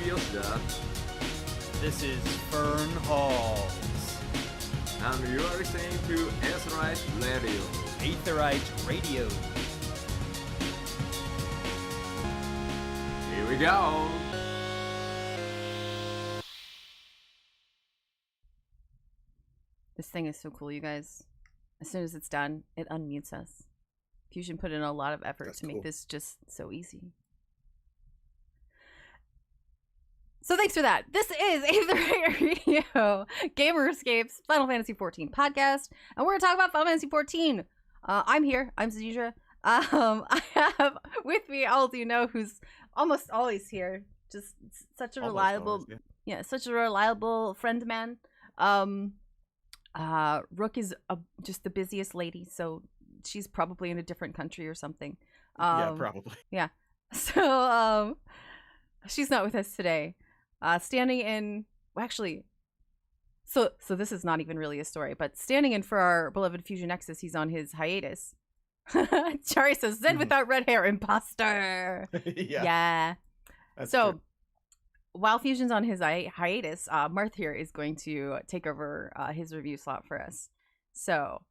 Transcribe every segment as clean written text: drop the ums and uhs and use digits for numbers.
Yoshida. This is Fern Halls. And you are listening to Aetheryte Radio. Aetheryte Radio. Here we go. This thing is so cool, you guys. As soon as it's done, it unmutes us. Fusion put in a lot of effort to make this just so easy. So thanks for that. This is Aetheryte Radio, Gamer Escape's Final Fantasy XIV podcast, and we're going to talk about Final Fantasy XIV. I'm here. I'm Zadidra. I have with me Aldianaux, who's almost always here. Just such a reliable, such a reliable friend man. Rook is just the busiest lady, so she's probably in a different country or something. Yeah, probably. Yeah. So she's not with us today. Standing in, well, actually, so this is not even really a story, but standing in for our beloved Fusion Nexus, he's on his hiatus. Chari says, Zen without red hair, imposter. Yeah. That's so true. While Fusion's on his hiatus, Marth here is going to take over his review slot for us. So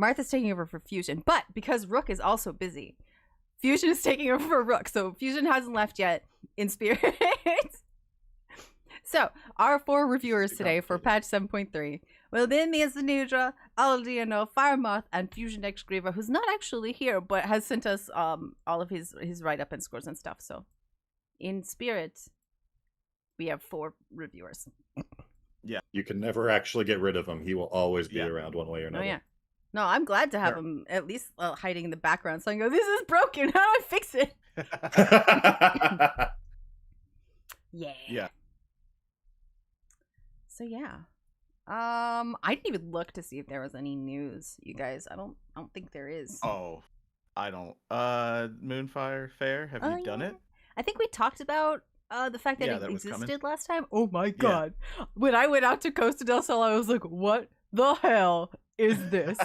Marth is taking over for Fusion, but because Rook is also busy, Fusion is taking over for Rook. So Fusion hasn't left yet in spirit. So our four reviewers today for patch 7.3 will be me as Zadidra, Aldianaux, FireMarth, and Fusion X Grieva, who's not actually here but has sent us all of his write-up and scores and stuff. So in spirit, we have four reviewers. Yeah, you can never actually get rid of him. He will always be around one way or another. Oh yeah. No, I'm glad to have him at least hiding in the background. So I can go, this is broken. How do I fix it? Yeah. Yeah. So yeah. I didn't even look to see if there was any news, you guys. I don't think there is. Oh, I don't. Moonfire Faire, have you done it? I think we talked about the fact that it was existed coming. last time. Oh my god. When I went out to Costa del Sol, I was like, what the hell is this?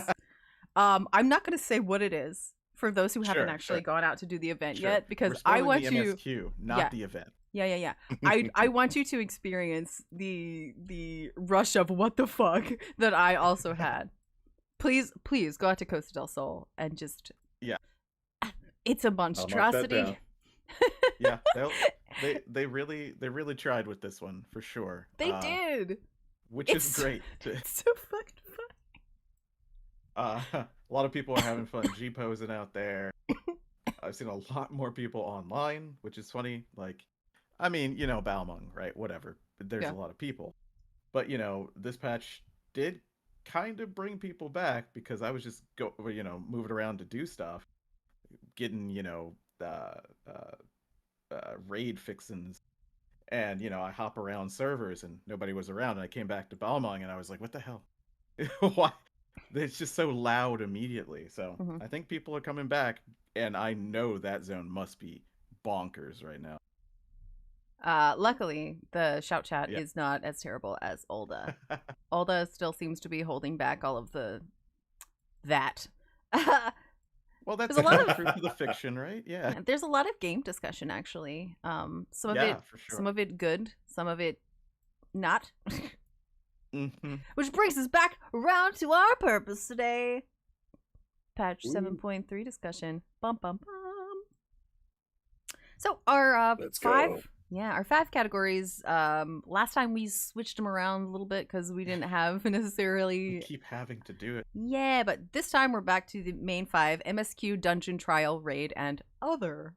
I'm not going to say what it is for those who haven't actually gone out to do the event yet, because I want the you MSQ, not the event. Yeah. I want you to experience the rush of what the fuck that I also had. Please go out to Costa del Sol and just it's a monstrosity. Yeah, they really tried with this one for sure. They did, which is great. It's so fucking fun. A lot of people are having fun G-posing out there. I've seen a lot more people online, which is funny. Like, I mean, Balmung, right? Whatever. There's a lot of people. But, this patch did kind of bring people back because I was just moving around to do stuff. Getting, raid fixins. And, I hop around servers and nobody was around. And I came back to Balmung and I was like, what the hell? Why? It's just so loud immediately. So I think people are coming back, and I know that zone must be bonkers right now. Luckily, the shout chat is not as terrible as Ulda. Ulda still seems to be holding back all of that. Well, that's a lot of the fiction, right? Yeah. There's a lot of game discussion, actually. Some of it, for sure. Some of it good, some of it not. Which brings us back around to our purpose today. Patch 7.3 discussion. Bum bum bum. So our our five categories. Last time we switched them around a little bit because we didn't have necessarily. We keep having to do it. Yeah, but this time we're back to the main five: MSQ, Dungeon Trial, Raid, and Other.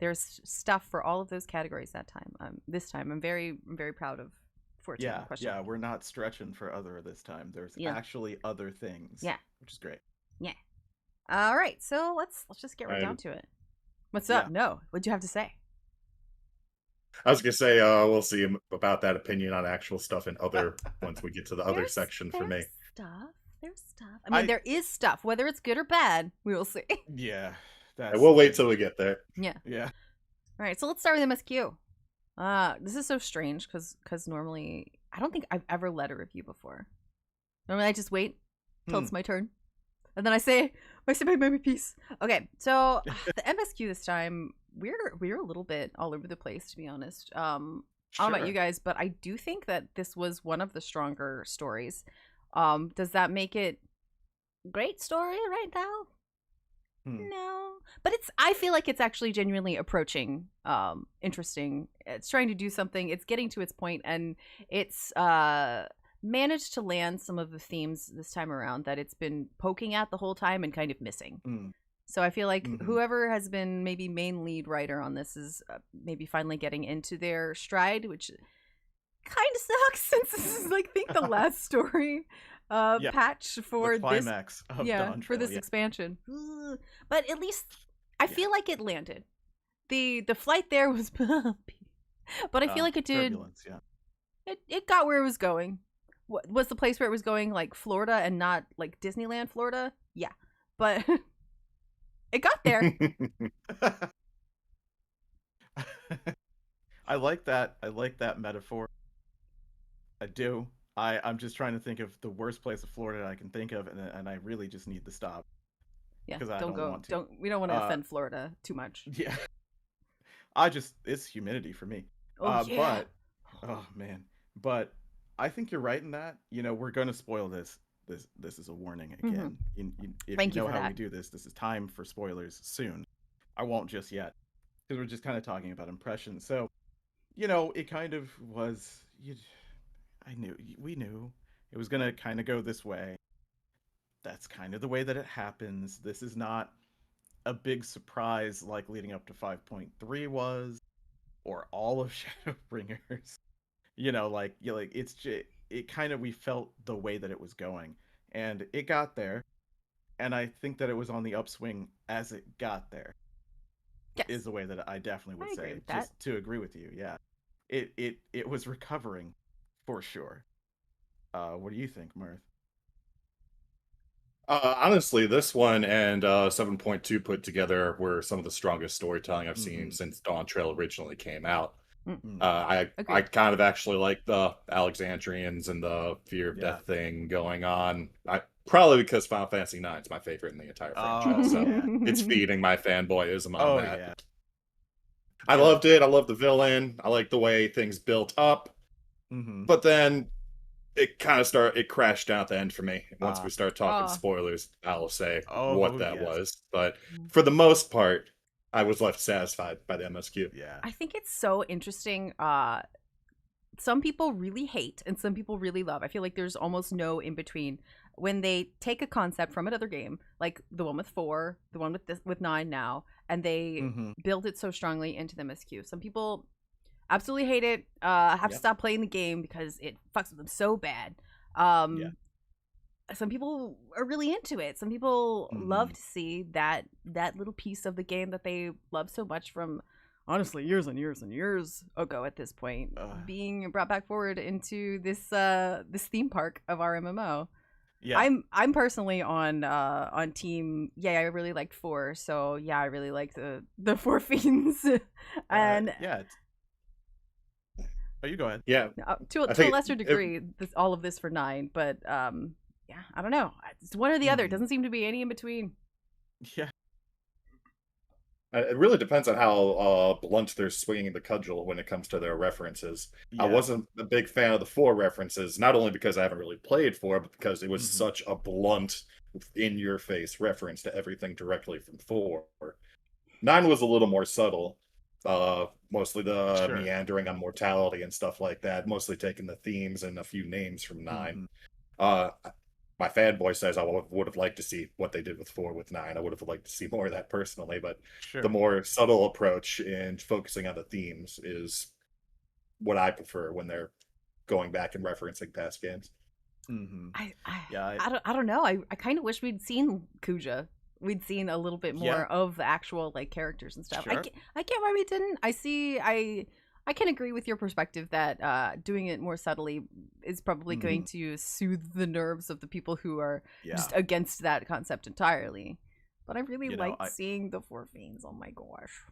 There's stuff for all of those categories that time. This time, I'm very proud of 14. Yeah, we're not stretching for other this time. There's actually other things. Yeah, which is great. Yeah. All right, so let's just get right down to it. What's up? No, what'd you have to say? I was gonna say, we'll see about that opinion on actual stuff in other once we get to the other section for me. There's stuff. I mean, there is stuff. Whether it's good or bad, we will see. Yeah. We'll wait till we get there. Yeah. All right, so let's start with MSQ. This is so strange because normally I don't think I've ever led a review before. Normally I just wait till it's my turn, and then I say my piece. Okay, so the MSQ this time we're a little bit all over the place, to be honest. I don't know about you guys, but I do think that this was one of the stronger stories. Does that make it great story right now? No, but I feel like it's actually genuinely approaching interesting. It's trying to do something. It's getting to its point, and it's managed to land some of the themes this time around that it's been poking at the whole time and kind of missing. So I feel like whoever has been maybe main lead writer on this is maybe finally getting into their stride, which kind of sucks since this is like I think the last story patch for the climax this of Dawntrail, for this expansion. But at least I feel like it landed. The flight there was bumpy, but I feel like it did. It got where it was going. What was the place where it was going? Like Florida and not like Disneyland, Florida? Yeah, but it got there. I like that. I like that metaphor. I do. I'm just trying to think of the worst place of Florida I can think of, and I really just need to stop. Yeah, because I don't want to. We don't want to offend Florida too much. Yeah, it's humidity for me. Oh yeah. But oh man, but I think you're right in that. We're going to spoil this. This is a warning again. If Thank you know you for how that. we do this, this is time for spoilers soon. I won't just yet because we're just kind of talking about impressions. So, it kind of was. We knew it was going to kind of go this way. That's kind of the way that it happens. This is not a big surprise like leading up to 5.3 was, or all of Shadowbringers. It's just, it kind of, we felt the way that it was going, and it got there, and I think that it was on the upswing as it got there. Yes. Is the way that I definitely would say, that. just to agree with you. Yeah, it was recovering for sure. What do you think, Mirth? Honestly, this one and 7.2 put together were some of the strongest storytelling I've seen since Dawntrail originally came out. I kind of actually like the Alexandrians and the Fear of Death thing going on. Probably because Final Fantasy IX is my favorite in the entire franchise. So it's feeding my fanboyism on that. Yeah. I loved it. I loved the villain. I liked the way things built up. But then it kind of it crashed down at the end for me. Once we start talking spoilers, I'll say what that was. But for the most part, I was left satisfied by the MSQ. Yeah. I think it's so interesting. Some people really hate and some people really love. I feel like there's almost no in between when they take a concept from another game, like the one with 4, the one with 9 now, and they build it so strongly into the MSQ. Some people absolutely hate it, have to stop playing the game because it fucks with them so bad. Some people are really into it. Some people love to see that little piece of the game that they love so much from, honestly, years and years and years ago at this point, being brought back forward into this theme park of our MMO. Yeah. I'm personally on team. Yeah, I really liked 4, so yeah, I really liked the 4 fiends. And oh, you go ahead. Yeah, to a lesser degree, all of this for 9, but yeah, I don't know. It's one or the other. It doesn't seem to be any in between. Yeah. It really depends on how blunt they're swinging the cudgel when it comes to their references. I wasn't a big fan of the 4 references, not only because I haven't really played 4, but because it was such a blunt, in-your-face reference to everything directly from 4. 9 was a little more subtle. Mostly the meandering on mortality and stuff like that, mostly taking the themes and a few names from 9. My fanboy says I would have liked to see what they did with 4 with 9. I would have liked to see more of that personally, but the more subtle approach and focusing on the themes is what I prefer when they're going back and referencing past games. I don't know. I kind of wish we'd seen Kuja. We'd seen a little bit more of the actual like characters and stuff. I get why we didn't. I can agree with your perspective that doing it more subtly is probably going to soothe the nerves of the people who are just against that concept entirely. But I really liked seeing the 4 fiends. Oh my gosh.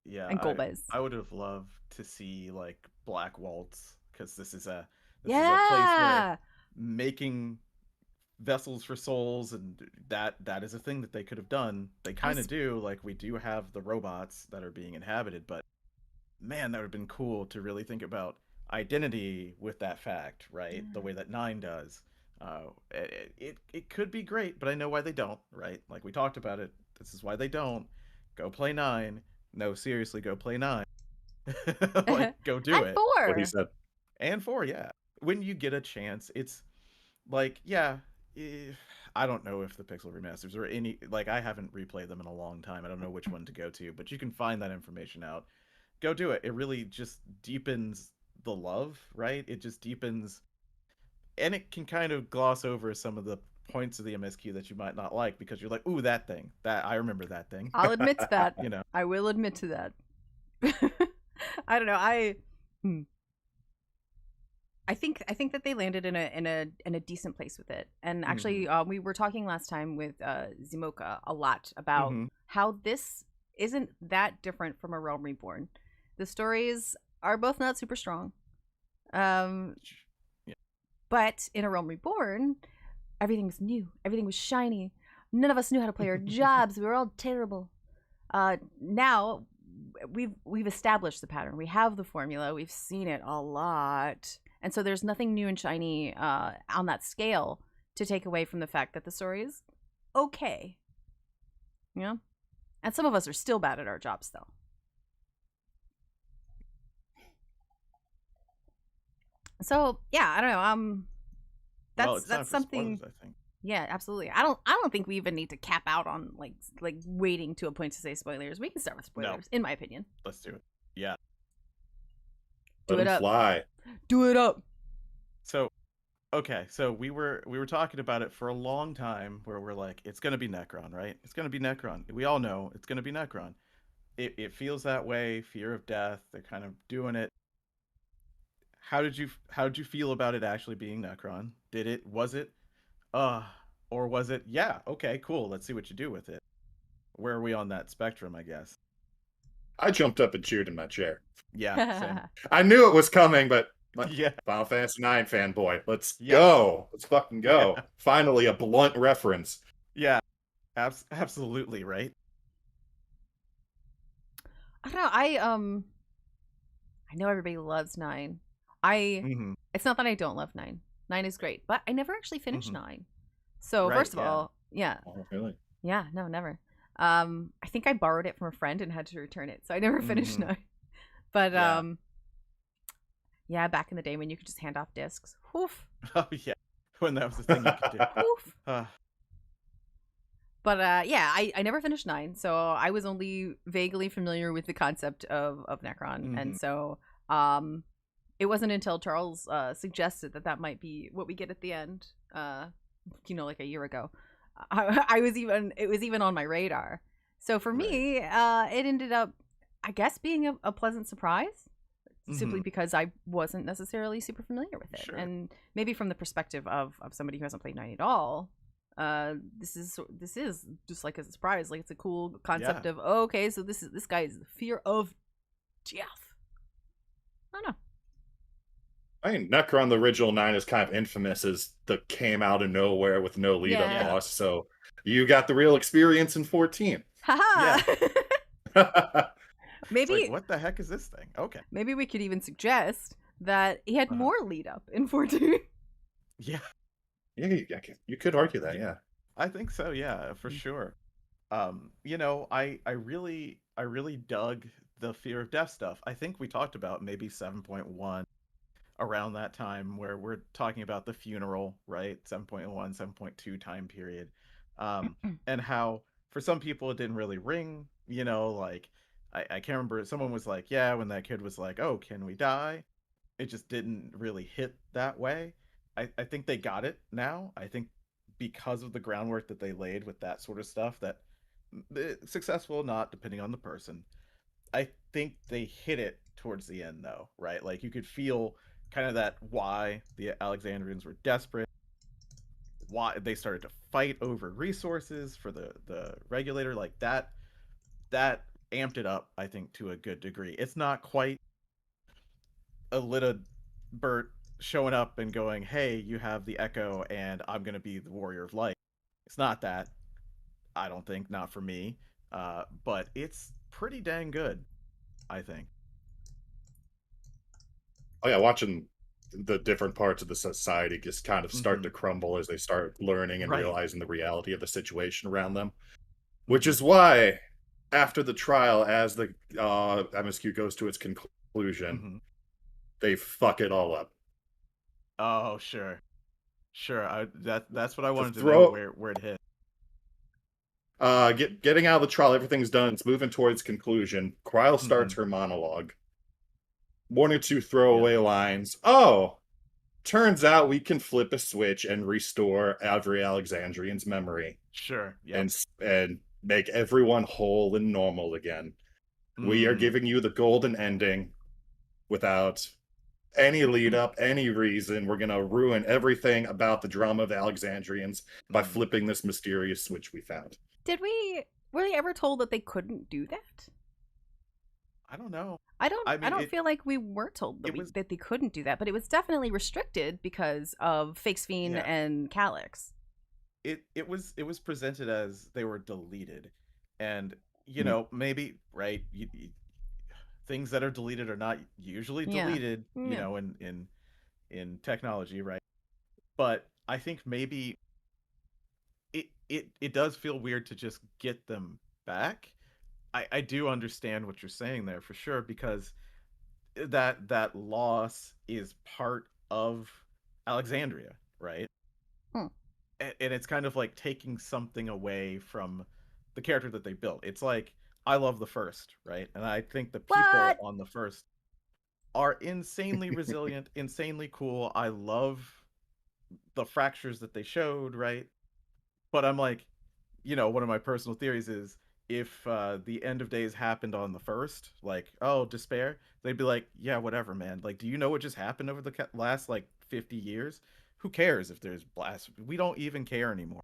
Yeah. And Golbez. I would have loved to see like Black Waltz, because this is a place where making vessels for souls, and that is a thing that they could have done. They kind of do. Like, we do have the robots that are being inhabited, but man, that would have been cool to really think about identity with that fact, right? The way that 9 does. It could be great, but I know why they don't, right? Like, we talked about it. This is why they don't. Go play 9. No, seriously, go play 9. Like, go do it. 4. What he said. And 4, yeah. When you get a chance, it's like, yeah, I don't know if the Pixel remasters or any, like, I haven't replayed them in a long time. I don't know which one to go to, but you can find that information out. Go do it. It really just deepens the love, right? It just deepens, and it can kind of gloss over some of the points of the MSQ that you might not like, because you're like, ooh, that thing. That, I remember that thing. I'll admit to that. You know. I will admit to that. I don't know. I think that they landed in a decent place with it. And actually, we were talking last time with Zimoka a lot about how this isn't that different from A Realm Reborn. The stories are both not super strong. But in A Realm Reborn, everything was new. Everything was shiny. None of us knew how to play our jobs. We were all terrible. Now we've established the pattern. We have the formula. We've seen it a lot. And so there's nothing new and shiny on that scale to take away from the fact that the story is okay. You know? And some of us are still bad at our jobs, though. So, yeah, I don't know. That's something. Spoilers, I think. Yeah, absolutely. I don't think we even need to cap out on like waiting to a point to say spoilers. We can start with spoilers, in my opinion. Let's do it. Yeah. Do it up. Fly. Do it up. So, okay, so we were talking about it for a long time, where we're like, it's gonna be Necron, right? It's gonna be Necron. We all know it's gonna be Necron. It feels that way. Fear of death. They're kind of doing it. How did you feel about it actually being Necron? Was it or was it, yeah, okay, cool, let's see what you do with it? Where are we on that spectrum, I guess? I jumped up and cheered in my chair. Yeah, same. I knew it was coming, but Yeah. Final Fantasy IX fanboy. Let's go. Let's fucking go. Yeah. Finally, a blunt reference. Yeah, absolutely, right? I don't know. I know everybody loves 9. It's not that I don't love 9. 9 is great, but I never actually finished 9. So first of all, yeah. Oh, really? Yeah, no, never. I think I borrowed it from a friend and had to return it, so I never finished 9. But yeah, back in the day when you could just hand off discs. Woof. Oh yeah, when that was the thing you could do. Woof. But yeah, I never finished 9, so I was only vaguely familiar with the concept of Necron, and so it wasn't until Charles suggested that might be what we get at the end, like a year ago. It was even on my radar. So for me, it ended up, I guess, being a pleasant surprise, simply because I wasn't necessarily super familiar with it. Sure. And maybe from the perspective of somebody who hasn't played 9 at all, this is just like a surprise. Like, it's a cool concept of, okay, so this guy is the fear of death. I don't know. I mean, Necron, the original 9, is kind of infamous as the came out of nowhere with no lead-up boss, so you got the real experience in 14. Haha! Yeah. Maybe like, what the heck is this thing? Okay. Maybe we could even suggest that he had more lead-up in 14. Yeah. Yeah, you could argue that, yeah. I think so, yeah, for sure. I really dug the Fear of Death stuff. I think we talked about maybe 7.1 around that time, where we're talking about the funeral, right? 7.1, 7.2 time period. And how for some people it didn't really ring, like I can't remember, someone was like, yeah, when that kid was like, oh, can we die? It just didn't really hit that way. I think they got it now. I think because of the groundwork that they laid with that sort of stuff, that successful or not, depending on the person, I think they hit it towards the end, though, right? Like, you could feel kind of that why the Alexandrians were desperate, why they started to fight over resources for the regulator, like that amped it up, I think, to a good degree. It's not quite a Bert showing up and going, hey, you have the Echo and I'm going to be the Warrior of Light. It's not that. I don't think. Not for me. But it's pretty dang good, I think. Oh yeah, watching the different parts of the society just kind of start to crumble as they start learning and realizing the reality of the situation around them. Which is why, after the trial, as the MSQ goes to its conclusion, they fuck it all up. Oh, sure. That's what I wanted to know, where it hit. Getting out of the trial, everything's done. It's moving towards conclusion. Kryl starts her monologue. 1 or 2 throwaway lines. Oh, turns out we can flip a switch and restore every Alexandrian's memory. Sure. And make everyone whole and normal again. We are giving you the golden ending without any lead up, any reason. We're going to ruin everything about the drama of the Alexandrians by flipping this mysterious switch we found. Were they ever told that they couldn't do that? I don't know. I don't feel like we were told that they couldn't do that, but it was definitely restricted because of FFXIV and Calyx. It was presented as they were deleted, and you know, maybe things that are deleted are not usually deleted, you know, in technology, right? But I think maybe it does feel weird to just get them back. I do understand what you're saying there for sure, because that loss is part of Alexandria, right? And it's kind of like taking something away from the character that they built. It's like, I love the First, right? And I think the people on the First are insanely resilient, insanely cool. I love the fractures that they showed, right? But I'm like, you know, one of my personal theories is, if the end of days happened on the First, like, oh, despair, they'd be like, yeah, whatever, man. Like, do you know what just happened over the last, like, 50 years? Who cares if there's blast? We don't even care anymore.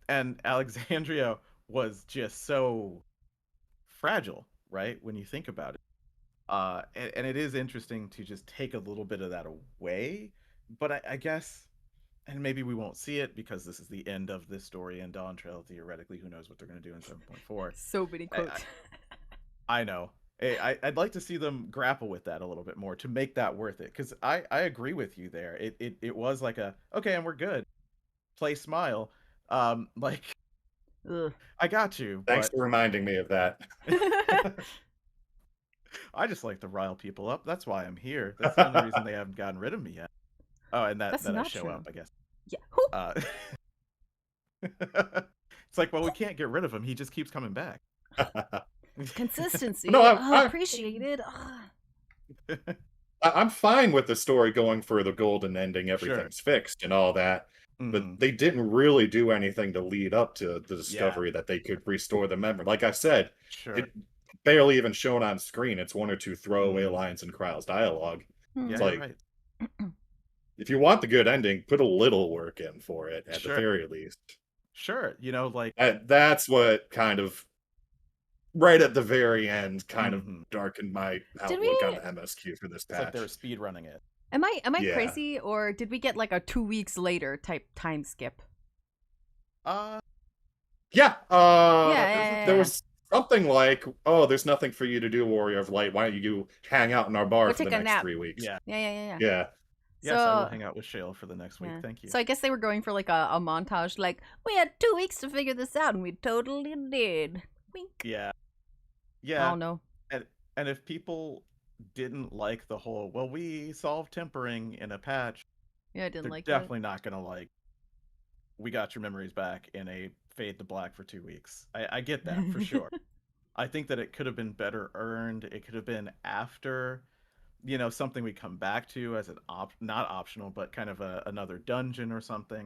And Alexandria was just so fragile, right, when you think about it. And it is interesting to just take a little bit of that away. But I guess, and maybe we won't see it because this is the end of this story in Dawntrail. Theoretically, who knows what they're going to do in 7.4. So many quotes. I know. I'd like to see them grapple with that a little bit more to make that worth it. Because I agree with you there. It was like okay, and we're good. Play smile. Like, I got you. Thanks for reminding me of that. I just like to rile people up. That's why I'm here. That's the only reason they haven't gotten rid of me yet. Oh, and that I show up, I guess. Yeah. It's like, well, we can't get rid of him. He just keeps coming back. Consistency. No, I appreciated. I'm fine with the story going for the golden ending. Everything's fixed and all that. But they didn't really do anything to lead up to the discovery that they could restore the memory. Like I said, it barely even shown on screen. It's 1 or 2 throwaway lines in Kryl's dialogue. It's like, if you want the good ending, put a little work in for it at the very least. Sure, you know, like that's what kind of right at the very end kind of darkened my outlook on the MSQ for this patch. It's like they were speed running it. Am I crazy, or did we get like a 2 weeks later type time skip? There was something like, oh, there's nothing for you to do, Warrior of Light. Why don't you hang out in our bar for the next 3 weeks? Yeah. So, Yes, I will hang out with Shale for the next week. Thank you. So I guess they were going for like a montage, like, we had 2 weeks to figure this out, and we totally did. Wink. Yeah. I don't know. And if people didn't like the whole, well, we solved tempering in a patch, I didn't like definitely not gonna like, we got your memories back in a fade to black for 2 weeks. I get that for sure. I think that it could have been better earned. It could have been after, you know, something we come back to as an not optional, but kind of another dungeon or something,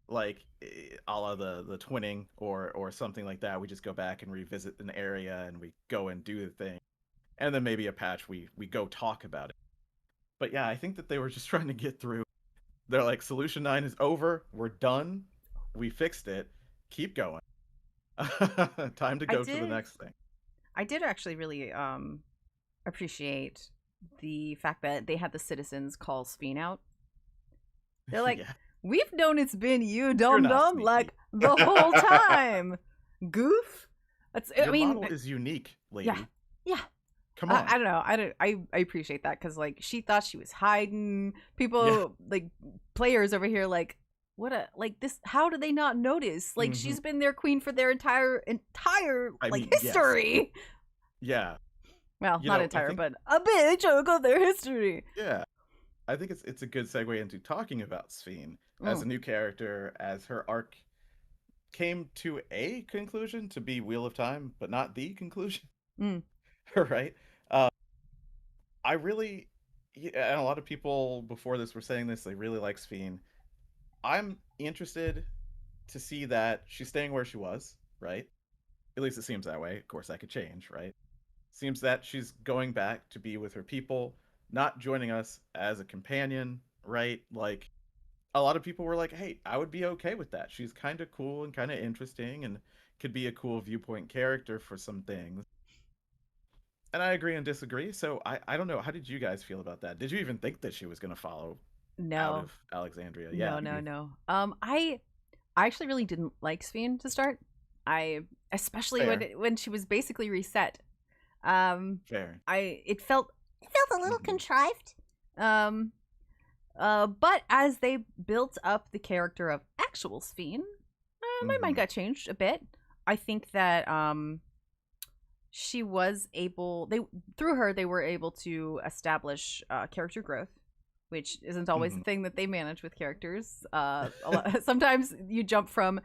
like a la the twinning or something like that. We just go back and revisit an area and we go and do the thing, and then maybe a patch we go talk about it. But yeah, I think that they were just trying to get through. They're like, Solution 9 is over, we're done, we fixed it, keep going. Time to go to the next thing. I did actually really appreciate the fact that they had the citizens call Sphene out. They're like, Yeah. we've known it's been you, You're dum not dum, sneaky. like the whole time. Goof. I Your mean, model is unique, lady. yeah. Come on. I don't know. I appreciate that because like she thought she was hiding. People like players over here like this. How do they not notice? Like she's been their queen for their entire history. Yeah. Well, You not know, I entire, think- but a big chunk of their history. Yeah. I think it's a good segue into talking about Sphene as a new character, as her arc came to a conclusion to be Wheel of Time, but not the conclusion. Right? I really, and a lot of people before this were saying this, they really like Sphene. I'm interested to see that she's staying where she was, right? At least it seems that way. Of course, that could change, right? Seems that she's going back to be with her people, not joining us as a companion, right? Like, a lot of people were like, hey, I would be okay with that. She's kind of cool and kind of interesting and could be a cool viewpoint character for some things. And I agree and disagree. So I don't know. How did you guys feel about that? Did you even think that she was going to follow out of Alexandria? Yeah. No. I actually really didn't like Sphene to start. Especially when she was basically reset. Fair. It felt a little contrived. But as they built up the character of actual Sphene, my mind got changed a bit. I think that she was able. Through her they were able to establish character growth, which isn't always the thing that they manage with characters. Sometimes you jump from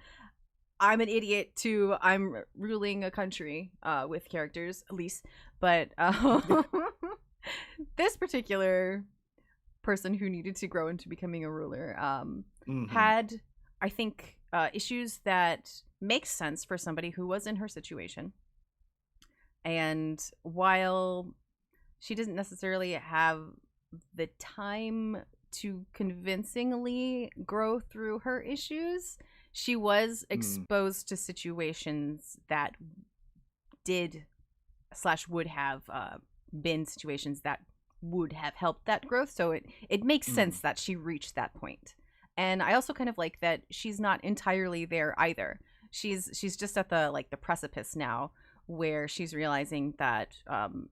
I'm an idiot to I'm ruling a country with characters, at least. But this particular person who needed to grow into becoming a ruler had, I think, issues that make sense for somebody who was in her situation. And while she doesn't necessarily have the time to convincingly grow through her issues, she was exposed to situations that would have been situations that would have helped that growth. So it makes sense that she reached that point. And I also kind of like that she's not entirely there either. She's just at the precipice now, where she's realizing that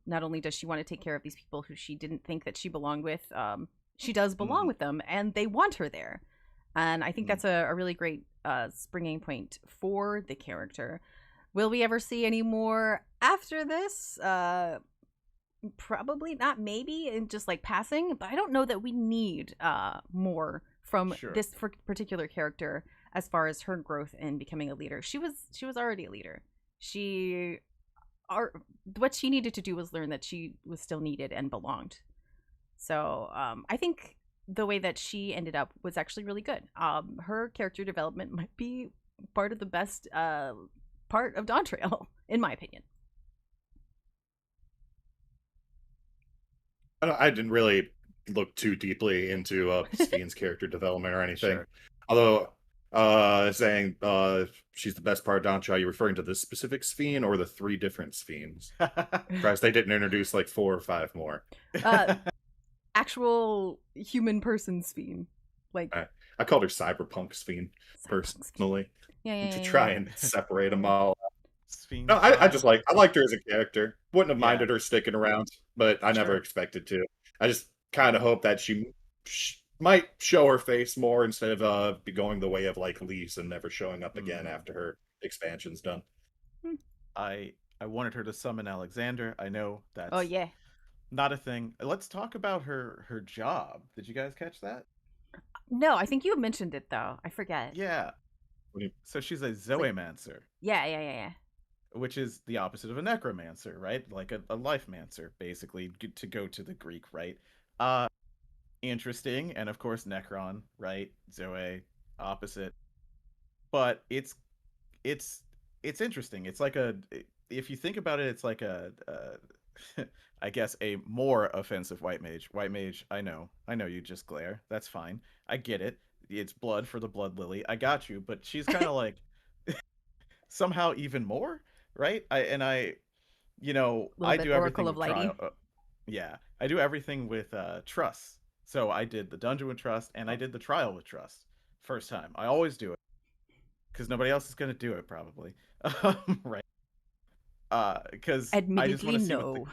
not only does she want to take care of these people who she didn't think that she belonged with, she does belong with them, and they want her there. And I think that's a really great springing point for the character. Will we ever see any more after this? Probably not, maybe, in just like passing, but I don't know that we need more from this particular character as far as her growth in becoming a leader. She was already a leader. What she needed to do was learn that she was still needed and belonged. So I think the way that she ended up was actually really good. Her character development might be part of the best part of Dawntrail, in my opinion. I didn't really look too deeply into Sphene's character development or anything. Sure. Although saying she's the best part of Dawntrail, are you referring to this specific Sphene or the 3 different Sphenes? Surprised they didn't introduce like 4 or 5 more. Actual human person Sphene. Like I called her Cyberpunk Sphene personally. Yeah. To try and separate them all. Sphene. No, I liked her as a character. Wouldn't have minded her sticking around, but I never expected to. I just kind of hope that she might show her face more instead of be going the way of like Lise and never showing up again after her expansion's done. I wanted her to summon Alexander. I know that's not a thing. Let's talk about her job. Did you guys catch that? No, I think you mentioned it though. I forget. Yeah. So she's a Zoemancer. Yeah. Which is the opposite of a necromancer, right? Like a life-mancer, basically, to go to the Greek, right? Interesting, and of course Necron, right? Zoe, opposite. But it's interesting. It's like if you think about it, it's like I guess a more offensive white mage. White mage, I know you just glare. That's fine. I get it. It's blood for the blood lily. I got you, but she's kind of like somehow even more. Right? I do Oracle everything of Lighty. Yeah, I do everything with trust. So I did the dungeon with trust, and I did the trial with trust. First time. I always do it because nobody else is gonna do it probably. Right? Because I just want Admittedly, to see no.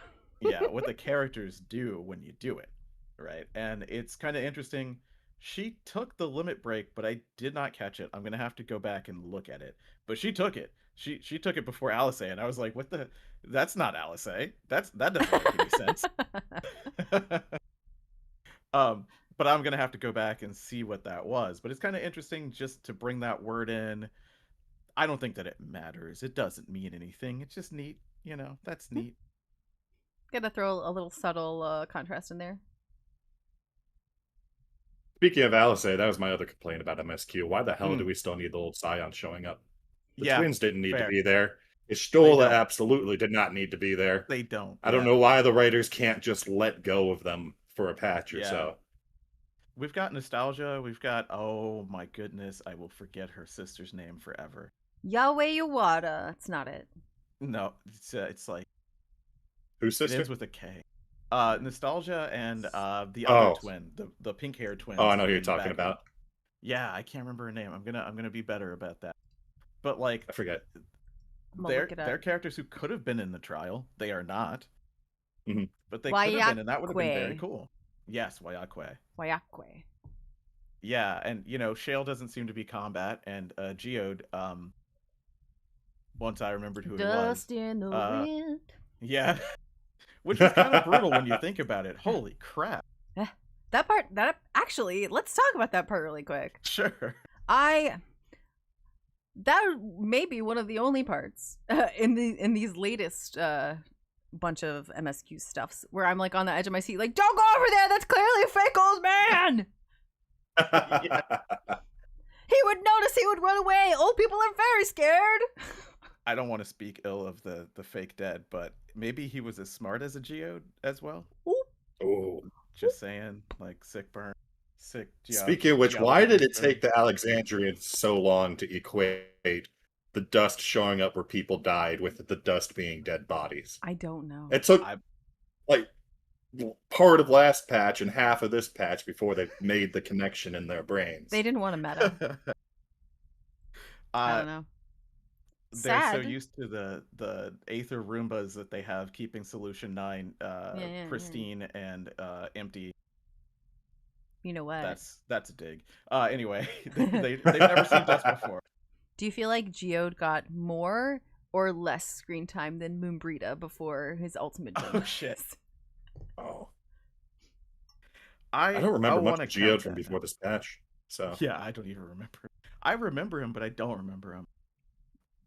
what the characters do when you do it, right? And it's kind of interesting. She took the limit break, but I did not catch it. I'm gonna have to go back and look at it. But she took it. She took it before Alice, and I was like, "What the? That's not Alice. That doesn't make any sense." But I'm gonna have to go back and see what that was. But it's kind of interesting just to bring that word in. I don't think that it matters. It doesn't mean anything. It's just neat. That's neat. Gotta throw a little subtle contrast in there. Speaking of Alice, that was my other complaint about MSQ. Why the hell do we still need the old Scion showing up? The twins didn't need to be there. Ishtola absolutely did not need to be there. They don't. I don't know why the writers can't just let go of them for a patch or so. We've got nostalgia. We've got, oh my goodness, I will forget her sister's name forever. Yahweh Yawada. That's not it. No, it's like whose sister? It ends with a K. Nostalgia and the other twin, the pink haired twin. Oh, I know who you're talking about. Yeah, I can't remember her name. I'm gonna be better about that. But like, I forget. They're characters who could have been in the trial. They are not. Mm-hmm. But they could have been, and that would have been very cool. Yes, Wayakwe. Wayakwe. Yeah, and Shale doesn't seem to be combat, and Geode. Once I remembered who it was. Dust in the wind. Yeah, which is kind of brutal when you think about it. Holy crap! That part. Actually, let's talk about that part really quick. Sure. That may be one of the only parts in these latest bunch of MSQ stuffs where I'm like on the edge of my seat, like, don't go over there. That's clearly a fake old man. He would notice. He would run away. Old people are very scared. I don't want to speak ill of the fake dead, but maybe he was as smart as a Geode as well. Oh, just saying, like sick burn. Sick. Speaking of which, why did it take the Alexandrians so long to equate the dust showing up where people died with the dust being dead bodies? I don't know. It took like part of last patch and half of this patch before they made the connection in their brains. They didn't want to meta. I don't know. They're so used to the Aether Roombas that they have keeping Solution 9 pristine and empty. You know what? That's a dig. Anyway, they've never seen dust before. Do you feel like Geode got more or less screen time than Moonbrita before his ultimate? Oh shit! Oh, I don't remember much of Geode from before this patch. So yeah, I don't even remember. I remember him, but I don't remember him.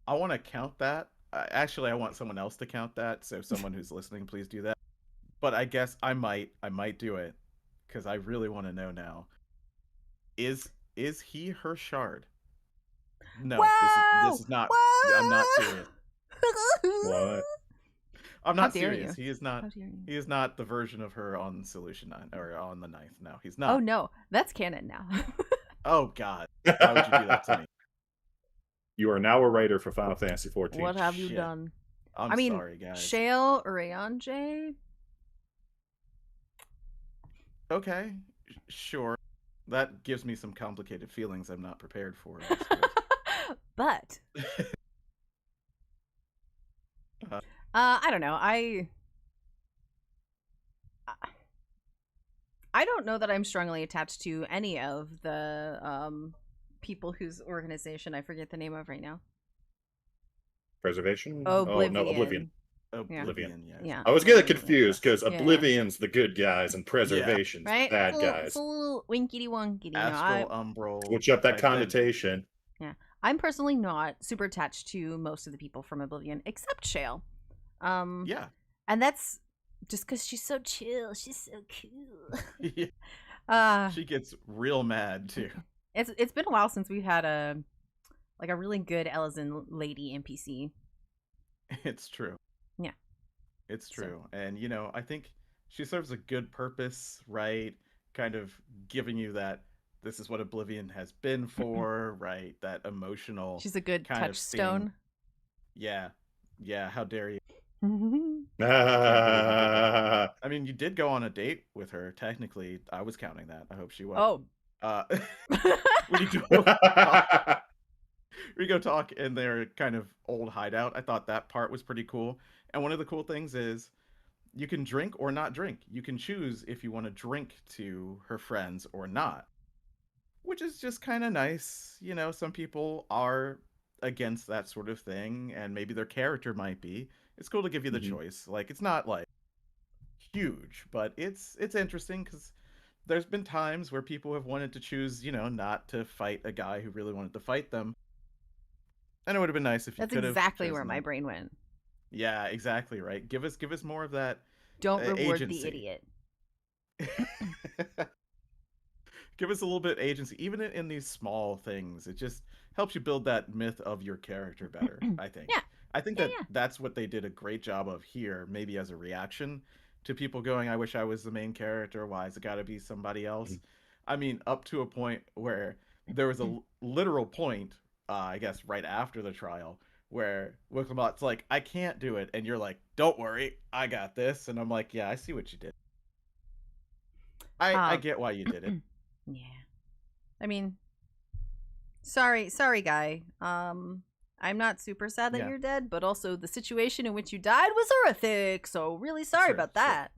I want to count that. Actually, I want someone else to count that. So someone who's listening, please do that. But I guess I might do it. Because I really want to know now. Is he her shard? No, this is not. Whoa! I'm not serious. What? I'm not serious. He is not. He is not the version of her on Solution 9 or on the 9th. No, he's not. Oh no, that's canon now. Oh God, why would you do that to me? You are now a writer for Final Fantasy XIV. What have you done? I'm sorry, guys. Shale Urianger. Okay, sure. That gives me some complicated feelings I'm not prepared for. But I don't know. I don't know that I'm strongly attached to any of the people whose organization I forget the name of right now. Preservation? Oblivion. Oh, no, Oblivion. Oblivion, yeah. I was getting confused because Oblivion's the good guys and Preservation's the bad guys. It's a little winkety wonkety. Astral Umbral. Switch up that connotation. Yeah. I'm personally not super attached to most of the people from Oblivion except Shale. Yeah. And that's just because she's so chill. She's so cool. Yeah. She gets real mad too. It's been a while since we've had a really good Elezen lady NPC. It's true. Yeah. It's true. So. And I think she serves a good purpose, right? Kind of giving you that this is what Oblivion has been for, right? That emotional. She's a good kind touchstone. Yeah. Yeah, how dare you? I mean, you did go on a date with her. Technically, I was counting that. I hope she was. Oh. When you go talk in their kind of old hideout, I thought that part was pretty cool. And one of the cool things is you can drink or not drink. You can choose if you want to drink to her friends or not, which is just kind of nice. You know, some people are against that sort of thing, and maybe their character might be. It's cool to give you the choice. Like, it's not like huge, but it's interesting because there's been times where people have wanted to choose, you know, not to fight a guy who really wanted to fight them. And it would have been nice if you could have. That's exactly where my brain went. Yeah, exactly, right. Give us more of that. Don't reward agency. the idiot. Give us a little bit of agency, even in these small things. It just helps you build that myth of your character better, I think. Yeah. I think that's what they did a great job of here, maybe as a reaction to people going, I wish I was the main character. Why has it got to be somebody else? I mean, up to a point where there was a literal point, I guess, right after the trial, where Wicklemot's like, I can't do it. And you're like, don't worry, I got this. And I'm like, yeah, I see what you did. I get why you did it. Yeah. I mean, sorry, guy. I'm not super sad that you're dead, but also the situation in which you died was horrific. So really sorry about that.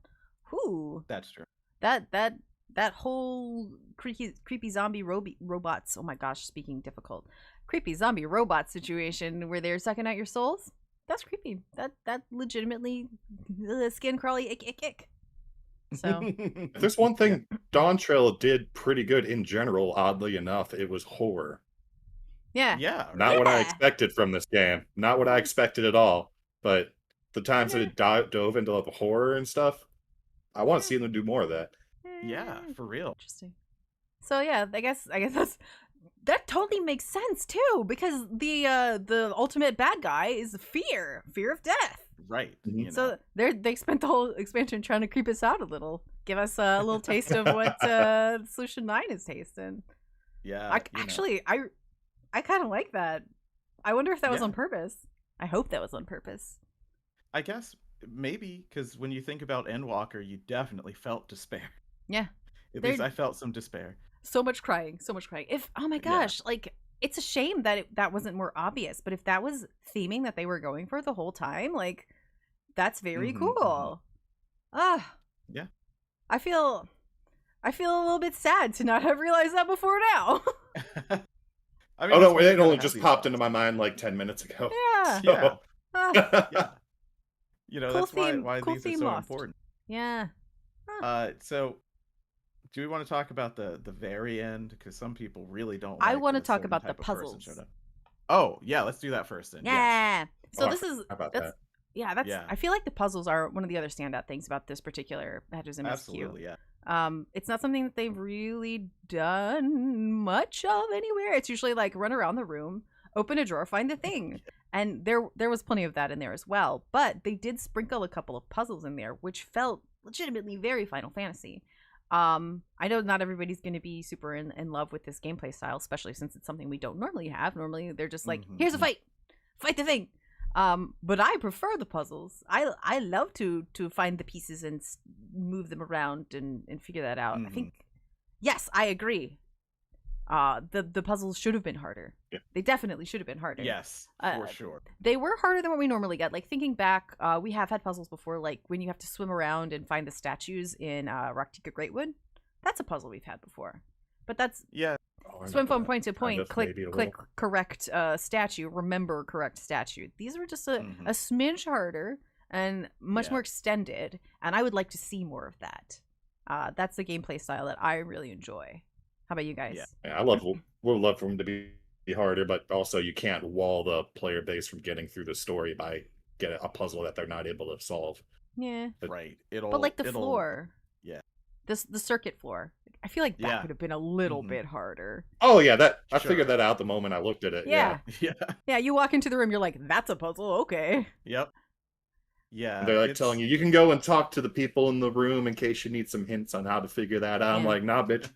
Whew. That's true. That whole creepy zombie robots. Oh my gosh, speaking difficult. Creepy zombie robot situation where they're sucking out your souls. That's creepy. That legitimately skin crawly ick. So if there's one thing Dawntrail did pretty good in general, oddly enough, it was horror. Yeah. Not what I expected from this game. Not what I expected at all. But the times that it dove into the horror and stuff, I want to see them do more of that. Yeah, for real. Interesting. So yeah, I guess that totally makes sense too, because the ultimate bad guy is fear of death. Right. Mm-hmm. So they spent the whole expansion trying to creep us out a little, give us a little taste of what Solution 9 is tasting. Yeah. I kind of like that. I wonder if that was on purpose. I hope that was on purpose. I guess maybe, because when you think about Endwalker, you definitely felt despair. Yeah. At least I felt some despair. So much crying. If oh my gosh, like, it's a shame that that wasn't more obvious, but if that was theming that they were going for the whole time, like, that's very cool. Yeah. I feel a little bit sad to not have realized that before now. I mean, it only just popped into my mind like 10 minutes ago. Yeah. So. Yeah. You know, cool that's theme, why cool these are theme so lost. important. Yeah. So do we want to talk about the very end? Because some people really don't. I like want to that a talk certain about the type of person puzzles. showed up. Oh yeah, let's do that first then. Yeah. Yes. So this is how about that's that? Yeah, I feel like the puzzles are one of the other standout things about this particular Hedges MSQ. Absolutely, yeah. It's not something that they've really done much of anywhere. It's usually like run around the room, open a drawer, find the thing. And there was plenty of that in there as well. But they did sprinkle a couple of puzzles in there, which felt legitimately very Final Fantasy. I know not everybody's going to be super in love with this gameplay style, especially since it's something we don't normally have. Normally, they're just like, here's a fight the thing. But I prefer the puzzles. I love to find the pieces and move them around and figure that out. I think, yes, I agree. The puzzles should have been harder. Yeah. They definitely should have been harder. Yes, for sure. They were harder than what we normally get. Like, thinking back, we have had puzzles before, like when you have to swim around and find the statues in Raktika Greatwood. That's a puzzle we've had before. But that's swim from point to point, click correct statue, remember correct statue. These were just a smidge harder and much more extended, and I would like to see more of that. That's the gameplay style that I really enjoy. How about you guys? Yeah, would love for them to be harder, but also you can't wall the player base from getting through the story by getting a puzzle that they're not able to solve. Yeah. Right. But like the floor. Yeah. The circuit floor. I feel like that could have been a little bit harder. Oh yeah, I figured that out the moment I looked at it. Yeah. Yeah. You walk into the room, you're like, that's a puzzle, okay. Yep. Yeah. They're like telling you can go and talk to the people in the room in case you need some hints on how to figure that out. I'm like, nah, bitch.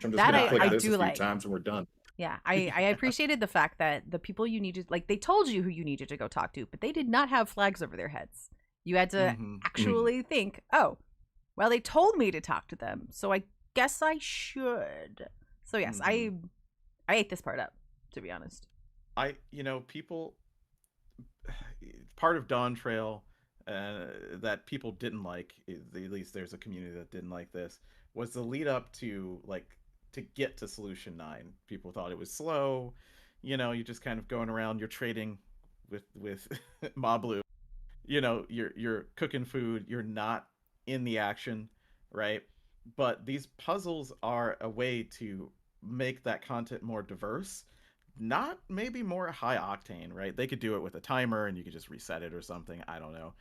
I'm just gonna click this a few times and we're done. Yeah, I appreciated the fact that the people you needed, like, they told you who you needed to go talk to, but they did not have flags over their heads. You had to actually think, oh, well, they told me to talk to them, so I guess I should. So yes, I ate this part up, to be honest. People, part of Dawntrail that people didn't like, at least there's a community that didn't like this, was the lead up to to get to Solution 9. People thought it was slow. You're just kind of going around, you're trading with Mablu. You're cooking food, you're not in the action, right? But these puzzles are a way to make that content more diverse, not maybe more high octane, right? They could do it with a timer and you could just reset it or something, I don't know.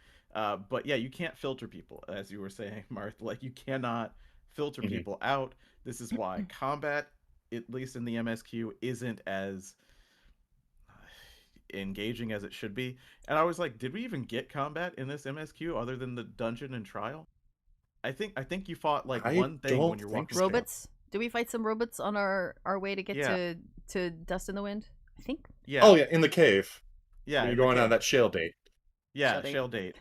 But yeah, you can't filter people, as you were saying, Marth. You cannot filter people out. This is why combat, at least in the MSQ, isn't as engaging as it should be. And I was like, did we even get combat in this MSQ other than the dungeon and trial? I think you fought one thing when you're walking. Robots? Did we fight some robots on our way to get to Dust in the Wind? I think. Yeah. Oh yeah, in the cave. Yeah, you're going on that shale date. Yeah, shale date.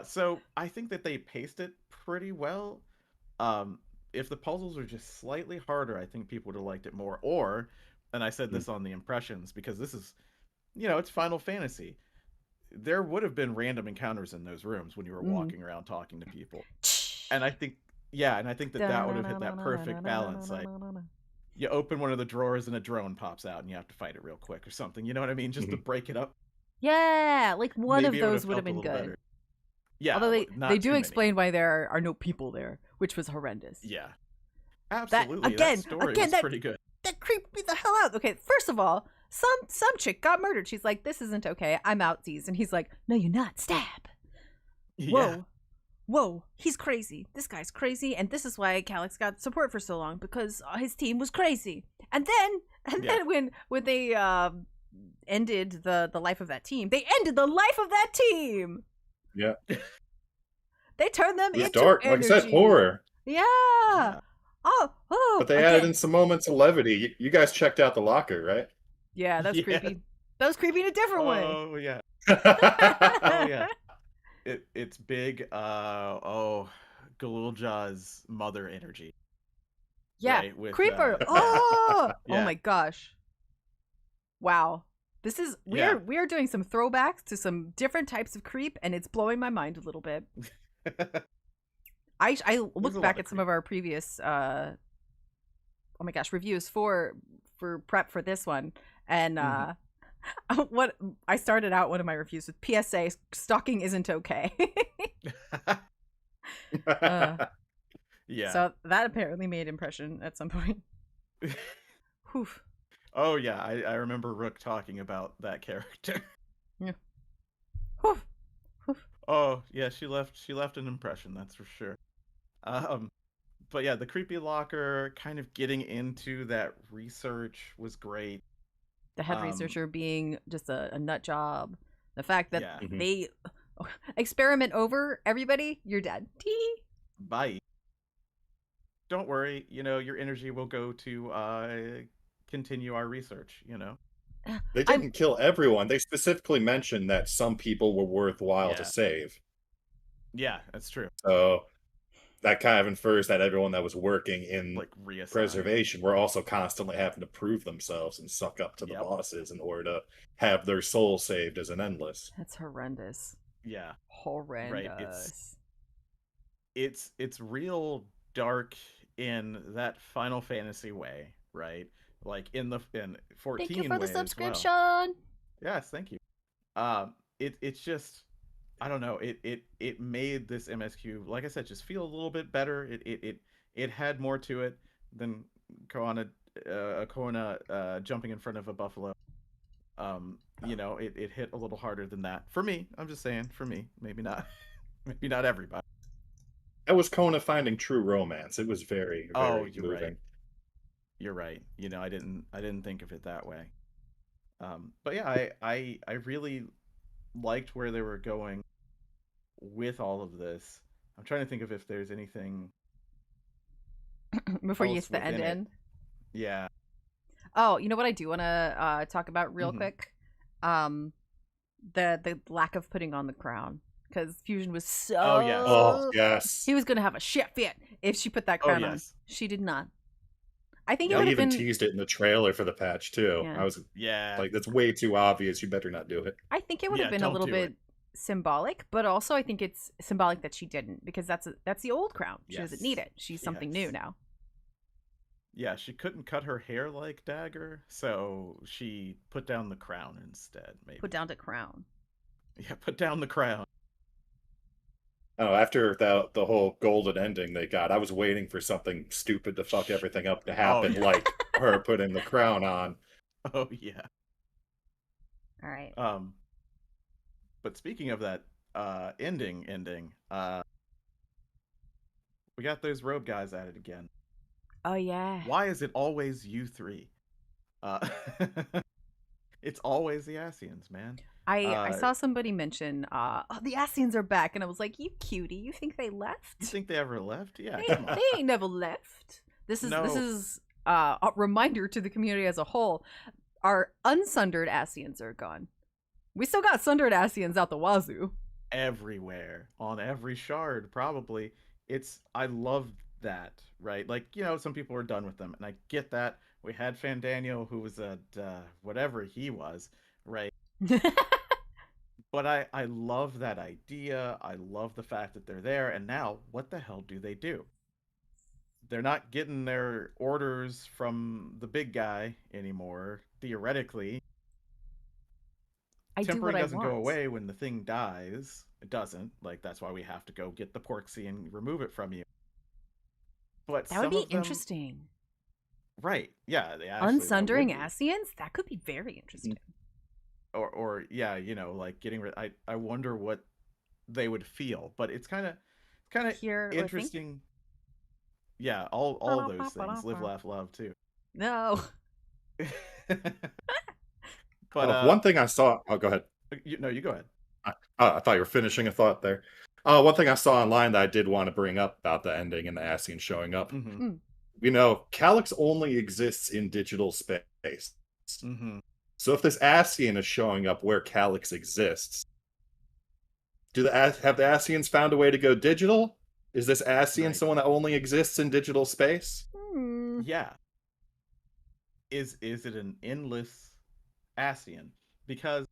So I think that they paced it pretty well. If the puzzles are just slightly harder, I think people would have liked it more. And I said this on the impressions, because this is, it's Final Fantasy. There would have been random encounters in those rooms when you were walking around talking to people. And I think that would have hit that perfect balance. Like, you open one of the drawers and a drone pops out and you have to fight it real quick or something. You know what I mean? Just to break it up. Yeah, one of those would have been good. Better. Yeah, although they do explain why there are no people there, which was horrendous. Yeah, absolutely. That story was pretty good. That creeped me the hell out. Okay, first of all, some chick got murdered. She's like, "This isn't okay. I'm outsies," and he's like, "No, you're not. Stab." Yeah. Whoa, he's crazy. This guy's crazy, and this is why Calyx got support for so long, because his team was crazy. And then when they ended the life of that team, they ended the life of that team. Yeah. They turned them into dark, energy. like I said, horror. Yeah. Oh. But they added in some moments of levity. You guys checked out the locker, right? Yeah, that's creepy. That was creepy in a different way. Oh yeah. Oh yeah. It's big. Galulja's mother energy. Yeah. Right? With, Creeper. Oh my gosh. Wow. This is we are doing some throwbacks to some different types of creep, and it's blowing my mind a little bit. I looked back at some of our previous reviews for prep for this one, and what I started out one of my reviews with PSA: stalking isn't okay. Yeah. So that apparently made impression at some point. Whew. Oh yeah, I remember Rook talking about that character. Yeah. Whew. Oh yeah, she left an impression, that's for sure. But yeah, the creepy locker, kind of getting into that research was great. The head researcher being just a nut job. The fact that they experiment over everybody, you're dead. Bye. Don't worry, your energy will go to continue our research, They didn't kill everyone. They specifically mentioned that some people were worthwhile to save. Yeah, that's true. So that kind of infers that everyone that was working in preservation were also constantly having to prove themselves and suck up to the bosses in order to have their soul saved as an endless. That's horrendous. Yeah. Horrendous. Right. It's real dark in that Final Fantasy way, right? Like in 14. Thank you for the subscription. Well. Yes, thank you. It's just, I don't know. It made this MSQ, like I said, just feel a little bit better. It had more to it than Koana jumping in front of a buffalo. It hit a little harder than that for me. I'm just saying, for me, maybe not everybody. That was Kona finding true romance. It was very, very you're moving. Right. You're right. I didn't think of it that way. But yeah, I really liked where they were going with all of this. I'm trying to think of if there's anything before you get to the end. Yeah. Oh, you know what I do want to talk about real quick? the lack of putting on the crown, because Fusion was so. Oh, yes. Oh, yes. He was gonna have a shit fit if she put that crown on. She did not. I think it would They have even been. teased it in the trailer for the patch too. Yeah. I was Yeah. like, that's way too obvious. You better not do it. I think it would have been a don't little do bit it. symbolic, but also I think it's symbolic that she didn't, because that's the old crown. She doesn't need Yes. it. She's something new Yes. now. Yeah, she couldn't cut her hair like Dagger, so she put down the crown instead, maybe. Put down the crown. Yeah, put down the crown. Oh, after the whole golden ending they got, I was waiting for something stupid to fuck everything up to happen, yeah. like her putting the crown on. Oh, yeah. All right. But speaking of that ending, we got those robe guys at it again. Oh yeah. Why is it always you three? It's always the Asians, man. I saw somebody mention, oh, the Asians are back, and I was like, you cutie, you think they left? You think they ever left? Yeah, They, come on. they ain't never left. This is a reminder to the community as a whole. Our unsundered Asians are gone. We still got sundered Asians out the wazoo. Everywhere, on every shard, probably. I love that, right? Like, some people are done with them, and I get that. We had Fandaniel, who was at whatever he was, right? But I love that idea. I love the fact that they're there, and now, what the hell do they do? They're not getting their orders from the big guy anymore, theoretically. Tempering doesn't go away when the thing dies. It doesn't. Like, that's why we have to go get the Porksy and remove it from you. But that would be interesting. Right. Yeah. Unsundering Asians? That could be very interesting. Or yeah, like getting rid. I wonder what they would feel, but it's kind of interesting. Yeah, all those things. Live, laugh, love too. No. But one thing I saw. Oh, go ahead. You go ahead. I thought you were finishing a thought there. One thing I saw online that I did want to bring up about the ending and the Asian showing up. Mm-hmm. Calyx only exists in digital space. Mm-hmm. So if this Asian is showing up where Calyx exists, have the Asians found a way to go digital? Is this Asian someone that only exists in digital space? Yeah. Is it an endless Asian? Because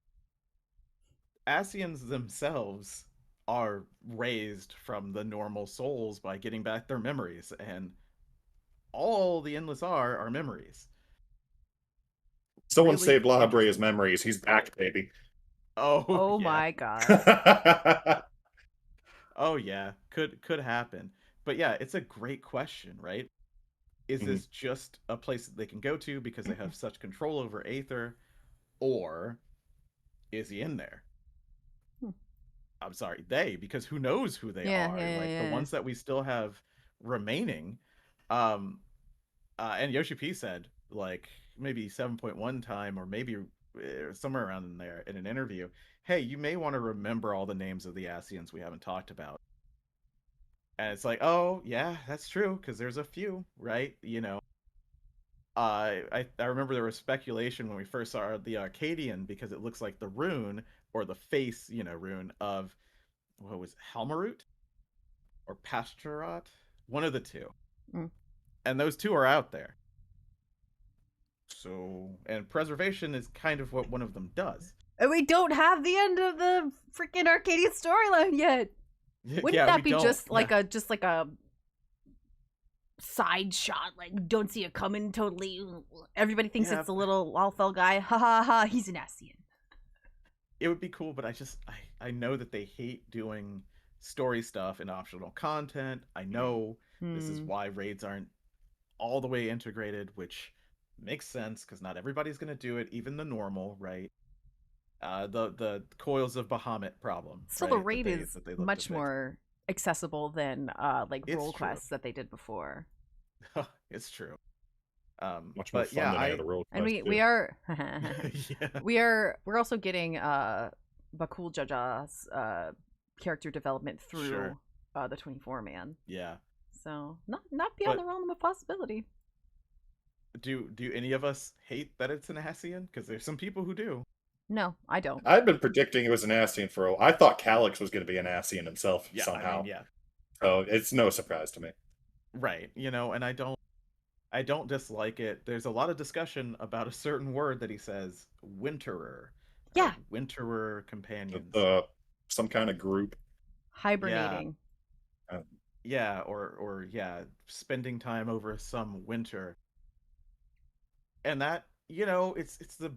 Asians themselves are raised from the normal souls by getting back their memories, and all the endless are memories. Someone saved La Habrea's memories. He's back, baby. Oh yeah. My god. Oh yeah, could happen. But yeah, it's a great question, right? Is this just a place that they can go to because they have such control over Aether, or is he in there? I'm sorry, because who knows who they are? The ones that we still have remaining. And Yoshi P said, like, maybe 7.1 time, or maybe somewhere around in there in an interview, hey, you may want to remember all the names of the Asians we haven't talked about. And it's like, oh yeah, that's true, because there's a few, right? I remember there was speculation when we first saw the Arcadian, because it looks like the rune, or the face, rune of, what was it, Halmarut? Or Pasturat? One of the two. And those two are out there. So, and preservation is kind of what one of them does. And we don't have the end of the freaking Arcadian storyline yet. Wouldn't that be just like a side shot? Like, we don't see it coming totally. Everybody thinks it's a little Alfel guy. Ha ha ha, he's an Asian. It would be cool, but I know that they hate doing story stuff and optional content. I know this is why raids aren't all the way integrated, which makes sense, because not everybody's going to do it, even the normal, right? The Coils of Bahamut problem. So right? The raid is much more accessible than like role quests that they did before. It's true. Much more fun than the role and we are we're also getting Bakul Jaja's character development through the 24 man. Yeah. So not beyond the realm of possibility. Do any of us hate that it's an Asian? Because there's some people who do. No, I don't. I've been predicting it was an Ascian for a while. I thought Calyx was going to be an Ascian himself somehow. I mean, yeah. So it's no surprise to me. Right. And I don't dislike it. There's a lot of discussion about a certain word that he says, winterer. Yeah. Winterer companions. Some kind of group. Hibernating. Yeah, or spending time over some winter. And that, it's the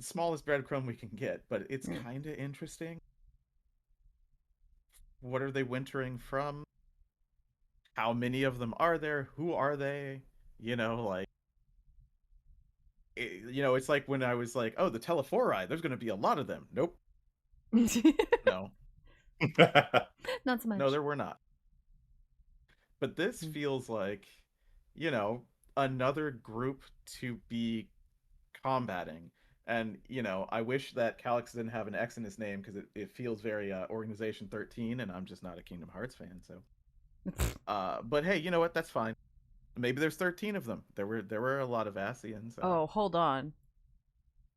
smallest breadcrumb we can get, but it's kind of interesting. What are they wintering from? How many of them are there? Who are they? It's like when I was like, oh, the Telephori, there's going to be a lot of them. Nope. No. Not so much. No, there were not. But this feels like, another group to be combating. And, I wish that Calyx didn't have an X in his name because it feels very Organization 13, and I'm just not a Kingdom Hearts fan, so. But hey, you know what? That's fine. Maybe there's 13 of them. There were a lot of Ascians. Oh, hold on.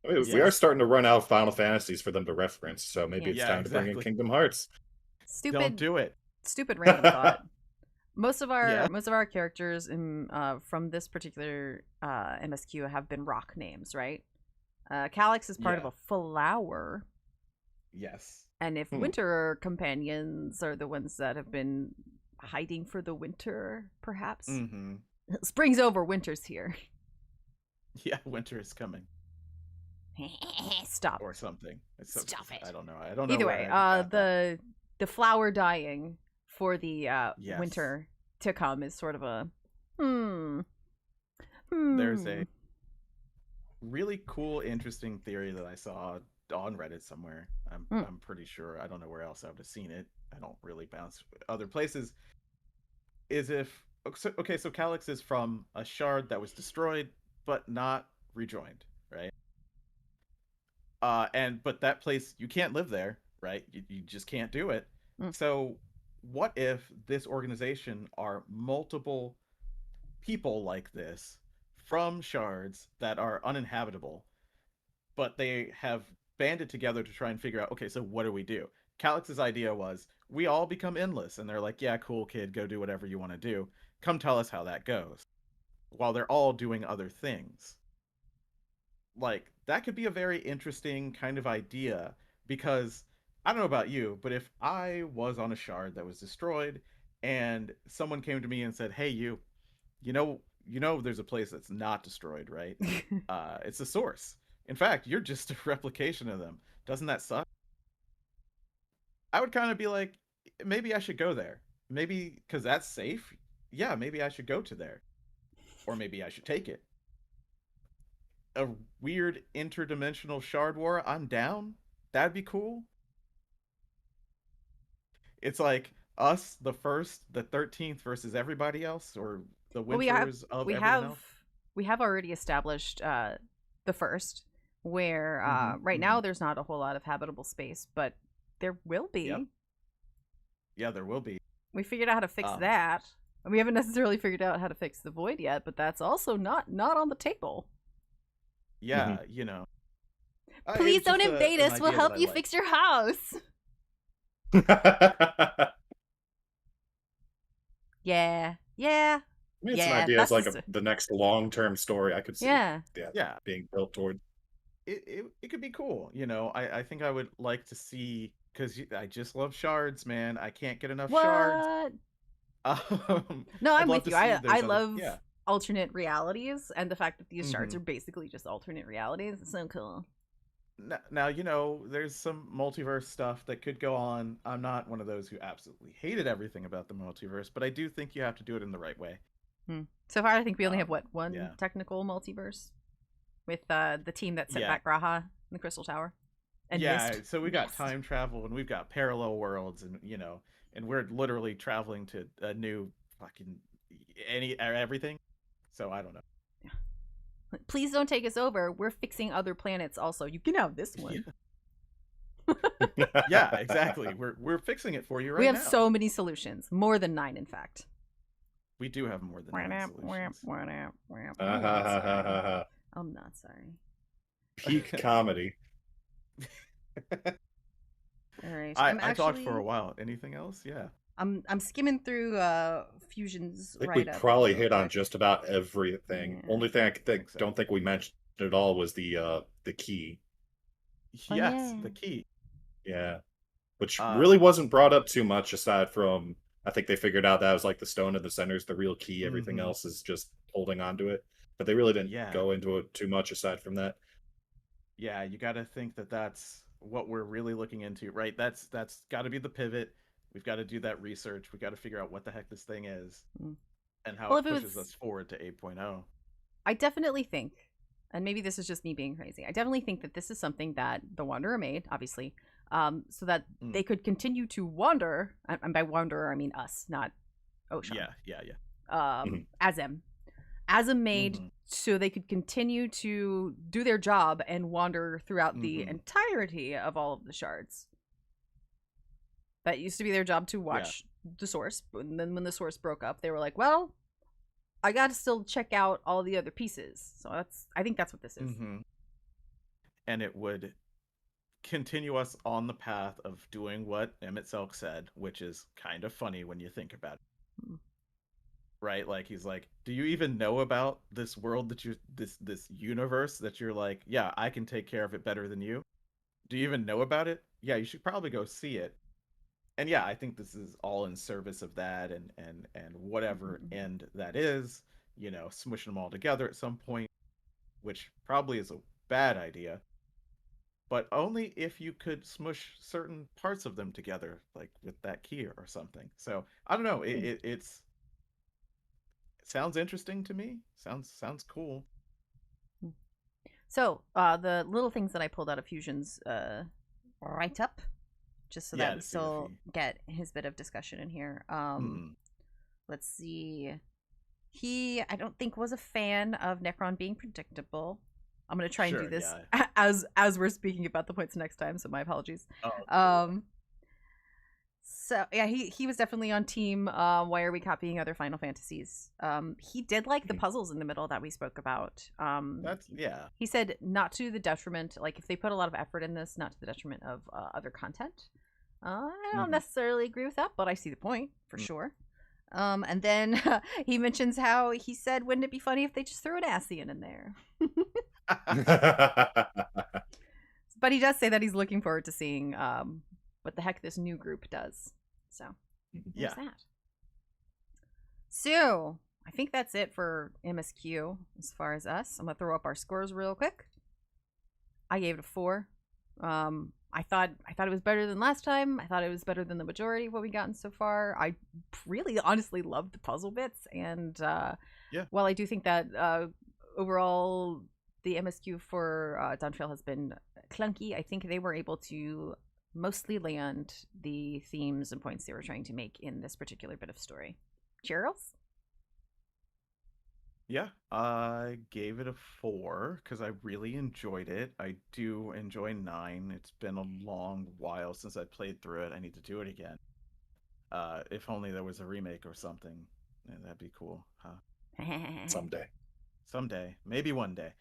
I mean, we are starting to run out of Final Fantasies for them to reference, so maybe it's time to bring in Kingdom Hearts. Don't do it. Stupid random thought. Most of our characters from this particular MSQ have been rock names, right? Calyx is part of a flower. Yes. And if winter companions are the ones that have been hiding for the winter, perhaps. Spring's over, winter's here. Yeah, winter is coming. Stop. Or something. Stop it. I don't know. Either way, the flower dying for the winter to come is sort of a There's a really cool, interesting theory that I saw on Reddit somewhere. I'm pretty sure. I don't know where else I would have seen it. I don't really bounce other places. So Calyx is from a shard that was destroyed but not rejoined, right? But that place, you can't live there, right? You just can't do it. So what if this organization are multiple people like this from shards that are uninhabitable, but they have banded together to try and figure out, okay, so what do we do? Calyx's idea was, we all become endless, and they're like, yeah, cool, kid, go do whatever you want to do. Come tell us how that goes. While they're all doing other things. Like, that could be a very interesting kind of idea, because I don't know about you, but if I was on a shard that was destroyed and someone came to me and said, hey, you know there's a place that's not destroyed, right? It's the source. In fact, you're just a replication of them. Doesn't that suck? I would kind of be like, maybe I should go there. Maybe because that's safe. Yeah, maybe I should go to there. Or maybe I should take it. A weird interdimensional shard war, I'm down. That'd be cool. It's like us, the 13th versus everybody else, or the winters of everyone else. We have already established the first, where right now there's not a whole lot of habitable space, but there will be. Yep. Yeah, there will be. We figured out how to fix that. We haven't necessarily figured out how to fix the void yet, but that's also not on the table. Yeah, Please don't invade us. We'll help you fix your house. Yeah. I mean, it's an idea. It's like the next long-term story I could see. Yeah. Being built toward. It could be cool. I think I would like to see, because I just love shards, man. I can't get enough shards. No, I'm with you. I love alternate realities, and the fact that these shards are basically just alternate realities is so cool. Now, there's some multiverse stuff that could go on. I'm not one of those who absolutely hated everything about the multiverse, but I do think you have to do it in the right way. So far, I think we only have one technical multiverse with the team that sent back Graha in the Crystal Tower. And so we got time travel, and we've got parallel worlds, and and we're literally traveling to a new fucking everything. So I don't know. Please don't take us over. We're fixing other planets also. You can have this one. Yeah, exactly. We're fixing it for you right now. We have so many solutions. More than 9, in fact. We do have more than 9 solutions. I'm not sorry. Peak comedy. All right. I talked for a while. Anything else? Yeah. I'm skimming through Fusion's I think we write-up probably real hit on quick. just about everything. Yeah. Only thing I could think so. don't think we mentioned at all was the key. Oh, Yes, yeah. the key. Yeah. Which really Um, wasn't brought up too much aside from I think they figured out that was like the stone in the center is the real key. Everything mhm. else is just holding on to it. But they really didn't Yeah. go into it too much aside from that. Yeah, you got to think that that's what we're really looking into, right? That's got to be the pivot. We've got to do that research. We've got to figure out what the heck this thing is Mm. and how Well, it if it pushes was, us forward to 8.0. I definitely think, and maybe this is just me being crazy. I definitely think that this is something that the Wanderer made, obviously, so that they could continue to wander. And by wanderer, I mean us, not Ocean. Yeah. Azem. Azem made Mhm. so they could continue to do their job and wander throughout the Mhm. entirety of all of the shards. That used to be their job to watch the source. And then when the source broke up, they were like, well, I got to still check out all the other pieces. So I think that's what this is. Mhm. And it would continue us on the path of doing what Emmett Selk said, which is kind of funny when you think about it. Hmm. Right? Like he's like, "Do you even know about this world that you this universe that you're like, yeah, I can take care of it better than you? Do you even know about it? Yeah, you should probably go see it." And yeah, I think this is all in service of that and whatever Mhm. end that is, smushing them all together at some point, which probably is a bad idea, but only if you could smush certain parts of them together, like with that key or something. So I don't know. It sounds interesting to me. Sounds cool. So the little things that I pulled out of Fusion's write up, just so Yeah, that we to see if still get his bit of discussion in here. Mhm. Let's see. He, I don't think, was a fan of Necron being predictable. I'm gonna try and do Sure, this yeah. as we're speaking about the points next time. So my apologies. Oh, cool. So yeah, he was definitely on team. Why are we copying other Final Fantasies? He did like the puzzles in the middle that we spoke about. That's yeah. He said not to the detriment. Like if they put a lot of effort in this, not to the detriment of other content. I don't Mhm. necessarily agree with that, but I see the point for sure. And then he mentions how he said, "Wouldn't it be funny if they just threw an Ascian in there?" But he does say that he's looking forward to seeing what the heck this new group does. So there's that. So I think that's it for MSQ as far as us. I'm gonna throw up our scores real quick. I gave it a 4. I thought it was better than last time. I thought it was better than the majority of what we gotten so far. I really honestly loved the puzzle bits, and while I do think that overall the MSQ for Dawntrail has been clunky, I think they were able to mostly land the themes and points they were trying to make in this particular bit of story. Charles? Yeah, I gave it a 4 because I really enjoyed it. I do enjoy 9. It's been a long while since I played through it. I need to do it again. If only there was a remake or something. Yeah, that'd be cool. Someday. Maybe one day.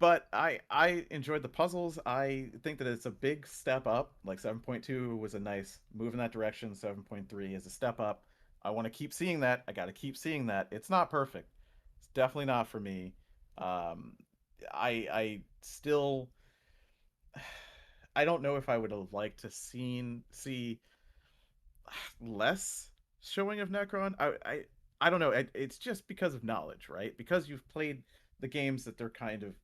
But I enjoyed the puzzles. I think that it's a big step up. Like 7.2 was a nice move in that direction. 7.3 is a step up. I want to keep seeing that. I got to keep seeing that. It's not perfect. It's definitely not for me. I still I don't know if I would have liked to see less showing of Necron. I don't know. It's just because of knowledge, right? Because you've played the games that they're kind of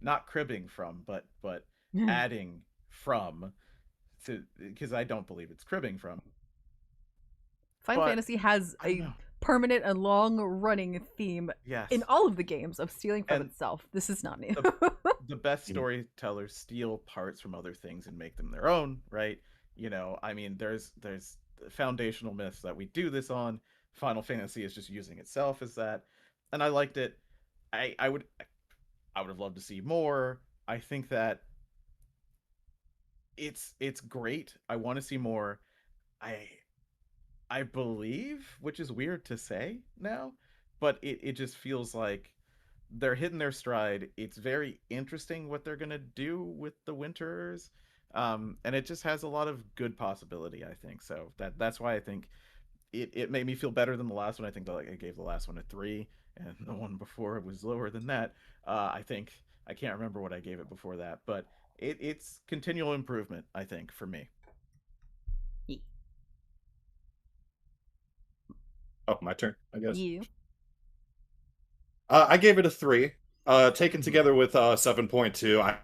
not cribbing from, but adding from, to because I don't believe it's cribbing from. Final But Fantasy has I don't a know. permanent and long-running theme Yes, in all of the games of stealing from And itself. This is not new. the best storytellers steal parts from other things and make them their own, right? I mean, there's foundational myths that we do this on. Final Fantasy is just using itself as that, and I liked it. I would have loved to see more. I think that it's great. I want to see more. I I believe, which is weird to say now, but it just feels like they're hitting their stride. It's very interesting what they're gonna do with the Winterers, and it just has a lot of good possibility. I think so. That's why I think it made me feel better than the last one. I think I gave the last one a 3, and the one before it was lower than that. I think I can't remember what I gave it before that, but it's continual improvement. I think for me. Oh, my turn, I guess. You. I gave it a 3. Taken together with 7.2,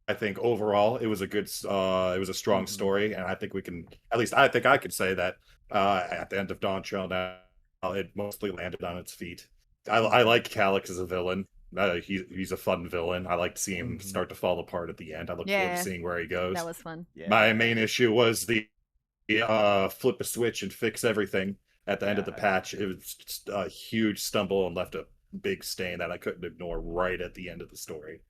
I think overall it was a good, it was a strong story, and I think we can, at least I think I could say that at the end of Dawntrail now, it mostly landed on its feet. I like Calyx as a villain. He's a fun villain. I like to see him start to fall apart at the end. I look forward to seeing where he goes. That was fun. Yeah. My main issue was the flip a switch and fix everything at the end of the patch. It was just a huge stumble and left a big stain that I couldn't ignore right at the end of the story.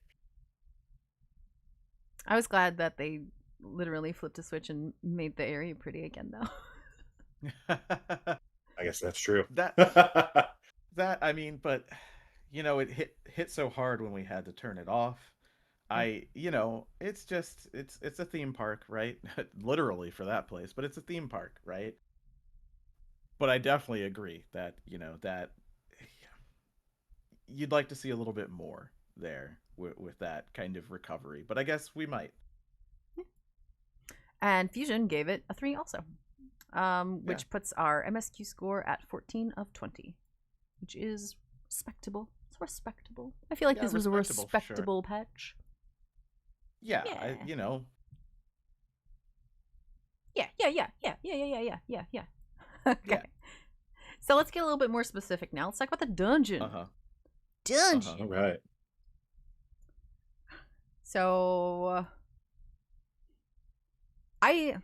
I was glad that they literally flipped a switch and made the area pretty again, though. I guess that's true. That I mean, but it hit so hard when we had to turn it off. It's just it's a theme park, right? Literally for that place, but it's a theme park, right? But I definitely agree that that you'd like to see a little bit more there with that kind of recovery, but I guess we might. And Fusion gave it a 3 also, which puts our MSQ score at 14 of 20, which is respectable. It's respectable. I feel like this was a respectable patch. Yeah, Yeah. Yeah. Okay. Yeah. So let's get a little bit more specific now. Let's talk about the dungeon. Dungeon. All right. So I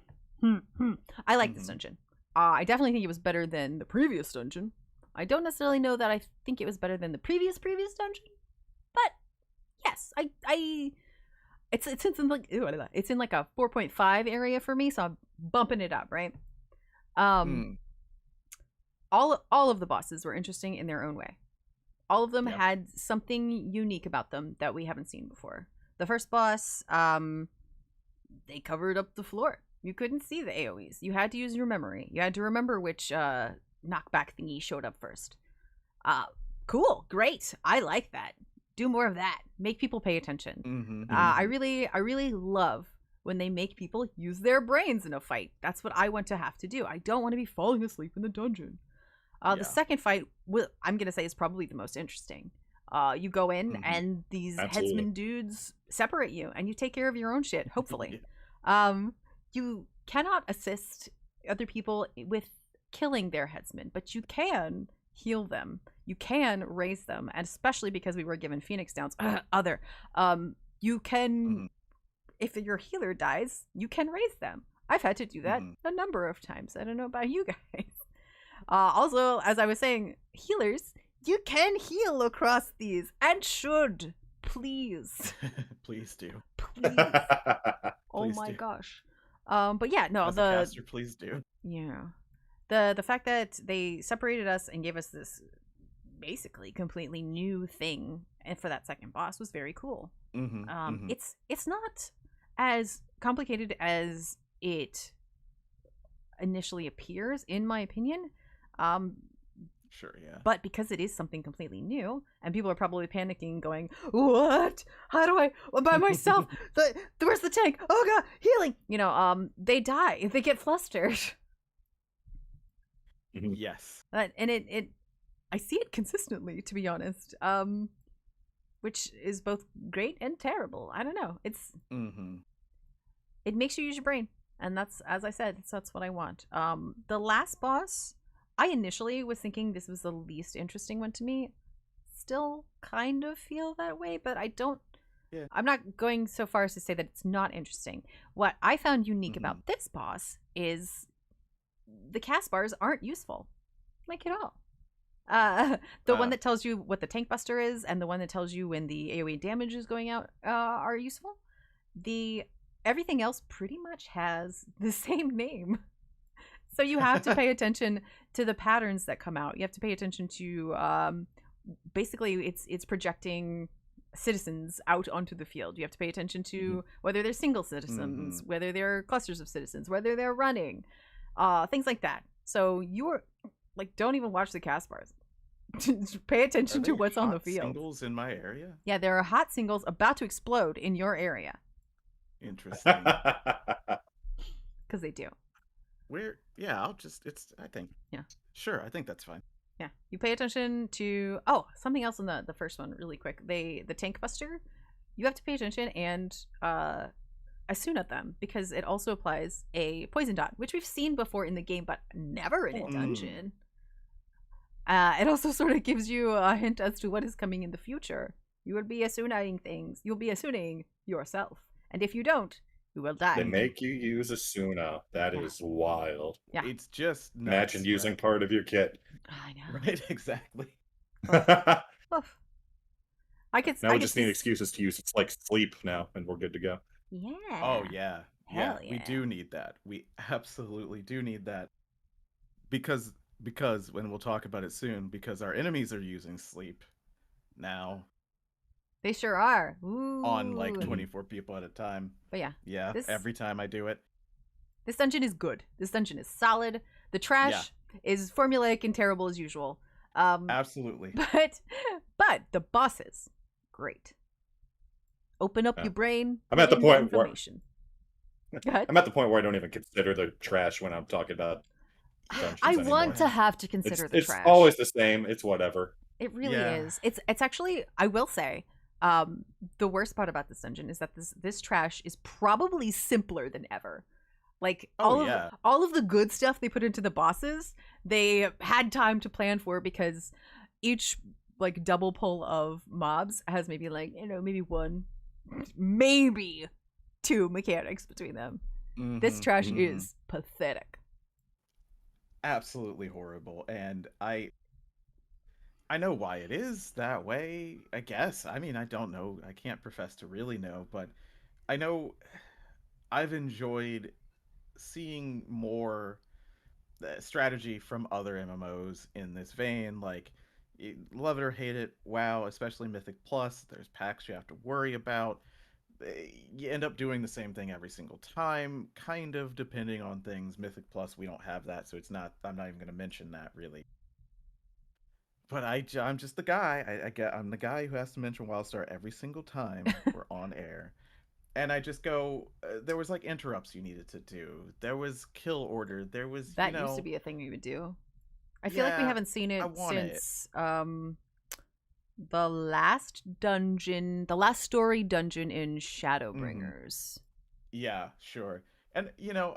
like this dungeon. I definitely think it was better than the previous dungeon. I don't necessarily know that I think it was better than the previous dungeon, but yes, it's in like it's in like a 4.5 area for me, so I'm bumping it up, right? All of the bosses were interesting in their own way. All of them had something unique about them that we haven't seen before. The first boss, they covered up the floor. You couldn't see the AoEs. You had to use your memory. You had to remember which knockback thingy showed up first. Cool, great. I like that. Do more of that. Make people pay attention. I really love when they make people use their brains in a fight. That's what I want to have to do. I don't want to be falling asleep in the dungeon. The second fight, I'm going to say, is probably the most interesting. You go in and these headsman dudes separate you and you take care of your own shit, hopefully. You cannot assist other people with killing their headsmen, but you can heal them. You can raise them, and especially because we were given Phoenix Downs, you can, if your healer dies, you can raise them. I've had to do that a number of times. I don't know about you guys. Also, as I was saying, healers, you can heal across these and should. Please. Please do. Please. Oh my gosh. But yeah, no, as a caster, please do. Yeah. The fact that they separated us and gave us this basically completely new thing and for that second boss was very cool. It's not as complicated as it initially appears, in my opinion. Sure, yeah. But because it is something completely new, and people are probably panicking, going, "What? How do I by myself? Where's the tank? Oh god, healing!" They die. They get flustered. Yes. And I see it consistently, to be honest. Which is both great and terrible. I don't know. It's it makes you use your brain, and that's, as I said, that's what I want. The last boss, I initially was thinking this was the least interesting one to me. Still kind of feel that way, but I don't. Yeah. I'm not going so far as to say that it's not interesting. What I found unique about this boss is the cast bars aren't useful, like at all. The one that tells you what the tank buster is and the one that tells you when the AoE damage is going out are useful. Everything else pretty much has the same name. So you have to pay attention to the patterns that come out. You have to pay attention to basically it's projecting citizens out onto the field. You have to pay attention to whether they're single citizens, whether they're clusters of citizens, whether they're running, things like that. So you're like, don't even watch the cast bars. Pay attention to what's on the field. Singles in my area? Yeah, there are hot singles about to explode in your area. Interesting. Because they do. I think. Yeah. Sure, I think that's fine. Yeah. You pay attention to, something else in the first one really quick. The tank buster, you have to pay attention and assume at them, because it also applies a poison dot, which we've seen before in the game, but never in a dungeon. It also sort of gives you a hint as to what is coming in the future. You will be assuming things. You'll be assuming yourself. And if you don't, you will die. They make you use Asuna. That is wild. Yeah. It's just nuts, imagine using part of your kit. I know. Right, exactly. Oof. I we just need excuses to use. It's like sleep now, and we're good to go. Yeah. Oh, yeah. Hell We do need that. We absolutely do need that. Because when we'll talk about it soon, because our enemies are using sleep now. They sure are. Ooh. On like 24 people at a time. But yeah. Yeah, every time I do it. This dungeon is good. This dungeon is solid. The trash is formulaic and terrible as usual. Absolutely. But the bosses, great. Open up your brain. I'm at the point where I'm at the point where I don't even consider the trash when I'm talking about dungeons I anymore. want to have to consider the trash. It's always the same. It's whatever. It really is. It's actually, I will say, the worst part about this dungeon is that this trash is probably simpler than ever. Like all of the good stuff they put into the bosses, they had time to plan for, because each like double pull of mobs has maybe maybe one, maybe two mechanics between them. This trash is pathetic. Absolutely horrible. And I know why it is that way, I guess. I mean, I don't know. I can't profess to really know, but I know I've enjoyed seeing more strategy from other MMOs in this vein. Like, love it or hate it, WoW, especially Mythic Plus, there's packs you have to worry about. You end up doing the same thing every single time, kind of, depending on things. Mythic Plus, we don't have that, so I'm not even going to mention that, really. But I'm just the guy. I'm the guy who has to mention WildStar every single time we're on air. And I just go, there was like interrupts you needed to do. There was kill order. There was, that used to be a thing we would do. I feel like we haven't seen it since the last story dungeon in Shadowbringers. Yeah, sure. And,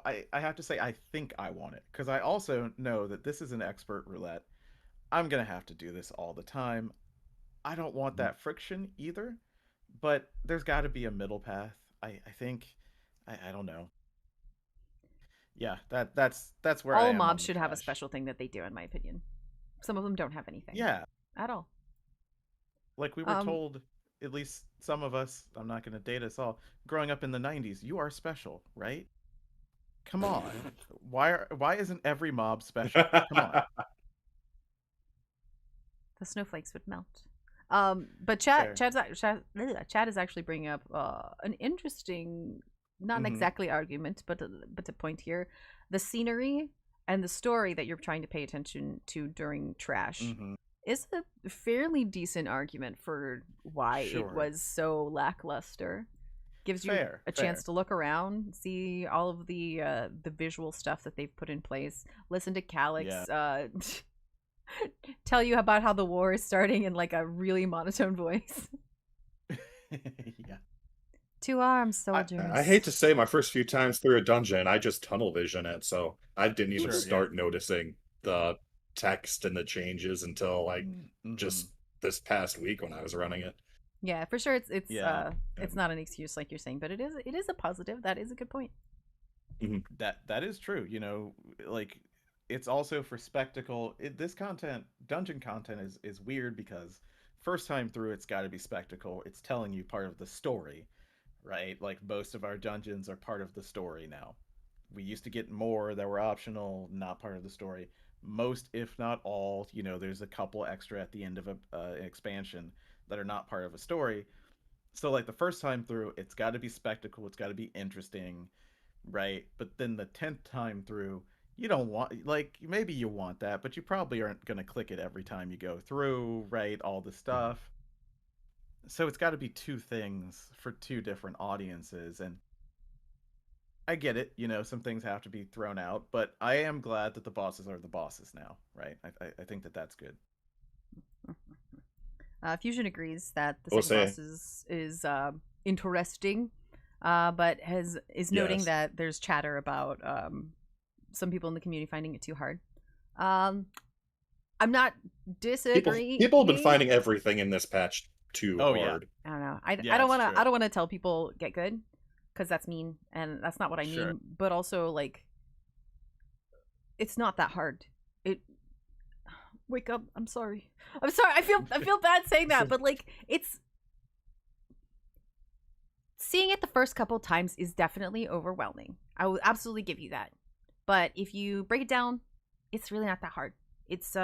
I have to say, I think I want it, because I also know that this is an expert roulette. I'm going to have to do this all the time. I don't want that friction either, but there's got to be a middle path. I think, I don't know. Yeah, that's where all I am. All mobs should have a special thing that they do, in my opinion. Some of them don't have anything. Yeah. At all. Like we were told, at least some of us, I'm not going to date us all, growing up in the 90s, you are special, right? Come on. Why isn't every mob special? Come on. The snowflakes would melt. But Chad is actually bringing up an interesting, not an exactly argument, but a point here. The scenery and the story that you're trying to pay attention to during trash is a fairly decent argument for why it was so lackluster. Gives you a chance to look around, see all of the visual stuff that they've put in place. Listen to Calyx tell you about how the war is starting in like a really monotone voice. Yeah. 2 armed soldiers. I hate to say, my first few times through a dungeon, I just tunnel vision it, so I didn't even start noticing the text and the changes until like just this past week when I was running it. Yeah, for sure. It's not an excuse like you're saying, but it is a positive. That is a good point. That is true. Like, it's also for spectacle. This dungeon content is weird because first time through, it's got to be spectacle. It's telling you part of the story, right? Like, most of our dungeons are part of the story now. We used to get more that were optional, not part of the story. most, if not all, there's a couple extra at the end of an expansion that are not part of a story. So like the first time through, it's got to be spectacle, it's got to be interesting, right? But then the 10th time through, you don't want, like, maybe you want that, but you probably aren't going to click it every time you go through, right? All the stuff. So it's got to be two things for two different audiences. And I get it, some things have to be thrown out, but I am glad that the bosses are the bosses now, right? I think that that's good. Fusion agrees that the second boss is interesting, but is noting that there's chatter about some people in the community finding it too hard. I'm not disagreeing. People have been finding everything in this patch too hard. I don't know. I don't want to. I don't want to tell people get good, because that's mean, and that's not what I mean. But also, like, it's not that hard. Wake up. I'm sorry. I feel bad saying that, but like, it's seeing it the first couple times is definitely overwhelming. I will absolutely give you that. But if you break it down, it's really not that hard. It's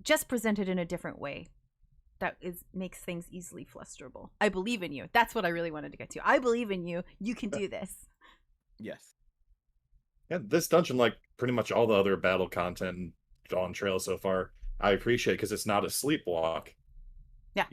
just presented in a different way that makes things easily flusterable. I believe in you. That's what I really wanted to get to. I believe in you. You can do this. Yes. Yeah, this dungeon, like pretty much all the other battle content in Dawntrail so far, I appreciate because it's not a sleepwalk. Yeah.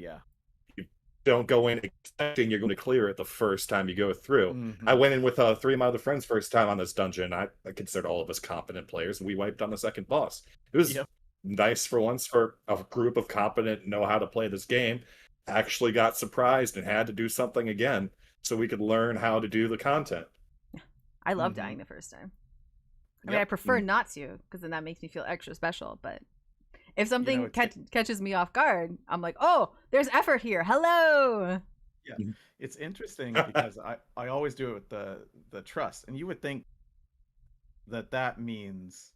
You don't go in expecting you're going to clear it the first time you go through. Mm-hmm. I went in with 3 of my other friends first time on this dungeon. I considered all of us competent players, and we wiped on the second boss. It was nice for once for a group of competent, know how to play this game, actually got surprised and had to do something again so we could learn how to do the content. I love dying the first time. I mean, I prefer not to, because then that makes me feel extra special. But if something catches me off guard, I'm like, oh, there's effort here. Hello. Yeah, it's interesting because I always do it with the trust, and you would think that means,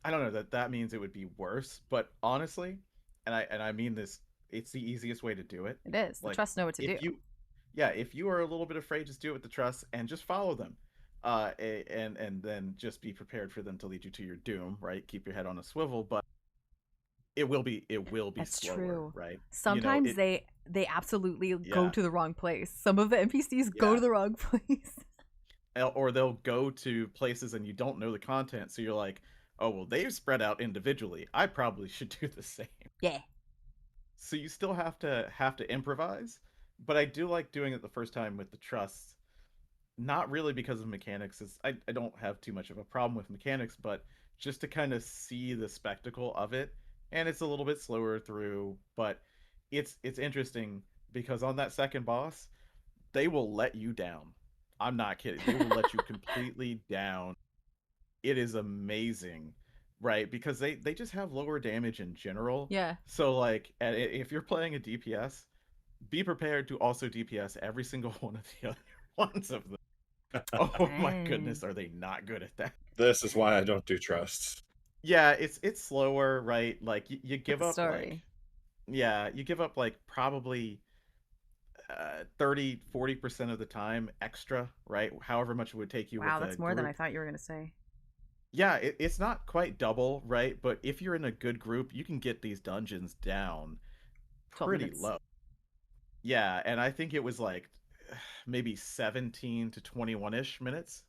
I don't know, that means it would be worse. But honestly, and I mean this, it's the easiest way to do it. It is. The trust know what to do. If you are a little bit afraid, just do it with the trust and just follow them. And then just be prepared for them to lead you to your doom, right? Keep your head on a swivel, but it will be That's slower, true. right? Sometimes they absolutely go to the wrong place. Some of the NPCs go to the wrong place. Or they'll go to places and you don't know the content, so you're like, oh, well, they've spread out individually. I probably should do the same. Yeah. So you still have to improvise, but I do like doing it the first time with the trust. Not really because of mechanics. I don't have too much of a problem with mechanics, but just to kind of see the spectacle of it. And it's a little bit slower through, but it's interesting because on that second boss, they will let you down. I'm not kidding. They will let you completely down. It is amazing, right? Because they just have lower damage in general. Yeah. So like, if you're playing a DPS, be prepared to also DPS every single one of the other ones of them. Oh my goodness, are they not good at that? This is why I don't do trusts. Yeah, it's slower, right? Like you give up Sorry. you give up like probably 30-40% of the time extra, right? However much it would take you. Wow, with that's more than I thought you were gonna say. Yeah, it's not quite double, right? But if you're in a good group, you can get these dungeons down pretty low. Yeah, and I think it was like maybe 17 to 21-ish minutes.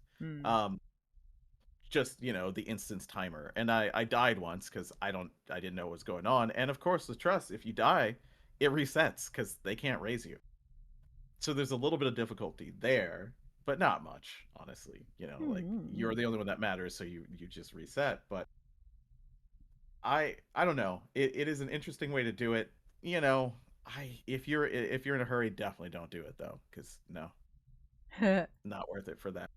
Just, the instance timer. And I died once because I didn't know what was going on. And of course, the trust, if you die, it resets because they can't raise you. So there's a little bit of difficulty there, but not much, honestly. Like you're the only one that matters, so you just reset. But I don't know. It is an interesting way to do it. If you're in a hurry, definitely don't do it though, because no, not worth it for that.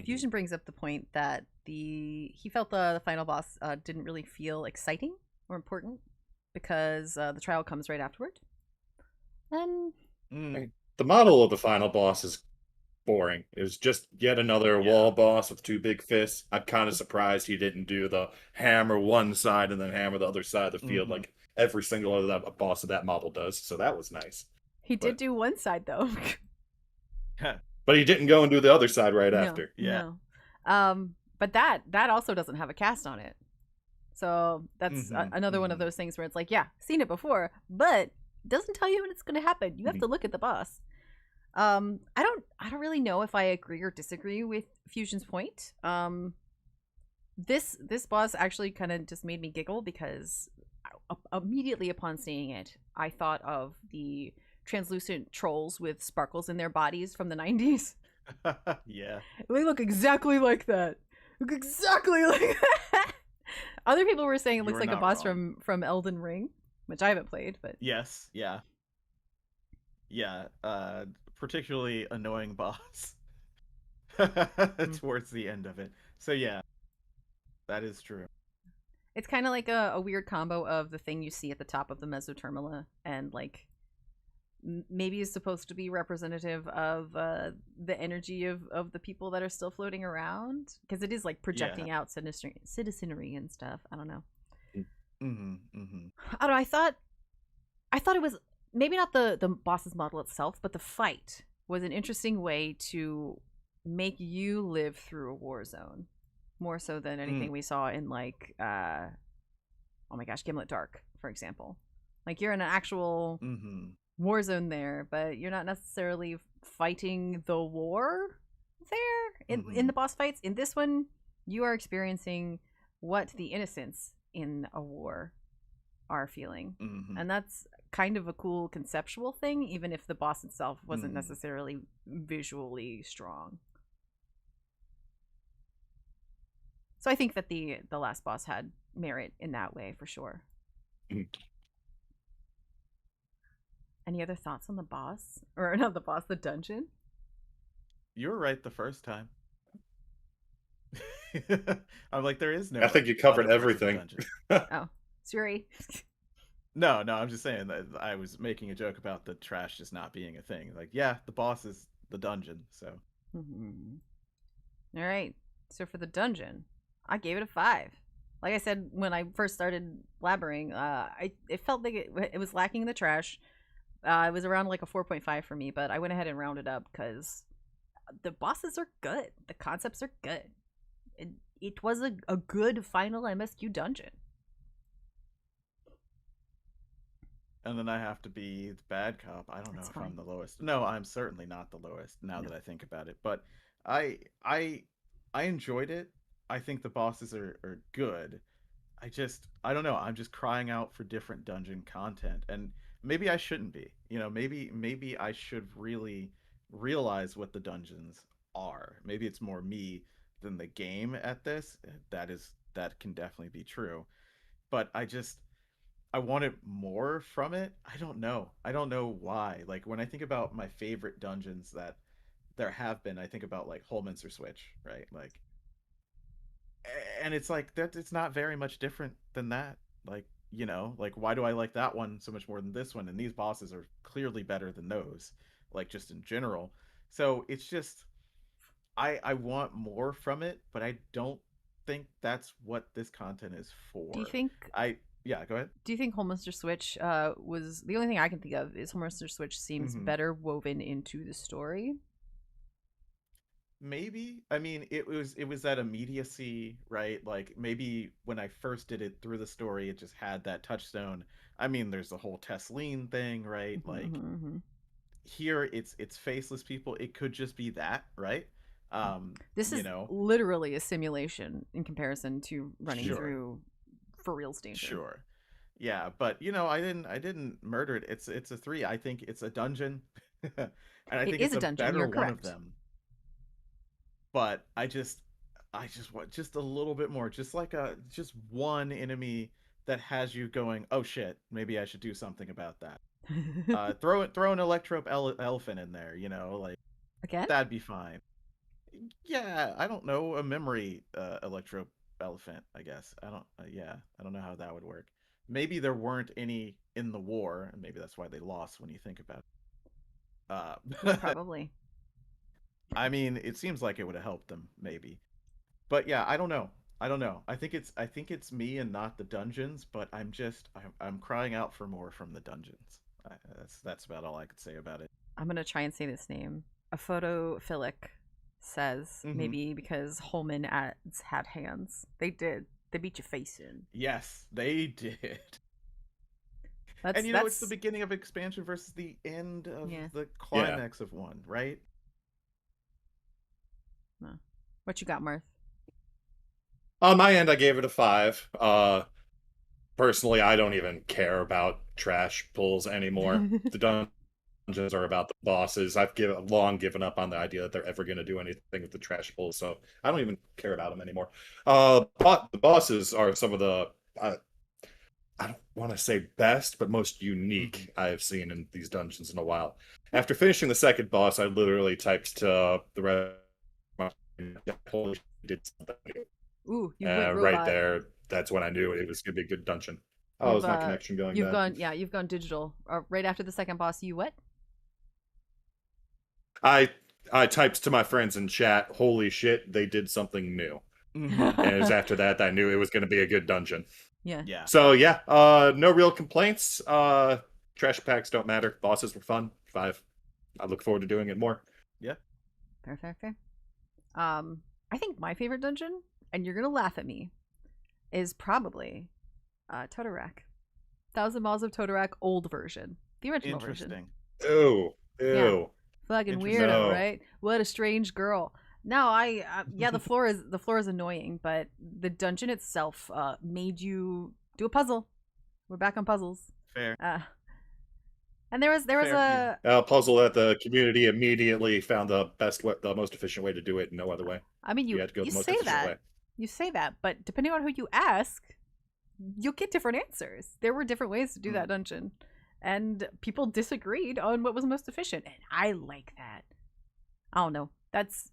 Fusion brings up the point that he felt the final boss didn't really feel exciting or important because the trial comes right afterward. And the model of the final boss is boring. It was just yet another wall boss with 2 big fists. I'm kind of surprised he didn't do the hammer one side and then hammer the other side of the field like every single other boss of that model does. So that was nice. He did do one side though. But he didn't go and do the other side right after. Yeah. No. But that also doesn't have a cast on it. So that's another one of those things where it's like, yeah, seen it before, but doesn't tell you when it's going to happen. You have to look at the boss. I don't really know if I agree or disagree with Fusion's point. This boss actually kind of just made me giggle because immediately upon seeing it, I thought of the translucent trolls with sparkles in their bodies from the 90s. Yeah. They look exactly like that. Look exactly like that. Other people were saying it looks like a boss from Elden Ring, which I haven't played, but yes, yeah. Particularly annoying boss towards the end of it. So yeah, that is true. It's kind of like a weird combo of the thing you see at the top of the Mesotermala and like maybe is supposed to be representative of the energy of the people that are still floating around, because it is like projecting out citizenry and stuff. I don't know. I don't know. I thought it was maybe not the boss's model itself, but the fight was an interesting way to make you live through a war zone more so than anything we saw in like oh my gosh, Gimlet Dark, for example. Like you're in an actual war zone there, but you're not necessarily fighting the war there in the boss fights. In this one, you are experiencing what the innocents in a war are feeling. And that's kind of a cool conceptual thing, even if the boss itself wasn't necessarily visually strong. So I think that the last boss had merit in that way for sure. Any other thoughts on the boss? Or not the boss, the dungeon? You were right the first time. I'm like, there is no. I think you covered everything. Oh, sorry. No, I'm just saying that I was making a joke about the trash just not being a thing. Like, yeah, the boss is the dungeon, so. All right. So for the dungeon, I gave it a 5. Like I said when I first started blabbering, it felt like it was lacking in the trash. It was around like a 4.5 for me, but I went ahead and rounded up because the bosses are good. The concepts are good. It was a good final MSQ dungeon. And then I have to be the bad cop. I don't know if I'm the lowest. No, I'm certainly not the lowest now that I think about it. But I enjoyed it. I think the bosses are good. I don't know. I'm just crying out for different dungeon content, and maybe I shouldn't be. You know, maybe I should really realize what the dungeons are. Maybe it's more me than the game at this. That can definitely be true. But I wanted more from it. I don't know why. Like when I think about my favorite dungeons that there have been, I think about like Holminster Switch, right? Like, and it's like that. It's not very much different than that. Like, you know, like why do I like that one so much more than this one? And these bosses are clearly better than those, like just in general. So it's just, I want more from it, but I don't think that's what this content is for. Do you think? Yeah, go ahead. Do you think Holminster Switch was the only thing I can think of is Holminster Switch seems better woven into the story? Maybe. I mean, it was that immediacy, right? Like maybe when I first did it through the story, it just had that touchstone. I mean, there's the whole Tesleen thing, right? Like here, it's faceless people. It could just be that, right? This is literally a simulation in comparison to running through for real danger. Sure. Yeah, but I didn't murder it. It's a 3. I think it's a dungeon. And I think it's a dungeon. Better You're one correct. of them. But I just want just a little bit more, just like just one enemy that has you going, oh shit, maybe I should do something about that. Throw an electrope elephant in there, like again, that'd be fine. Yeah, I don't know, a memory electrope elephant, I guess. I don't know how that would work. Maybe there weren't any in the war, and maybe that's why they lost when you think about it. Probably. I mean, it seems like it would have helped them, maybe. But yeah, I don't know. I think it's me and not the dungeons, but I'm crying out for more from the dungeons. That's about all I could say about it. I'm gonna try and say this name. Aphotophilic says maybe because Holman ads had hands. They did. They beat your face in. Yes, they did. And it's the beginning of expansion versus the end of the climax of one, right? What you got, Marth? On my end, I gave it a 5. Personally, I don't even care about trash pulls anymore. The dungeons are about the bosses. I've long given up on the idea that they're ever going to do anything with the trash pulls, so I don't even care about them anymore. But the bosses are some of the I don't want to say best, but most unique I have seen in these dungeons in a while. After finishing the second boss, I literally typed to the rest. Holy shit, did something. Ooh, you went robot. Right there. That's when I knew it was gonna be a good dungeon. Oh, is my connection going bad? You've gone digital. Right after the second boss, you what? I typed to my friends in chat, holy shit, they did something new. And it was after that I knew it was going to be a good dungeon. Yeah. So no real complaints. Trash packs don't matter. Bosses were fun. 5. I look forward to doing it more. Yeah. Fair. I think my favorite dungeon, and you're gonna laugh at me, is probably Totorak. 1,000 Miles of Totorak, old version. The original version. Ew. Yeah. Fucking weirdo, right? What a strange girl. No, the floor is annoying, but the dungeon itself made you do a puzzle. We're back on puzzles. Fair. And there was a puzzle that the community immediately found the most efficient way to do it. No other way. I mean, you say that, but depending on who you ask, you'll get different answers. There were different ways to do that dungeon, and people disagreed on what was most efficient, and I like that. I don't know. That's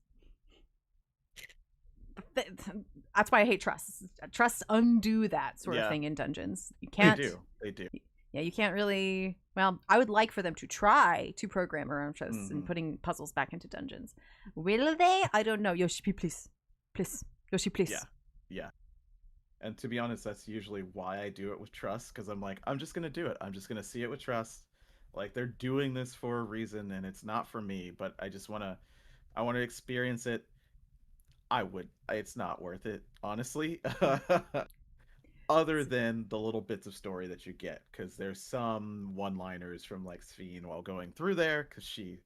why I hate trusts. Trusts undo that sort of thing in dungeons. You can't. They do. Yeah, you can't really. Well, I would like for them to try to program around trusts and putting puzzles back into dungeons. Will they? I don't know. Yoshi, please. Yoshi, please. Yeah. And to be honest, that's usually why I do it with trust, because I'm like, I'm just gonna do it. I'm just gonna see it with trust. Like, they're doing this for a reason, and it's not for me, but I want to experience it. It's not worth it, honestly. Other than the little bits of story that you get, because there's some one-liners from like Sphene while going through there, because she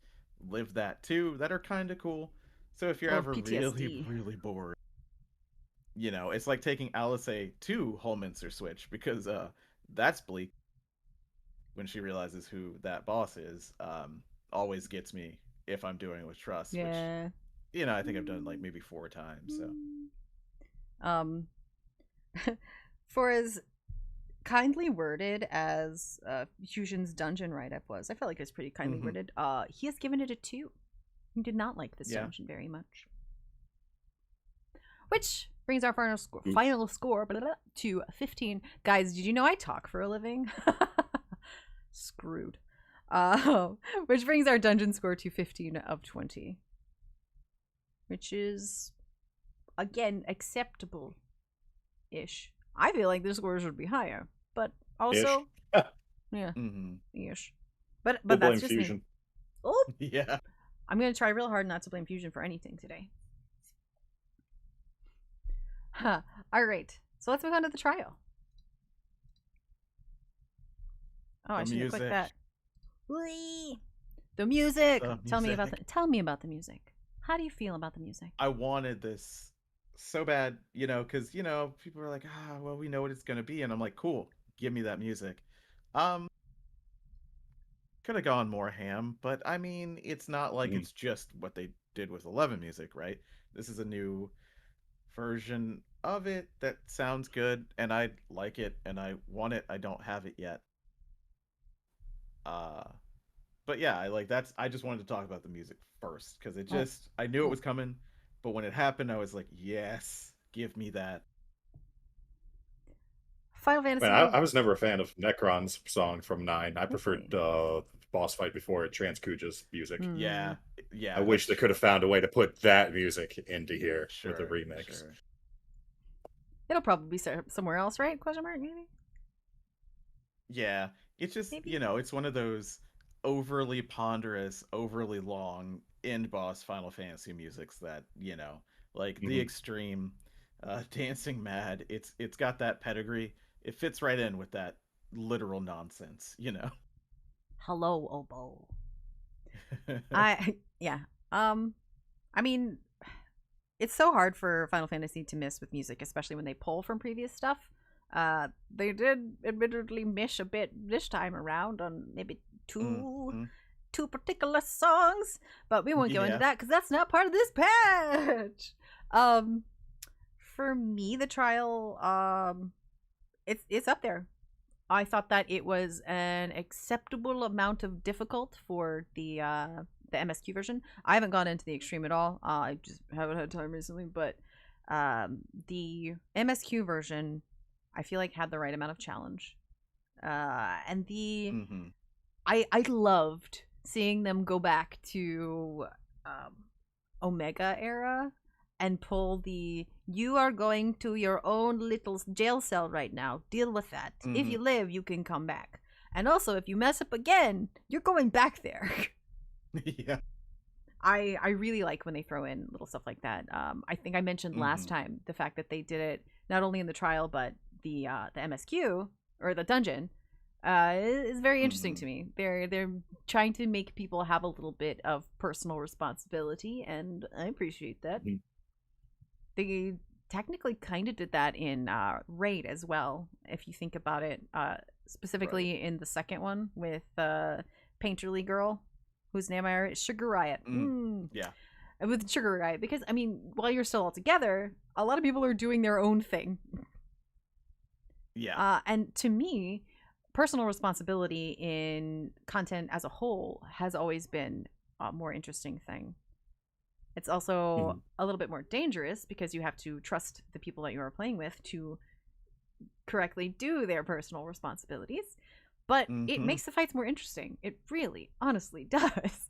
lived that too, that are kind of cool. So if you're ever PTSD. really bored, it's like taking Alice to Holminster Switch, because that's bleak. When she realizes who that boss is, always gets me if I'm doing it with trust. Yeah. Which, I think I've done like maybe 4 times. So. For as kindly worded as Fusion's dungeon write-up was, I felt like it was pretty kindly worded. He has given it a 2. He did not like this dungeon very much. Which brings our final score to 15. Guys, did you know I talk for a living? Screwed. Which brings our dungeon score to 15 of 20. Which is, again, acceptable-ish. I feel like the scores would be higher, but also, ish. But that's just Fusion. Me. Oh, yeah. I'm gonna try real hard not to blame Fusion for anything today. All right, so let's move on to the trial. Oh, I should have clicked that. Whee! The music. Tell me about the music. How do you feel about the music? I wanted this so bad, because people are like, well, we know what it's gonna be, and I'm like, cool, give me that music. Could have gone more ham, but I mean, it's not like it's just what they did with 11 music, right? This is a new version of it that sounds good, and I like it, and I want it. I don't have it yet. But yeah, I just wanted to talk about the music first, because I knew it was coming. But when it happened, I was like, yes, give me that. Final Fantasy. I was never a fan of Necron's song from 9. I preferred boss fight before it, Transkuja's music. Yeah. I wish they could have found a way to put that music into here with a remix. Sure. It'll probably be somewhere else, right? Question mark, maybe? Yeah. It's just, it's one of those overly ponderous, overly long end boss Final Fantasy musics that, like the extreme dancing mad, it's got that pedigree. It fits right in with that literal nonsense. Hello, Obo. Yeah. I mean, it's so hard for Final Fantasy to miss with music, especially when they pull from previous stuff. They did admittedly miss a bit this time around on maybe two particular songs, but we won't go into that because that's not part of this patch. For me, the trial, it's up there. I thought that it was an acceptable amount of difficult for the MSQ version. I haven't gone into the extreme at all. I just haven't had time recently, but the MSQ version, I feel like had the right amount of challenge. And I loved seeing them go back to Omega era and pull the "you are going to your own little jail cell right now. Deal with that. If you live, you can come back. And also, if you mess up again, you're going back there." Yeah. I really like when they throw in little stuff like that. I think I mentioned last time the fact that they did it not only in the trial but the MSQ or the dungeon is very interesting to me. They're trying to make people have a little bit of personal responsibility, and I appreciate that. They technically kind of did that in Raid as well, if you think about it. Specifically in the second one with Painterly Girl, whose name I already Sugar Riot. Yeah. With Sugar Riot, because I mean, while you're still all together, a lot of people are doing their own thing. Yeah. And to me, personal responsibility in content as a whole has always been a more interesting thing. It's also a little bit more dangerous because you have to trust the people that you are playing with to correctly do their personal responsibilities. But it makes the fights more interesting. It really, honestly does.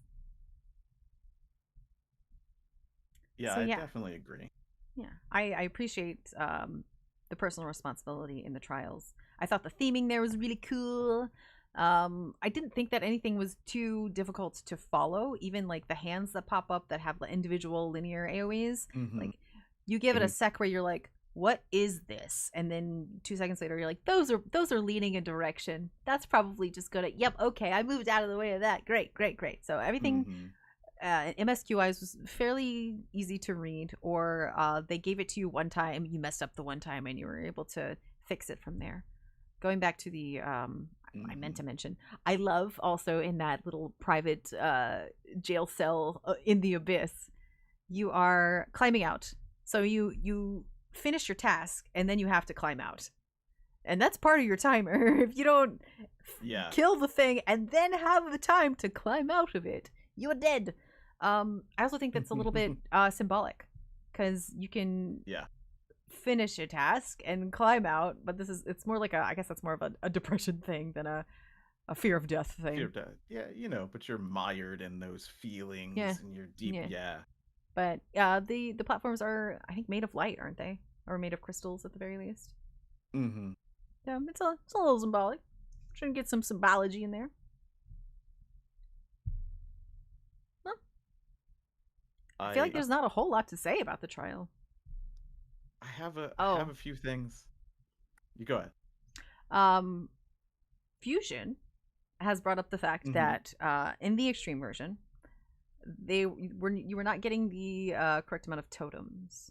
Yeah, so, I definitely agree. Yeah, I appreciate the personal responsibility in the trials. I thought the theming there was really cool. I didn't think that anything was too difficult to follow. Even like the hands that pop up that have the individual linear AoEs. Like you give it a sec where you're like, what is this? And then 2 seconds later, you're like, those are leading a direction. That's probably just gonna. Yep, okay, I moved out of the way of that. Great. So everything MSQIs was fairly easy to read, or they gave it to you one time, you messed up the one time, and you were able to fix it from there. Going back to the I meant to mention, I love also in that little private jail cell in the abyss, you are climbing out. So you finish your task and then you have to climb out, and that's part of your timer. If you don't kill the thing and then have the time to climb out of it, you're dead. I also think that's a little bit symbolic, because you can finish a task and climb out, but it's more like I guess that's more of a depression thing than a fear of death thing. Fear of death. Yeah, but you're mired in those feelings and you're deep. Yeah. But the platforms are, I think, made of light, aren't they? Or made of crystals at the very least. Yeah, it's a little symbolic. Trying to get some symbology in there. Huh. I feel like there's not a whole lot to say about the trial. I have a few things. You go ahead. Fusion has brought up the fact that in the extreme version, you were not getting the correct amount of totems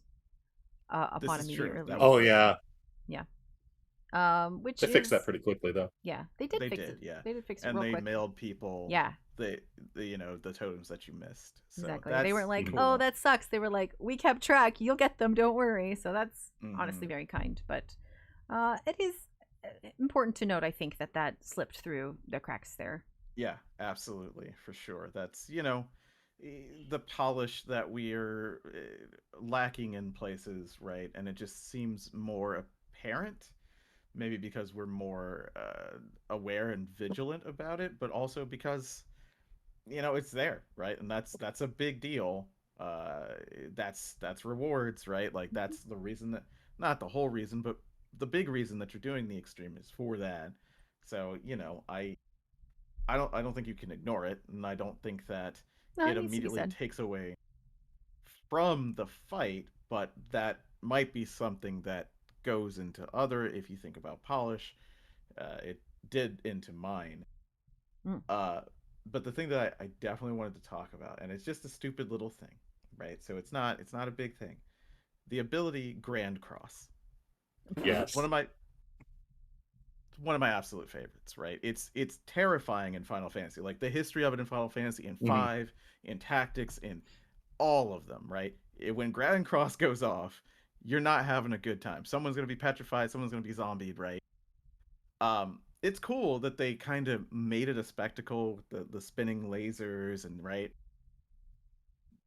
upon immediate release. Oh yeah. Which they fixed that pretty quickly though. Yeah, they did fix it. Yeah, they did fix it and real quick. And they mailed people. Yeah. The totems that you missed. So exactly. They weren't like, cool. oh, that sucks. They were like, we kept track. You'll get them. Don't worry. So that's honestly very kind. But it is important to note, I think, that slipped through the cracks there. Yeah, absolutely, for sure. That's the polish that we're lacking in places, right? And it just seems more apparent. Maybe because we're more aware and vigilant about it, but also because it's there, right? And that's a big deal. That's rewards, right? Like that's the reason that, not the whole reason, but the big reason that you're doing the extreme is for that. So I don't think you can ignore it, and I don't think that No, it needs to be immediately said. takes away from the fight, but that might be something that goes into other. If you think about polish, it did into mine. But the thing that I definitely wanted to talk about, and it's just a stupid little thing, right? So it's not a big thing. The ability Grand Cross. Yes. One of my absolute favorites, right? It's terrifying in Final Fantasy. Like the history of it in Final Fantasy, in 5, in Tactics, in all of them, right? When Grand Cross goes off, you're not having a good time. Someone's gonna be petrified, someone's gonna be zombied, right? It's cool that they kind of made it a spectacle with the spinning lasers and right.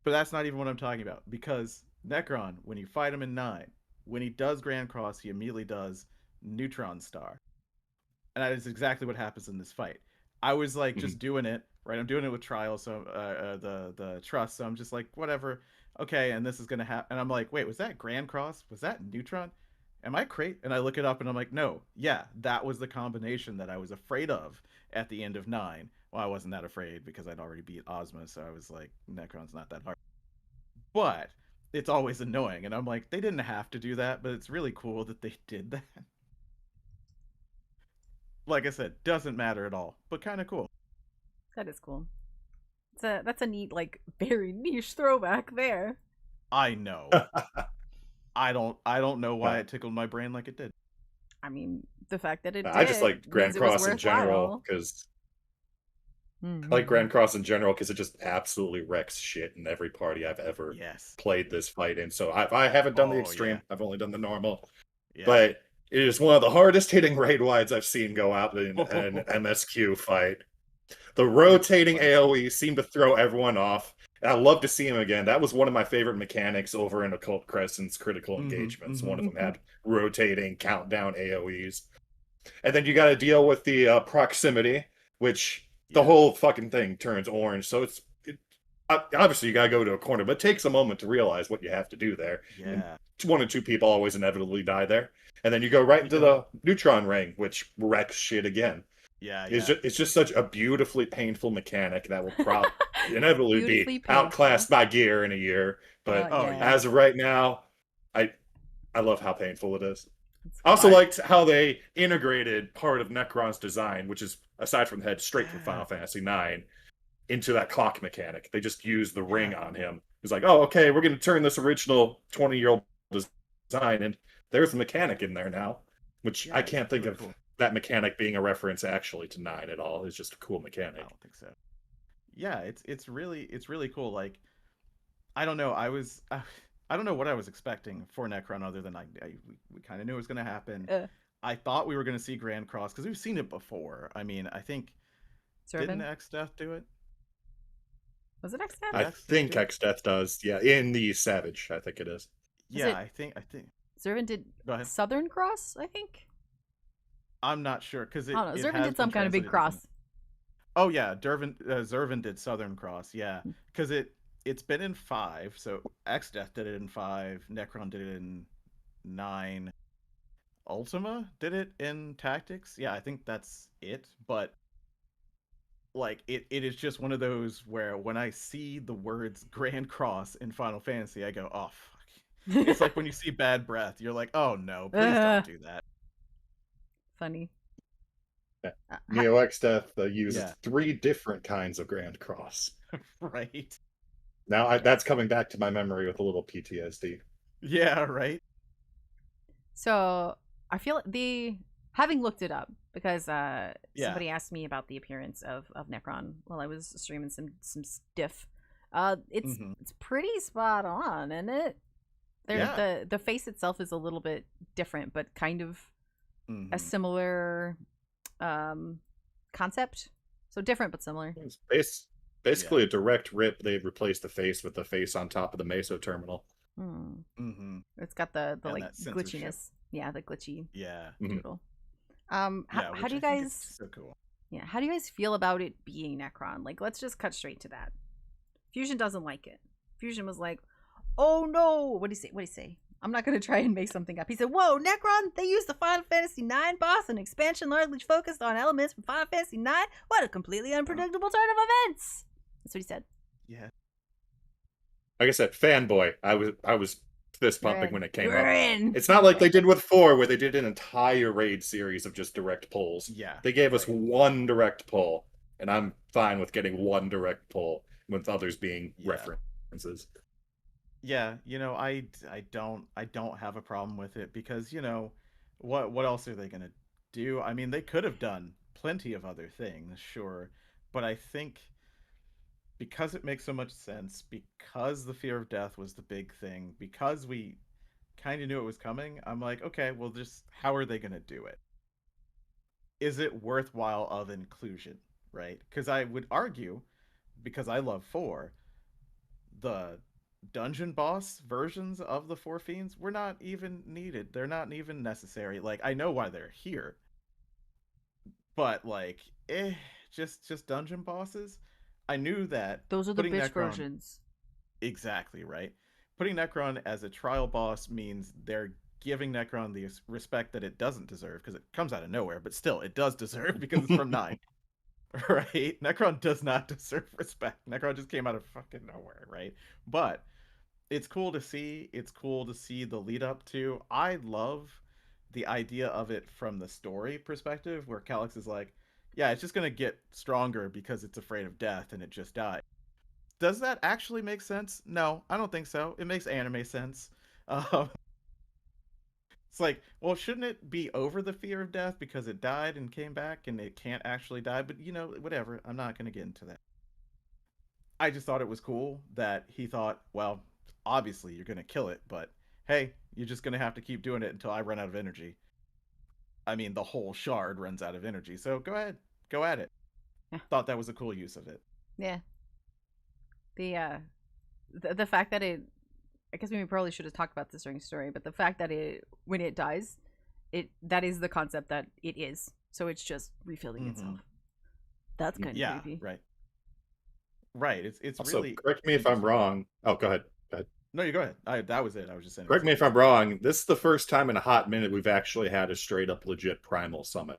But that's not even what I'm talking about, because Necron, when you fight him in 9, when he does Grand Cross, he immediately does Neutron Star. And that is exactly what happens in this fight. I was like just doing it, right? I'm doing it with Trial, so the Trust, so I'm just like, whatever. Okay, and this is gonna happen. And I'm like, wait, was that Grand Cross? Was that Neutron? Am I crazy? And I look it up and I'm like, no, yeah, that was the combination that I was afraid of at the end of 9. Well, I wasn't that afraid because I'd already beat Ozma, so I was like, Necron's not that hard. But it's always annoying, and I'm like, they didn't have to do that, but it's really cool that they did that. Like I said, doesn't matter at all, but kind of cool. That is cool. That's a neat, like, very niche throwback there. I know. I don't know why it tickled my brain like it did. I mean, the fact that it did. I just like Grand Cross in general because I like Grand Cross in general because it just absolutely wrecks shit in every party I've ever played this fight in. So I haven't done the extreme. I've only done the normal. But it is one of the hardest hitting raid wides I've seen go out in an MSQ fight. The rotating AoE seemed to throw everyone off. And I love to see him again. That was one of my favorite mechanics over in Occult Crescent's critical engagements. One of them had rotating countdown AoEs. And then you got to deal with the proximity, which the whole fucking thing turns orange. So obviously you got to go to a corner, but it takes a moment to realize what you have to do there. And 1 or 2 people always inevitably die there. And then you go right into the neutron ring, which wrecks shit again. It's just such a beautifully painful mechanic that will probably inevitably be outclassed by gear in a year. But as of right now, I love how painful it is. I also liked how they integrated part of Necron's design, which is, aside from the head, straight from Final Fantasy IX, into that clock mechanic. They just used the ring on him. It's like, oh, okay, we're going to turn this original 20-year-old design, and there's a mechanic in there now, which I can't think of that mechanic being a reference actually to 9 at all. It's just a cool mechanic. I don't think so. Yeah, it's really cool. Like, I don't know. I don't know what I was expecting for Necron other than we kind of knew it was going to happen. I thought we were going to see Grand Cross because we've seen it before. I mean, I think didn't X-Death do it? Was it X-Death? I think X-Death does. Yeah, in the Savage, I think it is. I think Zervin did Southern Cross, I think. I'm not sure because I don't know. Zervin did some kind of big cross. Oh yeah, Zervin did Southern Cross. Yeah, because it's been in 5. So X-Death did it in 5. Necron did it in 9. Ultima did it in Tactics. Yeah, I think that's it. But like it is just one of those where when I see the words Grand Cross in Final Fantasy, I go, oh fuck. It's like when you see Bad Breath, you're like, oh no, please don't do that. Funny. Neo X-Death uses 3 different kinds of Grand Cross. Right. Now that's coming back to my memory with a little PTSD. Yeah, right. So I feel having looked it up because somebody asked me about the appearance of Necron while I was streaming some stiff. It's pretty spot on, isn't it? The face itself is a little bit different, but kind of a similar concept. So different but similar. It's basically a direct rip. They've replaced the face with the face on top of the Meso terminal. It's got the like glitchiness. Yeah, the glitchy. Yeah. Doodle. How do you guys? So cool. Yeah, how do you guys feel about it being Necron? Like, let's just cut straight to that. Fusion doesn't like it. Fusion was like, "Oh no!" What do you say? I'm not gonna try and make something up. He said, "Whoa, Necron! They used the Final Fantasy IX boss, an expansion largely focused on elements from Final Fantasy IX. What a completely unpredictable turn of events!" That's what he said. Yeah. Like I said, fanboy. I was fist pumping when it came You're up. in. It's not like they did with 4, where they did an entire raid series of just direct pulls. Yeah. They gave us right. one direct pull, and I'm fine with getting one direct pull, with others being Yeah. references. Yeah, I don't have a problem with it because, what else are they gonna do? I mean, they could have done plenty of other things, sure, but I think because it makes so much sense, because the fear of death was the big thing, because we kind of knew it was coming, I'm like, okay, well, just how are they gonna do it? Is it worthwhile of inclusion, right? Because I would argue, because I love 4, the dungeon boss versions of the 4 fiends were not even needed. They're not even necessary. Like, I know why they're here, but like, just dungeon bosses. I knew that Those are the putting bitch Necron, versions. exactly right. Putting Necron as a trial boss means they're giving Necron the respect that it doesn't deserve because it comes out of nowhere, but still, it does deserve because it's from 9. Right? Necron does not deserve respect. Necron just came out of fucking nowhere, right? But it's cool to see. It's cool to see the lead up to. I love the idea of it from the story perspective, where Calyx is like, yeah, it's just gonna get stronger because it's afraid of death and it just died. Does that actually make sense? No, I don't think so. It makes anime sense. Um, it's like, well, shouldn't it be over the fear of death because it died and came back and it can't actually die? But whatever. I'm not gonna get into that. I just thought it was cool that he thought, well, obviously you're gonna kill it, but hey, you're just gonna have to keep doing it until I run out of energy. I mean, the whole shard runs out of energy, so go ahead, go at it. Yeah. Thought that was a cool use of it. Yeah. The fact that it, I guess we probably should have talked about this during the story, but the fact that when it dies, that is the concept that it is. So it's just refilling itself. That's kind of creepy. Right. Right. It's Also, really. correct me if I'm wrong. Oh, go ahead. Go ahead. No, you go ahead. That was it. I was just saying. Correct me if I'm wrong. This is the first time in a hot minute we've actually had a straight up legit primal summoning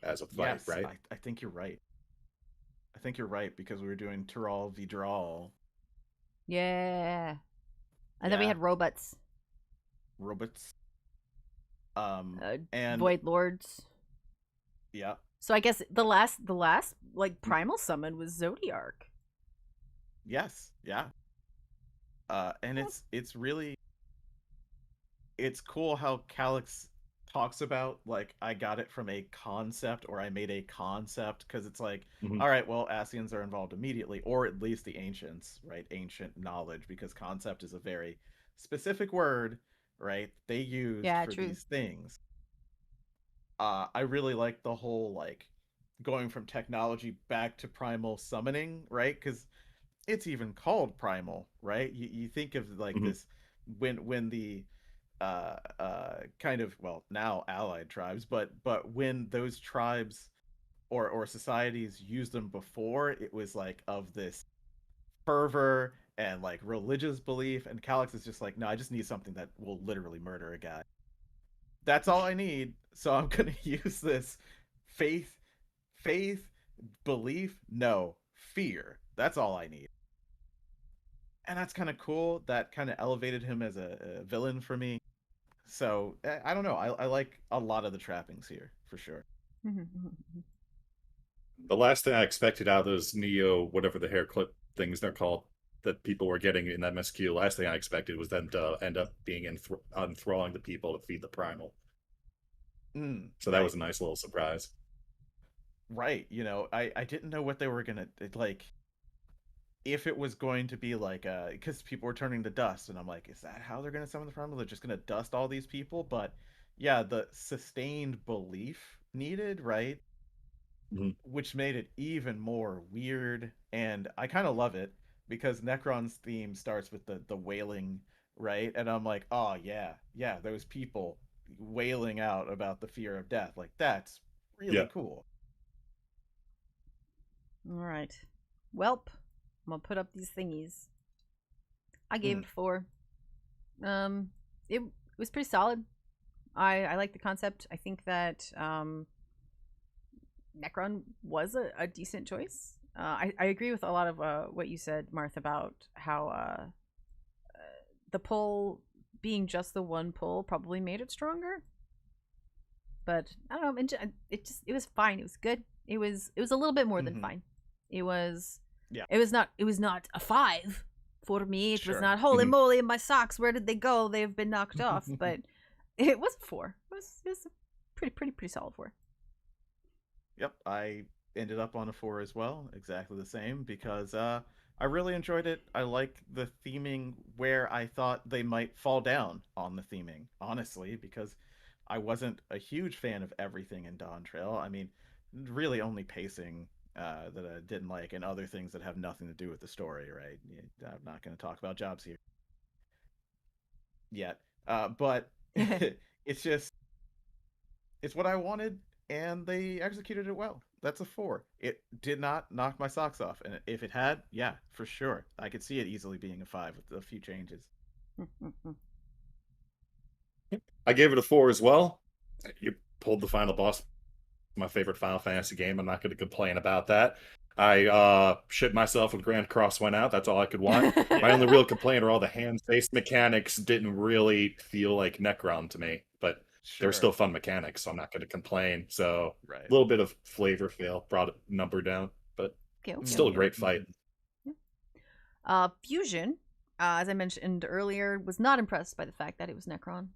as a fight, Yes, right? I think you're right. I think you're right because we were doing Tural v Dral. Yeah. And then we had robots. Robots. And Void Lords. Yeah. So I guess the last like primal summon was Zodiark. Yes. Yeah. And it's really, it's cool how Calyx talks about, like, I got it from a concept, or I made a concept, because it's like, all right, well, Ascians are involved immediately, or at least the ancients, right? Ancient knowledge, because concept is a very specific word, right? They use for these things. I really like the whole, like, going from technology back to primal summoning, right? Because it's even called primal, right? You think of like this when the kind of, well, now allied tribes, but when those tribes or societies used them before, it was like of this fervor and like religious belief, and Calyx is just like, no, I just need something that will literally murder a guy. That's all I need, so I'm gonna use this faith, belief, no, fear. That's all I need. And that's kind of cool. That kind of elevated him as a villain for me. So I don't know. I like a lot of the trappings here for sure. The last thing I expected out of those Neo, whatever the hair clip things they're called, that people were getting in MSQ, last thing I expected was them to end up being enthralling the people to feed the primal. So that was a nice little surprise. Right. I didn't know what they were going to, like, if it was going to be like, because people were turning to dust, and I'm like, is that how they're going to summon the primal? They're just going to dust all these people? But yeah, the sustained belief needed, right? Which made it even more weird, and I kind of love it because Necron's theme starts with the wailing, right? And I'm like, oh yeah, those people wailing out about the fear of death, like, that's really cool. All right, welp, I'm gonna put up these thingies. I gave it 4. It was pretty solid. I like the concept. I think that Necron was a decent choice. I agree with a lot of what you said, Marth, about how the pull being just the one pull probably made it stronger. But I don't know. It was fine. It was good. It was a little bit more than fine. It was. Yeah. It was not a 5 for me. It Sure. was not holy moly, my socks. Where did they go? They've been knocked off. But it was a 4. It was a pretty solid 4. Yep, I ended up on a 4 as well, exactly the same, because I really enjoyed it. I like the theming where I thought they might fall down on the theming, honestly, because I wasn't a huge fan of everything in Dawntrail. I mean, really only pacing that I didn't like, and other things that have nothing to do with the story, right? I'm not going to talk about jobs here yet, but it's what I wanted, and they executed it well. That's a 4. It did not knock my socks off, and if it had, yeah, for sure, I could see it easily being a 5 with a few changes. I gave it a 4 as well. You pulled the final boss, my favorite Final Fantasy game. I'm not going to complain about that. I shit myself when Grand Cross went out. That's all I could want. My only real complaint are all the hand-based mechanics didn't really feel like Necron to me, but Sure. they're still fun mechanics, so I'm not going to complain. So Right. a little bit of flavor fail brought a number down, but still a great fight. Fusion, as I mentioned earlier, was not impressed by the fact that it was Necron.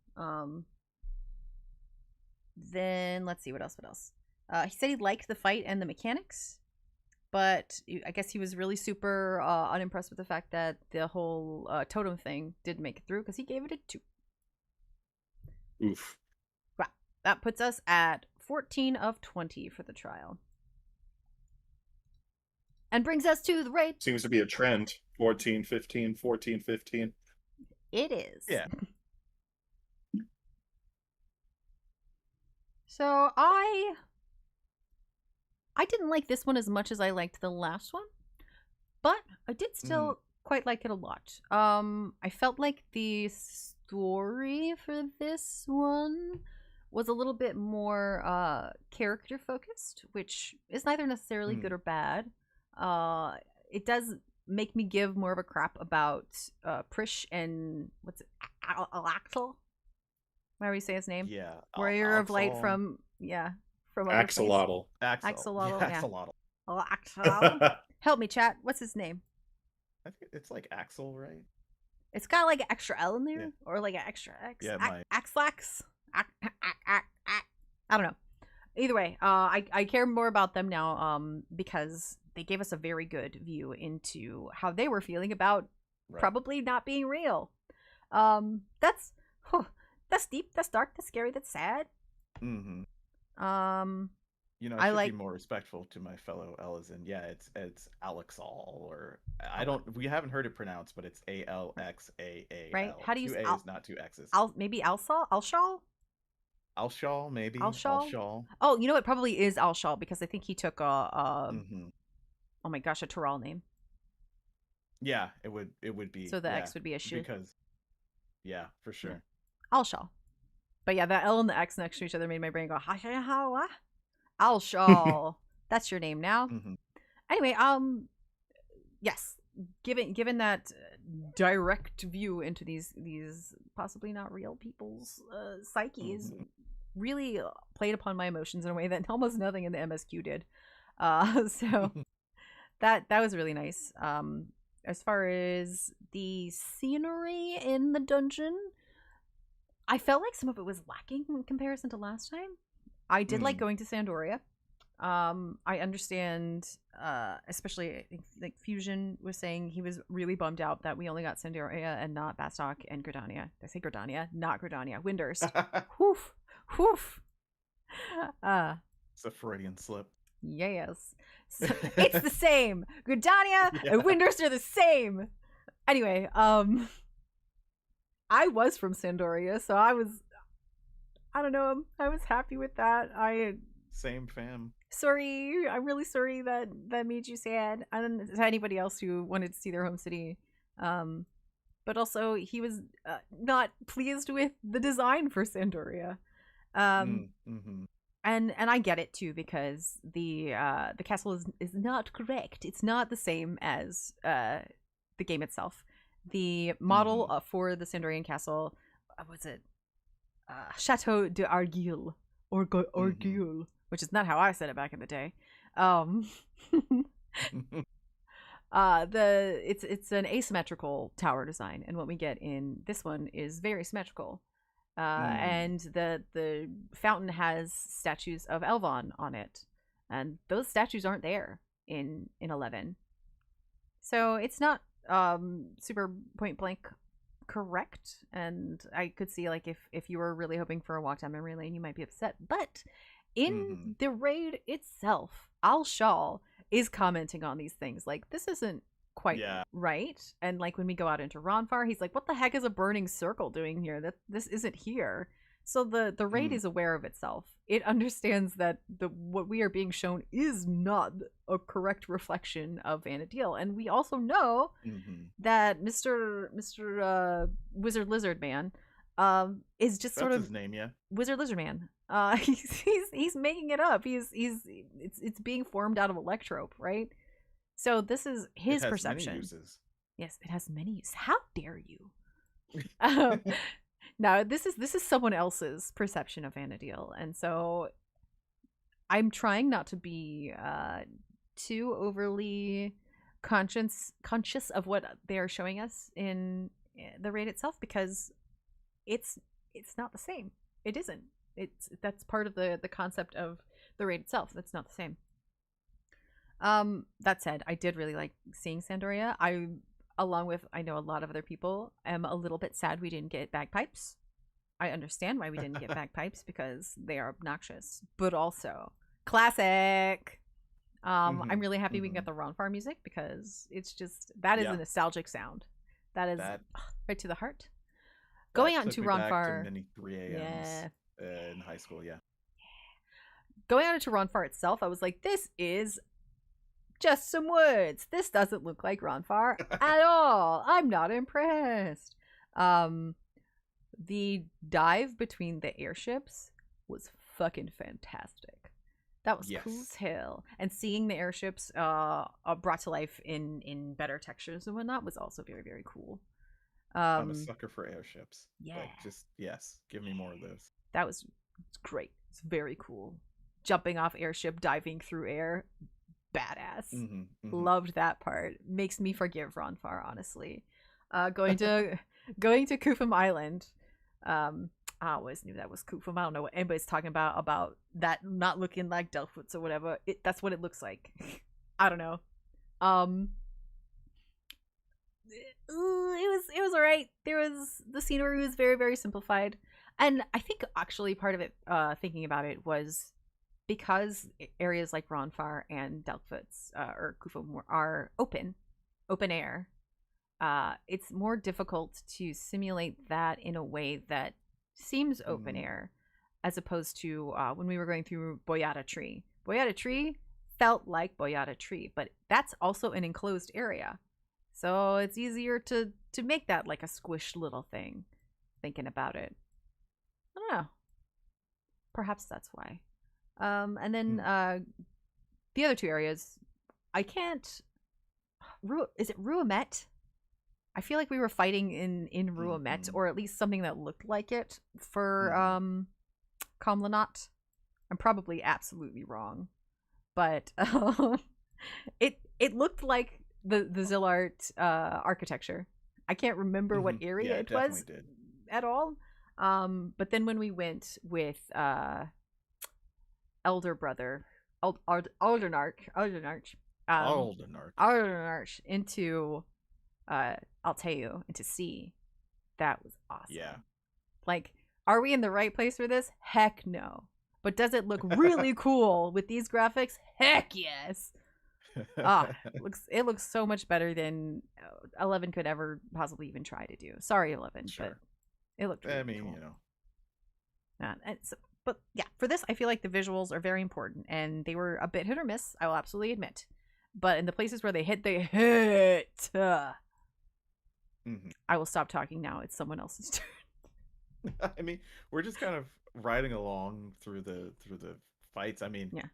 Then let's see what else. He said he liked the fight and the mechanics, but I guess he was really super unimpressed with the fact that the whole totem thing didn't make it through, because he gave it a 2. Oof. Wow. That puts us at 14 of 20 for the trial. And brings us to the rate. Seems to be a trend. 14, 15, 14, 15. It is. Yeah. So I didn't like this one as much as I liked the last one, but I did still quite like it a lot. I felt like the story for this one was a little bit more character focused, which is neither necessarily good or bad. It does make me give more of a crap about Prish and what's it, Alactal? How do you say his name? Yeah. Warrior of Light from other Axolotl. Axolotl, yeah. Axolotl. Axolotl. Help me, chat. What's his name? I think it's like Axel, right? It's got like an extra L in there, Yeah. or like an extra X. Yeah, it might. Axlax. I don't know. Either way, I care more about them now, because they gave us a very good view into how they were feeling about probably not being real. That's deep, that's dark, that's scary, that's sad. Mm-hmm. You know, I I should like- be more respectful to my fellow Elizin. Yeah, it's Alexal, or we haven't heard it pronounced, but it's Alxaal. Right? How do you 2 s- A's, not 2 X's. Maybe Alshal? Alshal, maybe. Alshal? Alshal. Oh, you know, it probably is Alshal, because I think he took a Mm-hmm. oh my gosh, a Toral name. Yeah, it would be. So the yeah, X would be a Shu. because. Yeah, for sure. Alshal. But yeah, the L and the X next to each other made my brain go, ha. Alshal. That's your name now. Mm-hmm. Anyway, yes. Given that direct view into these possibly not real people's psyches, really played upon my emotions in a way that almost nothing in the MSQ did. So that was really nice. As far as the scenery in the dungeon, I felt like some of it was lacking in comparison to last time. I did like going to Sandoria. I understand, especially I think like Fusion was saying he was really bummed out that we only got Sandoria and not Bastok and Gridania. Did I say Gridania? Not Gridania. Windurst. Woof. It's a Freudian slip. Yes. So, it's the same. Gridania and Windurst are the same. Anyway, I was from Sandoria, so I was happy with that. Same fam. Sorry, I'm really sorry that made you sad. And to anybody else who wanted to see their home city. But also he was not pleased with the design for Sandoria. And and I get it too, because the castle is not correct. It's not the same as the game itself. The model for the Sandorian castle, was it Chateau de Arguil or Arguil, which is not how I said it back in the day. It's an asymmetrical tower design, and what we get in this one is very symmetrical. And the fountain has statues of Elvon on it, and those statues aren't there in 11. So it's not super point blank correct, and I could see like if you were really hoping for a walk down memory lane, you might be upset. But in the raid itself, Al Shal is commenting on these things like, this isn't quite right. And like when we go out into Ronfar, he's like, what the heck is a burning circle doing here? That this isn't here. So the raid is aware of itself. It understands that what we are being shown is not a correct reflection of Vana'diel. And we also know that Mr. Wizard Lizard Man is just sort of his name, Wizard Lizard Man. He's making it up. It's being formed out of electrope, right? So this is his perception. Many uses. Yes, it has many uses. How dare you? No, this is someone else's perception of Vana'diel, and so I'm trying not to be too overly conscious of what they are showing us in the raid itself, because it's not the same. It isn't. That's part of the concept of the raid itself. That's not the same. That said, I did really like seeing Sandoria. I, along with I know a lot of other people, am a little bit sad we didn't get bagpipes. I understand why we didn't get bagpipes, because they are obnoxious, but also classic. I'm really happy we can get the Ronfar music, because it's just that is a nostalgic sound. That is right to the heart. Going out into Ronfar, many 3 a.m.s in high school, Going out into Ronfar itself, I was like, this is just some woods. This doesn't look like Ronfar at all. I'm not impressed. The dive between the airships was fucking fantastic. That was cool as hell. And seeing the airships brought to life in better textures and whatnot was also very, very cool. I'm a sucker for airships. Yeah. Like, just give me more of those. That was great. It's very cool. Jumping off airship, diving through air, badass. Loved that part. Makes me forgive Ronfar, honestly. Going to Kufum Island. I always knew that was Kufum. I don't know what anybody's talking about that not looking like Delphoots or whatever. That's what it looks like. I don't know. It was alright. The scenery was very, very simplified, and I think actually part of it, thinking about it, was because areas like Ronfar and Delphoots or Kufum are open air. It's more difficult to simulate that in a way that seems open air, as opposed to when we were going through Boyata Tree. Boyata Tree felt like Boyata Tree, but that's also an enclosed area. So it's easier to make that like a squished little thing, thinking about it. I don't know. Perhaps that's why. And then the other two areas, I can't... Is it Ruamet? I feel like we were fighting in Ruamet, or at least something that looked like it for Comlanot. I'm probably absolutely wrong, but it looked like the Zillart architecture. I can't remember what area it was at all. But then when we went with Elder Brother Aldenarch into Alteu, into sea, that was awesome. Yeah. Like, are we in the right place for this? Heck no. But does it look really cool with these graphics? Heck yes. It looks so much better than 11 could ever possibly even try to do. Sorry, 11, but it looked really cool. But yeah, for this, I feel like the visuals are very important, and they were a bit hit or miss, I will absolutely admit. But in the places where they hit, they hit. I will stop talking now. It's someone else's turn. I mean, we're just kind of riding along through the fights. I mean, Yeah.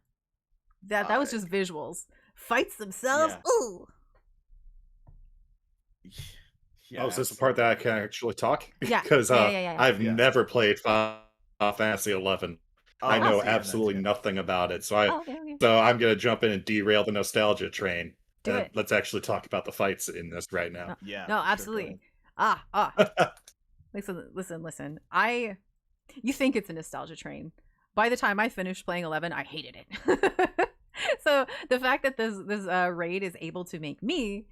That was just visuals. Fights themselves. Yeah. Ooh. Yeah, is this the part that I can actually talk? Yeah. Because Yeah. I've Yeah. never played Final Fantasy 11. I know see, and that's absolutely good. nothing about it, so Okay. I'm gonna jump in and derail the nostalgia train. Do it. Let's actually talk about the fights in this right now. Yeah. No, for sure, go absolutely. ahead. Listen. You think it's a nostalgia train. By the time I finished playing 11, I hated it. So the fact that this raid is able to make me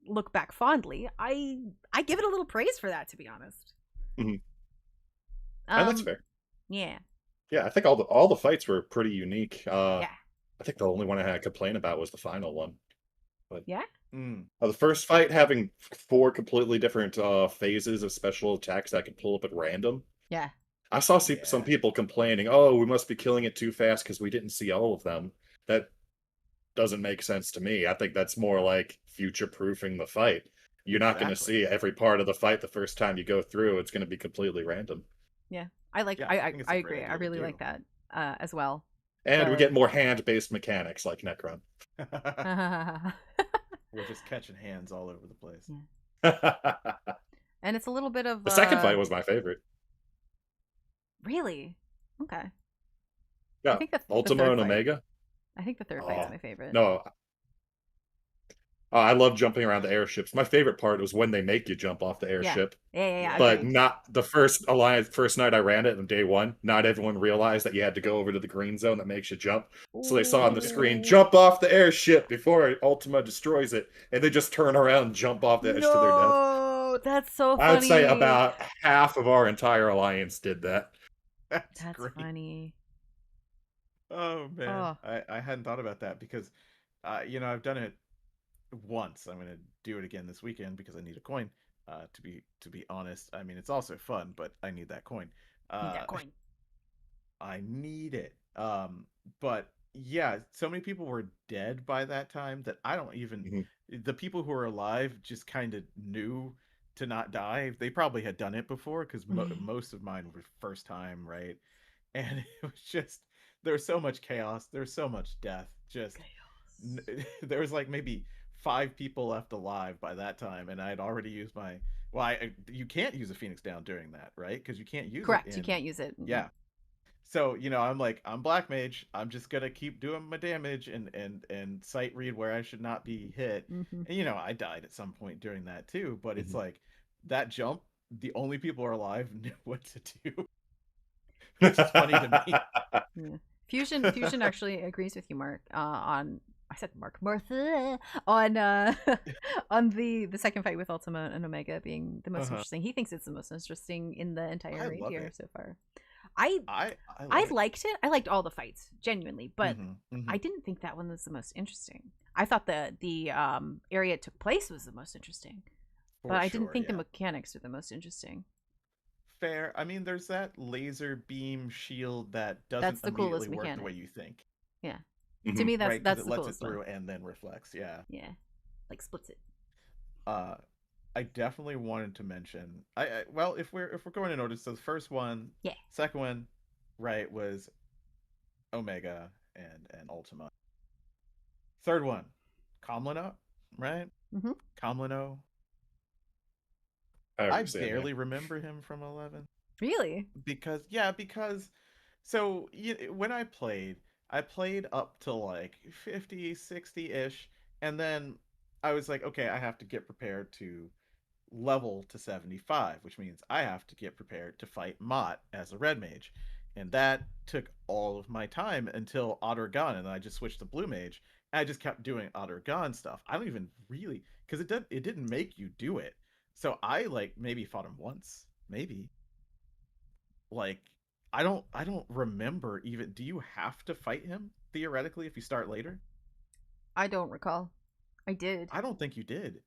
look back fondly, I give it a little praise for that, to be honest. Mhm. And that's fair. Yeah. Yeah, I think all the fights were pretty unique. Yeah. I think the only one I had to complain about was the final one. But Yeah. the first fight having 4 completely different phases of special attacks that I could pull up at random. Yeah. I saw some people complaining, "Oh, we must be killing it too fast because we didn't see all of them." That doesn't make sense to me. I think that's more like future-proofing the fight. You're not going to see every part of the fight the first time you go through. It's going to be completely random. Yeah. I think it's I a great agree. I idea to really do. like that as well. And we get more hand-based mechanics like Necron. We're just catching hands all over the place. And it's a little bit of The second fight was my favorite. Really? Okay. Yeah, I think the Ultima third and fight. Omega. I think the third fight's my favorite. No, I love jumping around the airships. My favorite part was when they make you jump off the airship. Yeah. But agreed. not the first night I ran it on day 1. Not everyone realized that you had to go over to the green zone that makes you jump. So they saw on the screen, jump off the airship before Ultima destroys it, and they just turn around and jump off the edge to their death. No, that's so funny. I would say about half of our entire alliance did that. That's great. funny. Oh man, Oh. I hadn't thought about that because, I've done it once. I'm gonna do it again this weekend because I need a coin. To be honest, I mean it's also fun, but I need that coin. Need that coin. I need it. But yeah, so many people were dead by that time that I don't even. The people who were alive just kind of knew to not die. They probably had done it before because most of mine were first time, right? And it was just there was so much chaos. There was so much death. Just there was like maybe 5 people left alive by that time, and I had already used my. Well, you can't use a Phoenix Down during that, right? Because you can't use Correct. it. You can't use it. Yeah. So I'm like, I'm Black Mage. I'm just gonna keep doing my damage and sight read where I should not be hit. Mm-hmm. And I died at some point during that too. But it's like that jump. The only people who are alive knew what to do. Which is funny to me. Yeah. Fusion actually agrees with you, Mark. Martha on on the second fight with Ultima and Omega being the most interesting. He thinks it's the most interesting in the entire raid here so far. I liked it. I liked all the fights genuinely, but I didn't think that one was the most interesting. I thought the area it took place was the most interesting, but I didn't think the mechanics were the most interesting. Fair. I mean, there's that laser beam shield that doesn't immediately work the way you think. Yeah. To me, that's the lets coolest it through one. and then reflects. Yeah. Yeah. Like splits it. I definitely wanted to mention. Well, if we're going in order, so the first one, second one, right, was Omega and Ultima. Third one, Comlino, right? Mm-hmm. Comlino. I barely remember him from 11. Really? Because so when I played up to like 50, 60-ish, and then I was like, okay, I have to get prepared to level to 75, which means I have to get prepared to fight Mott as a red mage. And that took all of my time until Otter Gun, and then I just switched to blue mage. And I just kept doing Otter Gun stuff. I don't even really, because it didn't make you do it. So I like maybe fought him once, maybe. Like I don't remember even. Do you have to fight him theoretically if you start later? I don't recall. I did. I don't think you did.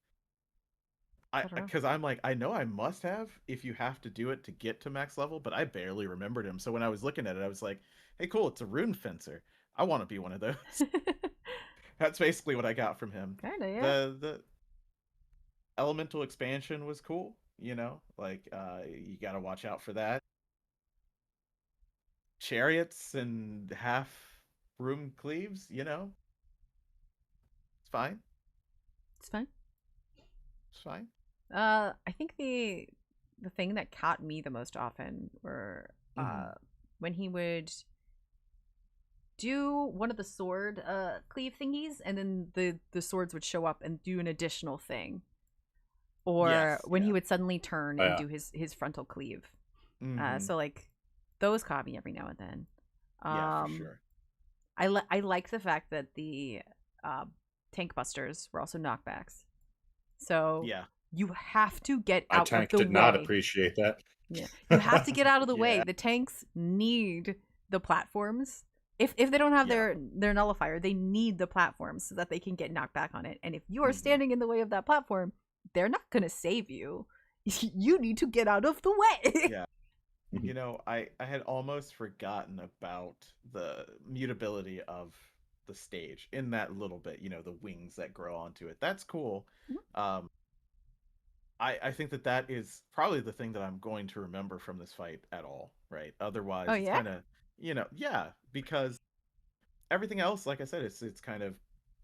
Because I'm like, I know I must have if you have to do it to get to max level, but I barely remembered him. So when I was looking at it, I was like, hey, cool, it's a rune fencer. I want to be one of those. That's basically what I got from him. Kinda, yeah. The elemental expansion was cool, you got to watch out for that. chariots and half room cleaves, you know? It's fine. It's fine. It's fine. I think the thing that caught me the most often were when he would do one of the sword cleave thingies, and then the swords would show up and do an additional thing, or when he would suddenly turn and do his frontal cleave. So like those caught me every now and then. Yeah, for sure. I like the fact that the tank busters were also knockbacks. So yeah, you have to get My out tank of the way. did not appreciate that. Yeah, you have to get out of the Yeah. way. The tanks need the platforms. If they don't have their nullifier, they need the platforms so that they can get knocked back on it. And if you are standing in the way of that platform, they're not going to save you. You need to get out of the way. Yeah. You know, I had almost forgotten about the mutability of the stage in that little bit, you know, the wings that grow onto it. That's cool. I think that is probably the thing that I'm going to remember from this fight at all, right? Otherwise, it's kind of, you know, because everything else, like I said, it's kind of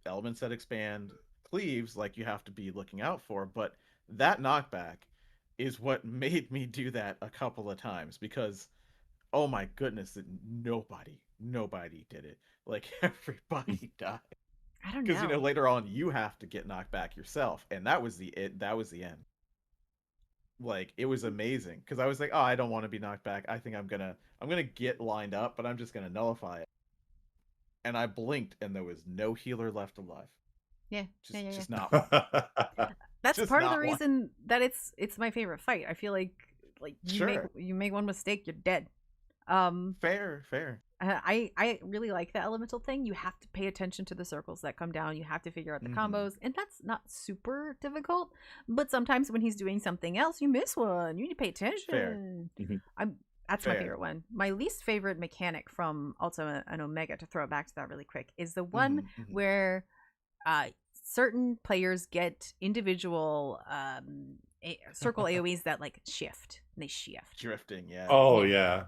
elements that expand, cleaves, like you have to be looking out for, but that knockback is what made me do that a couple of times, because oh my goodness, nobody did it. Like everybody died. I don't know. Because you know later on you have to get knocked back yourself, and that was the end. Like it was amazing because I was like, oh, I don't want to be knocked back. I think I'm gonna get lined up, but I'm just gonna nullify it. And I blinked, and there was no healer left alive. Just not one. That's Just part of not the one. reason that it's my favorite fight. I feel like you make one mistake, you're dead. Fair. I really like the elemental thing. You have to pay attention to the circles that come down. You have to figure out the combos, and that's not super difficult. But sometimes when he's doing something else, you miss one. You need to pay attention. That's my favorite one. My least favorite mechanic from Ultima and Omega, to throw it back to that really quick, is the one where certain players get individual circle AoEs that like shift. They shift. Drifting, yeah. Oh yeah.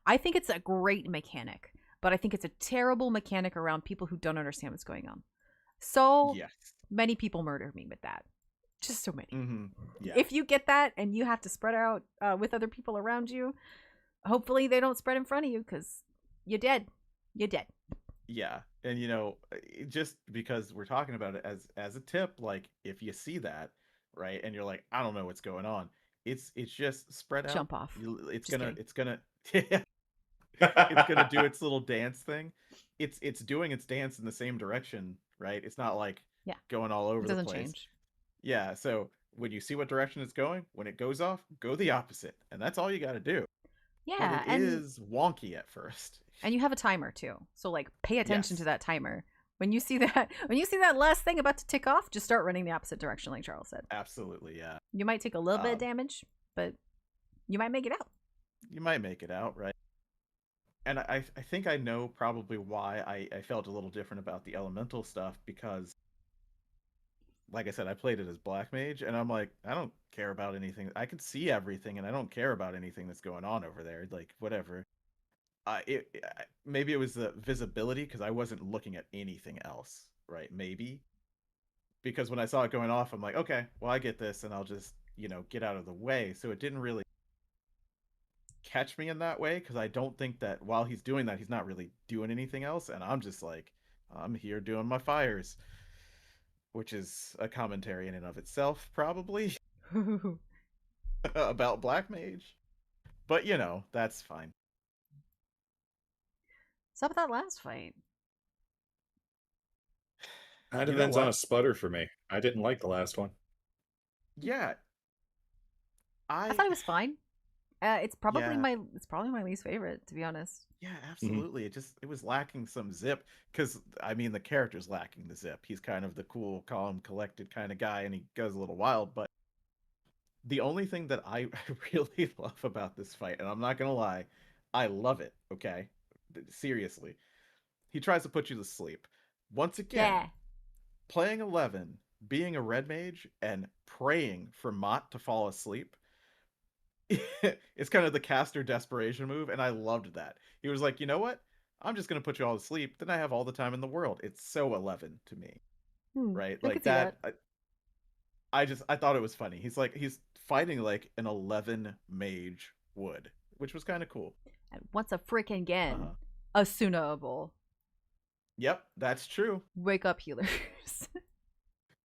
I think it's a great mechanic, but I think it's a terrible mechanic around people who don't understand what's going on. So many people murder me with that. Just so many. Yeah. If you get that and you have to spread out with other people around you, hopefully they don't spread in front of you, because you're dead. You're dead. Yeah. And you know, just because we're talking about it as a tip, like if you see that, right, and you're like, I don't know what's going on, it's just spread out. Jump off. It's Just gonna kidding. it's gonna do its little dance thing. It's doing its dance in the same direction, right? It's not like going all over It the doesn't place. change. Yeah, so when you see what direction it's going, when it goes off, go the opposite, and that's all you got to do. Yeah, but it is wonky at first. And you have a timer too, so like pay attention to that timer. When you see that last thing about to tick off, just start running the opposite direction, like Charles said. Absolutely, yeah. You might take a little bit of damage, but you might make it out. You might make it out, right? And I think I know probably why I felt a little different about the elemental stuff, because like I said, I played it as Black Mage, and I'm like, I don't care about anything. I can see everything, and I don't care about anything that's going on over there. Like, whatever. Maybe it was the visibility, because I wasn't looking at anything else, right? Maybe. Because when I saw it going off, I'm like, okay, well, I get this, and I'll just, get out of the way. So it didn't really catch me in that way, because I don't think that while he's doing that, he's not really doing anything else, and I'm just like, I'm here doing my fires. Which is a commentary in and of itself, probably, about Black Mage. But, that's fine. What's up with that last fight? That depends on a sputter for me. I didn't like the last one. Yeah. I thought it was fine. It's probably my least favorite, to be honest. Yeah, absolutely. It was lacking some zip, because the character's lacking the zip. He's kind of the cool, calm, collected kind of guy, and he goes a little wild. But the only thing that I really love about this fight, and I'm not gonna lie, I love it. Okay, seriously, he tries to put you to sleep. Once again, playing 11, being a red mage, and praying for Mott to fall asleep. it's kind of the caster desperation move, and I loved that. He was like, you know what? I'm just gonna put you all to sleep. Then I have all the time in the world. It's so 11 to me, right? I Like could see that. I thought it was funny. He's fighting like an 11 mage would, which was kind of cool. And once a frickin' again, Uh-huh. assumable. Yep, that's true. Wake up, healers.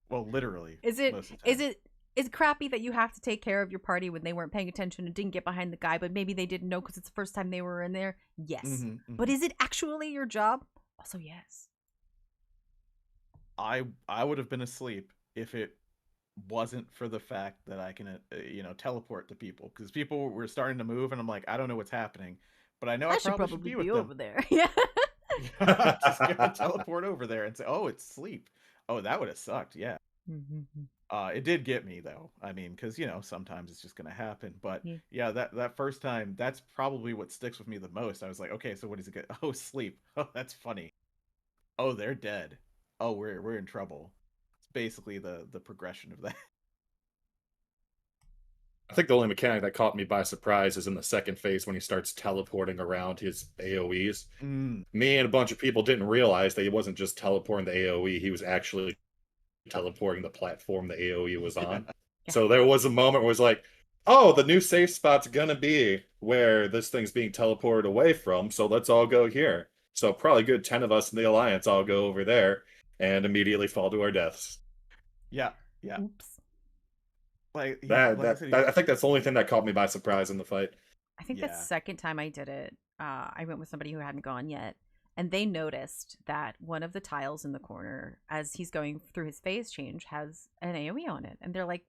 Well, literally. Is it most of the time. is crappy that you have to take care of your party when they weren't paying attention and didn't get behind the guy, but maybe they didn't know because it's the first time they were in there? Yes. But is it actually your job? Also, yes. I would have been asleep if it wasn't for the fact that I can teleport to people, because people were starting to move and I'm like, I don't know what's happening, but I know I should probably should be with them. over there. Yeah. Just gonna teleport over there and say, oh, it's sleep. Oh, that would have sucked. Yeah. It did get me though. I mean, because sometimes it's just gonna happen. But yeah, that first time, that's probably what sticks with me the most. I was like, okay, so what does it get? Oh, sleep. Oh, that's funny. Oh, they're dead. Oh, we're in trouble. It's basically the progression of that. I think the only mechanic that caught me by surprise is in the second phase when he starts teleporting around his AoEs. Me and a bunch of people didn't realize that he wasn't just teleporting the AoE, he was actually teleporting the platform the AoE was on. So there was a moment where it was like, oh, the new safe spot's gonna be where this thing's being teleported away from, so let's all go here. So probably a good 10 of us in the Alliance all go over there and immediately fall to our deaths. Yeah. Oops. I think that's the only thing that caught me by surprise in the fight. I think the second time I did it, I went with somebody who hadn't gone yet, and they noticed that one of the tiles in the corner, as he's going through his phase change, has an AoE on it. And they're like,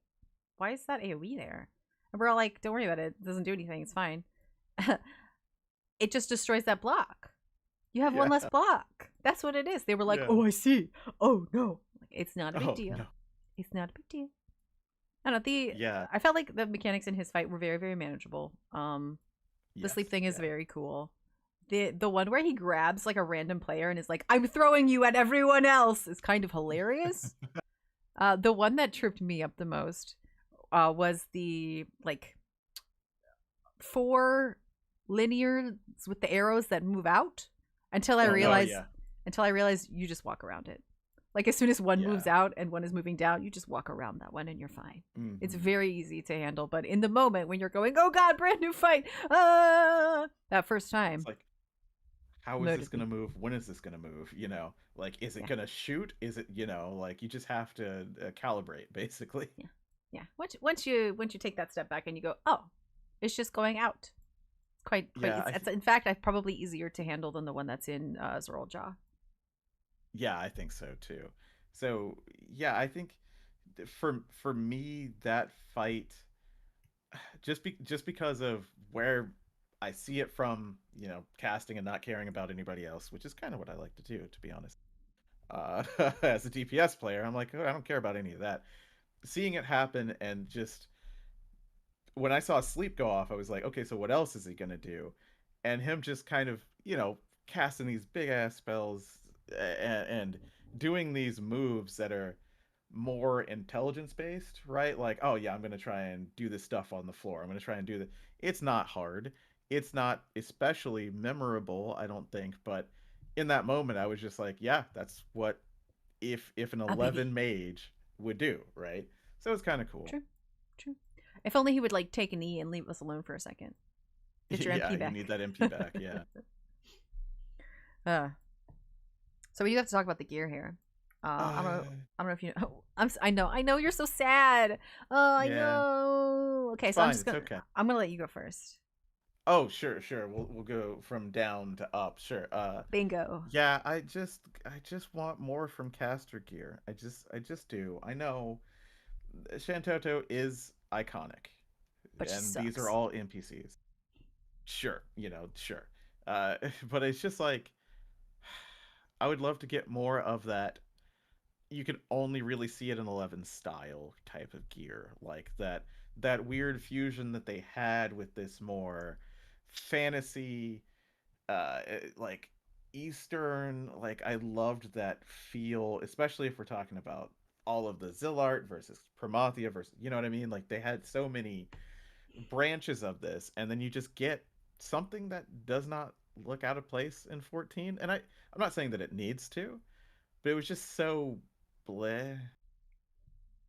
why is that AoE there? And we're all like, don't worry about it. It doesn't do anything. It's fine. It just destroys that block. You have one less block. That's what it is. They were like, oh, I see. Oh, no. Like, it's not a big deal. No. It's not a big deal. I don't know. I felt like the mechanics in his fight were very, very manageable. The sleep thing is very cool. The one where he grabs like a random player and is like, I'm throwing you at everyone else, is kind of hilarious. The one that tripped me up the most was the like 4 linears with the arrows that move out until I realized you just walk around it. Like, as soon as one moves out and one is moving down, you just walk around that one and you're fine. It's very easy to handle. But in the moment when you're going, oh God, brand new fight, that first time. It's like, how is this going to move? When is this going to move? Like, is it going to shoot? Is it, like, you just have to calibrate, basically. Yeah. Once you take that step back and you go, oh, it's just going out. Quite it's in fact, probably easier to handle than the one that's in Zoral Jaw. Yeah, I think so too. So yeah, I think for me that fight, just because of where I see it from, casting and not caring about anybody else, which is kind of what I like to do, to be honest. As a DPS player, I'm like, oh, I don't care about any of that. Seeing it happen, and just when I saw sleep go off, I was like, okay, so what else is he gonna do? And him just kind of, casting these big ass spells and doing these moves that are more intelligence based, right? Like, oh yeah, I'm gonna try and do this stuff on the floor. I'm gonna try and do that. It's not hard. It's not especially memorable, I don't think. But in that moment, I was just like, yeah, that's what if an 11 mage would do, right? So it's kind of cool. True. If only he would like take a knee and leave us alone for a second. Get your MP back. You need that MP back. Yeah. So we do have to talk about the gear here. I don't know if you know. I know you're so sad. Oh, I know. Okay, so I'm gonna let you go first. Oh, sure. We'll go from down to up. Sure. Bingo. Yeah, I just want more from caster gear. I just do. I know Shantoto is iconic, but and these are all NPCs. Sure, sure. But it's just like, I would love to get more of that. You can only really see it in 11 style type of gear, like that weird fusion that they had with this more fantasy, like Eastern. Like, I loved that feel, especially if we're talking about all of the Zillart versus Promathia versus, you know what I mean? Like, they had so many branches of this, and then you just get something that does not look out of place in 14. And I'm not saying that it needs to, but it was just so bleh,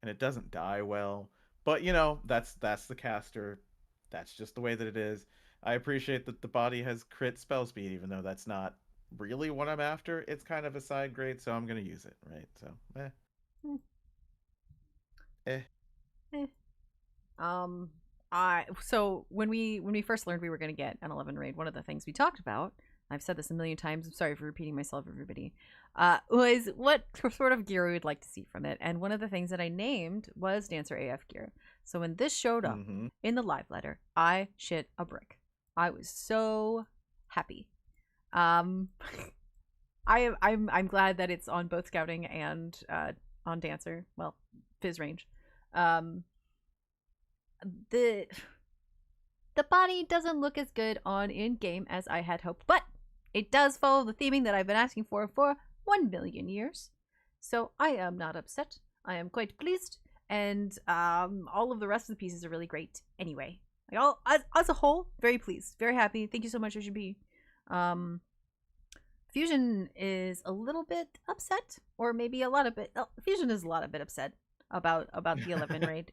and it doesn't die well. But that's the caster. That's just the way that it is. I appreciate that the body has crit spell speed, even though that's not really what I'm after. It's kind of a side grade, so I'm gonna use it, right? So, So when we first learned we were going to get an 11 raid, one of the things we talked about, I've said this a million times, I'm sorry for repeating myself, everybody, was what sort of gear we would like to see from it. And one of the things that I named was Dancer AF gear. So when this showed up in the live letter, I shit a brick. I was so happy. I'm glad that it's on both scouting and on Dancer. Well, Fizz range. The body doesn't look as good on in-game as I had hoped, but it does follow the theming that I've been asking for 1 million years. So I am not upset. I am quite pleased, and all of the rest of the pieces are really great anyway. Like all as a whole, very pleased, very happy. Thank you so much, OGB. Fusion is a little bit upset, or maybe a lot of bit. Fusion is a lot of bit upset about the 11 raid.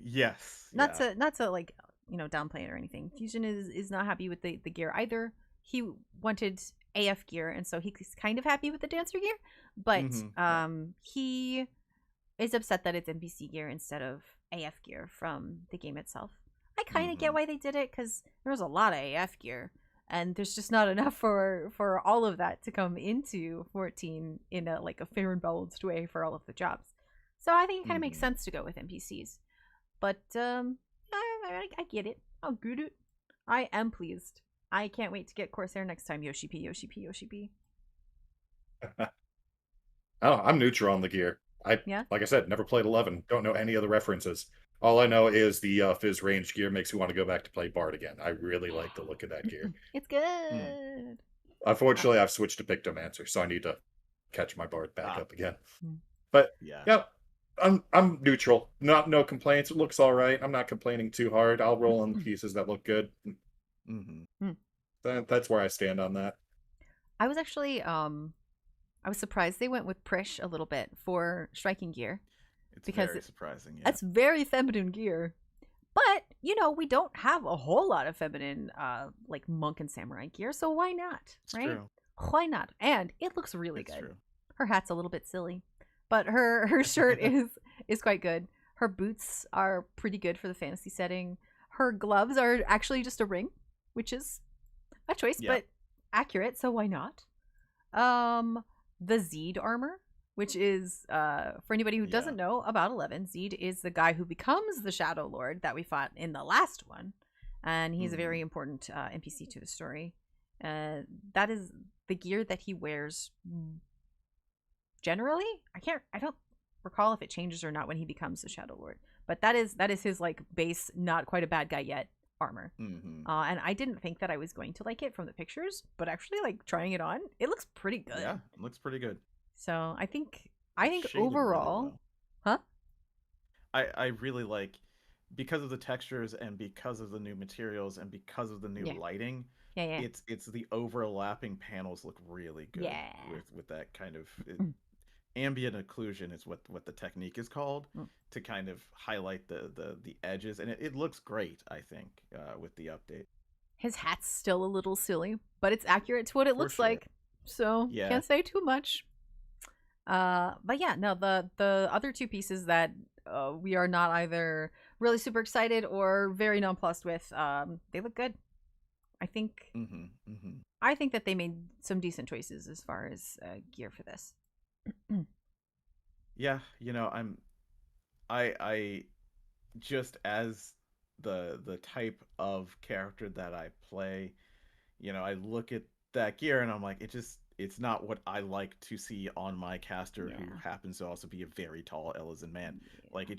Yes. Not to like downplay it or anything. Fusion is not happy with the gear either. He wanted AF gear, and so he's kind of happy with the Dancer gear, but he is upset that it's NPC gear instead of AF gear from the game itself. I kind of get why they did it, because there was a lot of AF gear, and there's just not enough for all of that to come into 14 in a fair and balanced way for all of the jobs. So I think it kind of makes sense to go with NPCs. But I get it. I'll get it. I am pleased. I can't wait to get Corsair next time. Yoshi P. Oh, I'm neutral on the gear. Like I said, never played 11. Don't know any of the references. All I know is the Fizz range gear makes me want to go back to play Bard again. I really like the look of that gear. It's good. Unfortunately, I've switched to Pictomancer, so I need to catch my Bard back up again. But yeah, I'm neutral. No complaints. It looks all right. I'm not complaining too hard. I'll roll in pieces that look good. That's where I stand on that. I was actually I was surprised they went with Prish a little bit for striking gear. It's very surprising. Yeah. That's very feminine gear. But, we don't have a whole lot of feminine like monk and samurai gear, so why not? It's right? true. Why not? And it looks really good. True. Her hat's a little bit silly, but her shirt is quite good. Her boots are pretty good for the fantasy setting. Her gloves are actually just a ring, which is a choice, but accurate, so why not? The Zed armor, which is for anybody who doesn't know about 11, Zed is the guy who becomes the Shadow Lord that we fought in the last one, and he's a very important NPC to the story. That is the gear that he wears generally. I don't recall if it changes or not when he becomes the Shadow Lord, but that is his base, not quite a bad guy yet armor. And I didn't think that I was going to like it from the pictures, but actually trying it on, it looks pretty good. Yeah, it looks pretty good. So I think overall, really well. I really like, because of the textures and because of the new materials and because of the new lighting. It's the overlapping panels look really good. With that kind of ambient occlusion is what the technique is called, to kind of highlight the edges, and it looks great, I think, with the update. His hat's still a little silly, but it's accurate to what it looks like, so can't say too much. But yeah, no, the other two pieces that we are not either really super excited or very nonplussed with, they look good. I think I think that they made some decent choices as far as gear for this. Yeah, I just, as the type of character that I play, I look at that gear and I'm like, it's not what I like to see on my caster, who happens to also be a very tall Elysian man. It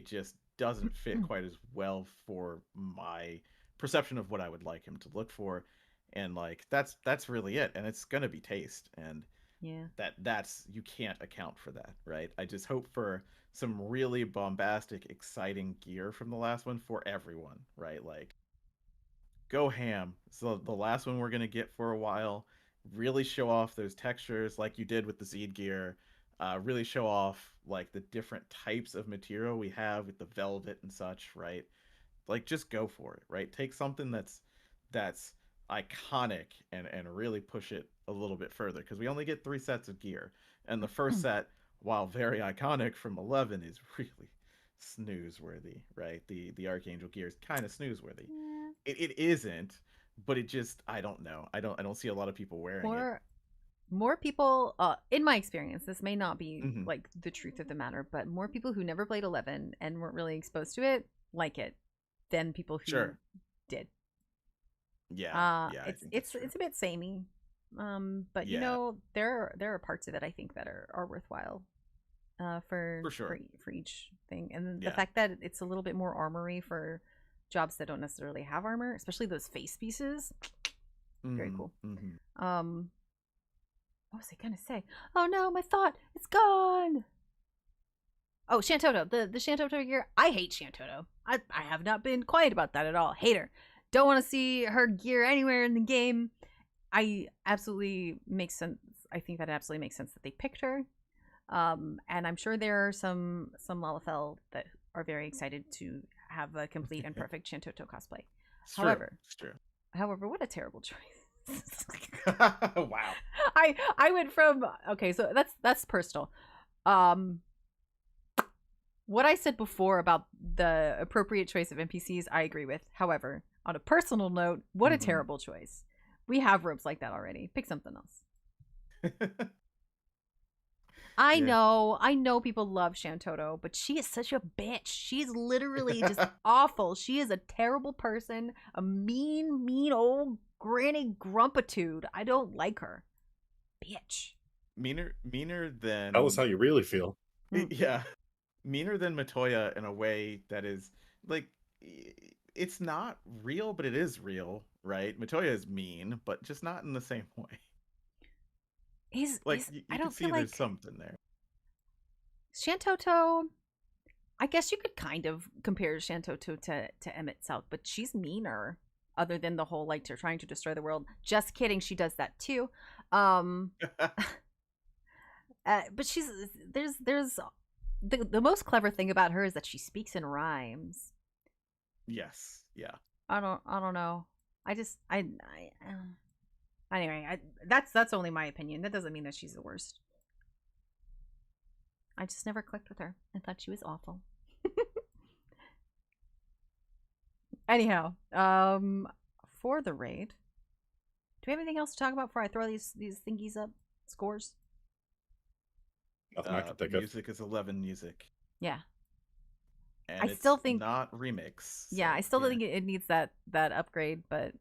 just doesn't fit quite as well for my perception of what I would like him to look for, and that's really it. And it's gonna be taste, and Yeah. that's you can't account for that, right? I just hope for some really bombastic, exciting gear from the last one for everyone, right? Like, go ham. So the last one we're gonna get for a while. Really show off those textures like you did with the Zeed gear. Really show off like the different types of material we have with the velvet and such, right? Like, just go for it, right? Take something that's iconic and really push it a little bit further, because we only get 3 sets of gear, and the first set, while very iconic from 11, is really snooze-worthy, right? The Archangel gear is kind of snooze-worthy. Yeah. It isn't, but it just, I don't know. I don't see a lot of people wearing it. More people, in my experience, this may not be Mhm. like the truth of the matter, but more people who never played 11 and weren't really exposed to it like it than people who Sure. did. Yeah, yeah. I It's think that's true. it's a bit samey. But you Yeah. know, there are parts of it I think that are worthwhile. For sure. for each thing, and the Yeah. fact that it's a little bit more armory for jobs that don't necessarily have armor, especially those face pieces. Very Mhm, cool. mhm. What was I gonna say? Oh no, my thought, it's gone. Oh, Shantoto, the Shantoto gear. I hate Shantoto. I have not been quiet about that at all. Hate her. Don't want to see her gear anywhere in the game. I absolutely makes sense. I think that it absolutely makes sense that they picked her. And I'm sure there are some Lalafell that are very excited to have a complete and perfect Shantoto cosplay. It's However, true. However, what a terrible choice. Wow. I went from, okay, so that's personal. What I said before about the appropriate choice of NPCs, I agree with. However, on a personal note, what a terrible choice. We have ropes like that already. Pick something else. I know people love Shantoto, but she is such a bitch. She's literally just awful. She is a terrible person, a mean old granny grumpitude. I don't like her. Bitch. Meaner than... Tell us how you really feel. Yeah. Meaner than Matoya in a way that is, like, it's not real, but it is real, right? Matoya is mean, but just not in the same way. You I don't can see feel like there's something there. Shantoto, I guess you could kind of compare Shantoto to Emmett South, but she's meaner. Other than the whole like they're trying to destroy the world. Just kidding, she does that too. But she's there's the most clever thing about her is that she speaks in rhymes. Yes. Yeah. I don't know. Anyway, that's only my opinion. That doesn't mean that she's the worst. I just never clicked with her. I thought she was awful. Anyhow, for the raid, do we have anything else to talk about before I throw these thingies up? Scores? Nothing I can think of. Music is 11 music. Yeah. And I it's still think not remix. Yeah, I still think it needs that upgrade, but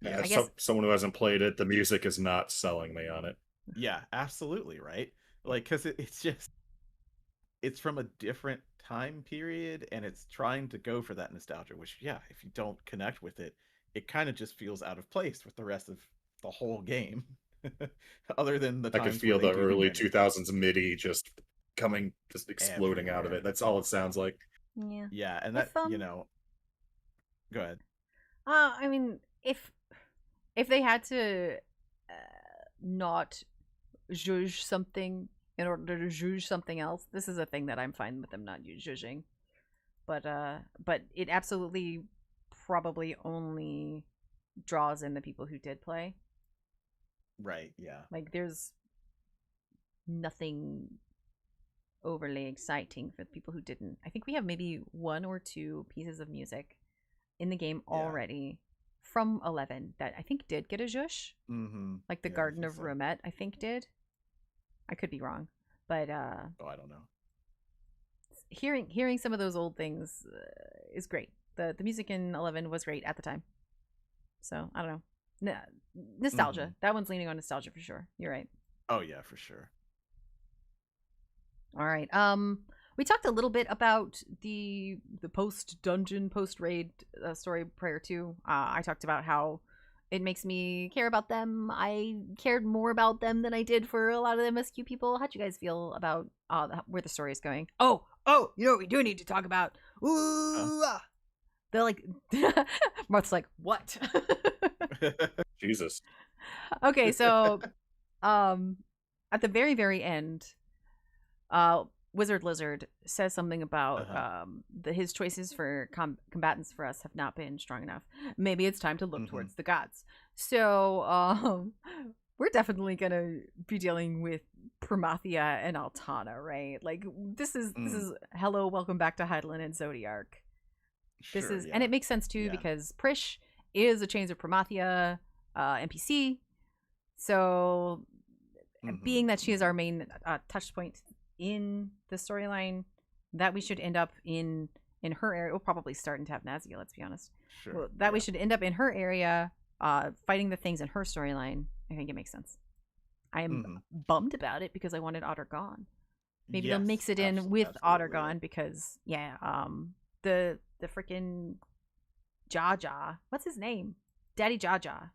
Yeah, I guess someone who hasn't played it, the music is not selling me on it. Yeah, absolutely, right? Like, because it's from a different time period, and it's trying to go for that nostalgia, which, yeah, if you don't connect with it, it kind of just feels out of place with the rest of the whole game. Other than the I times could feel where they the do early menu. 2000s MIDI just exploding out of Everywhere. it. That's all it sounds like. yeah. Yeah, and that, go ahead. I mean, if they had to not judge something in order to judge something else, this is a thing that I'm fine with them not judging. But it absolutely probably only draws in the people who did play. Right, yeah. Like, there's nothing overly exciting for the people who didn't. I think we have maybe 1 or 2 pieces of music in the game already from 11 that I think did get a zhush. Mm-hmm. Like the Garden of Rumette, I think did. I could be wrong, but I don't know. Hearing some of those old things is great. The music in 11 was great at the time, so I don't know. Nostalgia. Mm-hmm. That one's leaning on nostalgia for sure. You're right. Oh yeah, for sure. All right. We talked a little bit about the post dungeon, post raid story prior to. I talked about how It makes me care about them. I cared more about them than I did for a lot of the MSQ people. How'd you guys feel about where the story is going? Oh, you know what we do need to talk about? Ooh, they're like, Marth's like, what? Jesus. Okay, so, at the very, very end, Wizard Lizard says something about his choices for combatants for us have not been strong enough. Maybe it's time to look towards the gods. So we're definitely gonna be dealing with Promathia and Altana, right? Like this is hello, welcome back to Hydaelyn and Zodiark. This is and it makes sense too because Prish is a Chains of Promathia NPC. So being that she is our main touch point in the storyline, that we should end up in her area. We'll probably start in Tavnazia, let's be honest. Sure. We should end up in her area, fighting the things in her storyline. I think it makes sense. I am bummed about it because I wanted Otter gone. Maybe they'll mix it in with Otter gone because the freaking Jaja. What's his name? Daddy Jaja.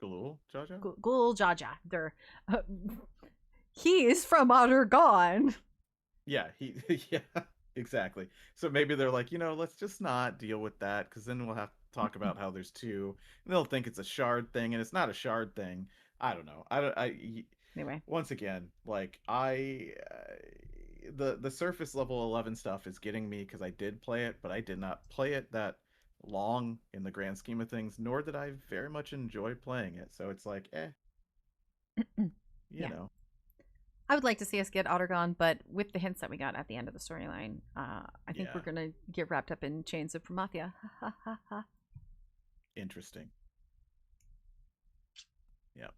Galul Jaja? Galul Jaja. They're he is from Otter Gone. Yeah, exactly. So maybe they're like, let's just not deal with that because then we'll have to talk about how there's two. And they'll think it's a shard thing, and it's not a shard thing. I don't know. Anyway, once again, like the surface level 11 stuff is getting me because I did play it, but I did not play it that long in the grand scheme of things, nor did I very much enjoy playing it. So it's like, you know. I would like to see us get Ottergon, but with the hints that we got at the end of the storyline, I think we're gonna get wrapped up in Chains of Promathia. Interesting. Yeah.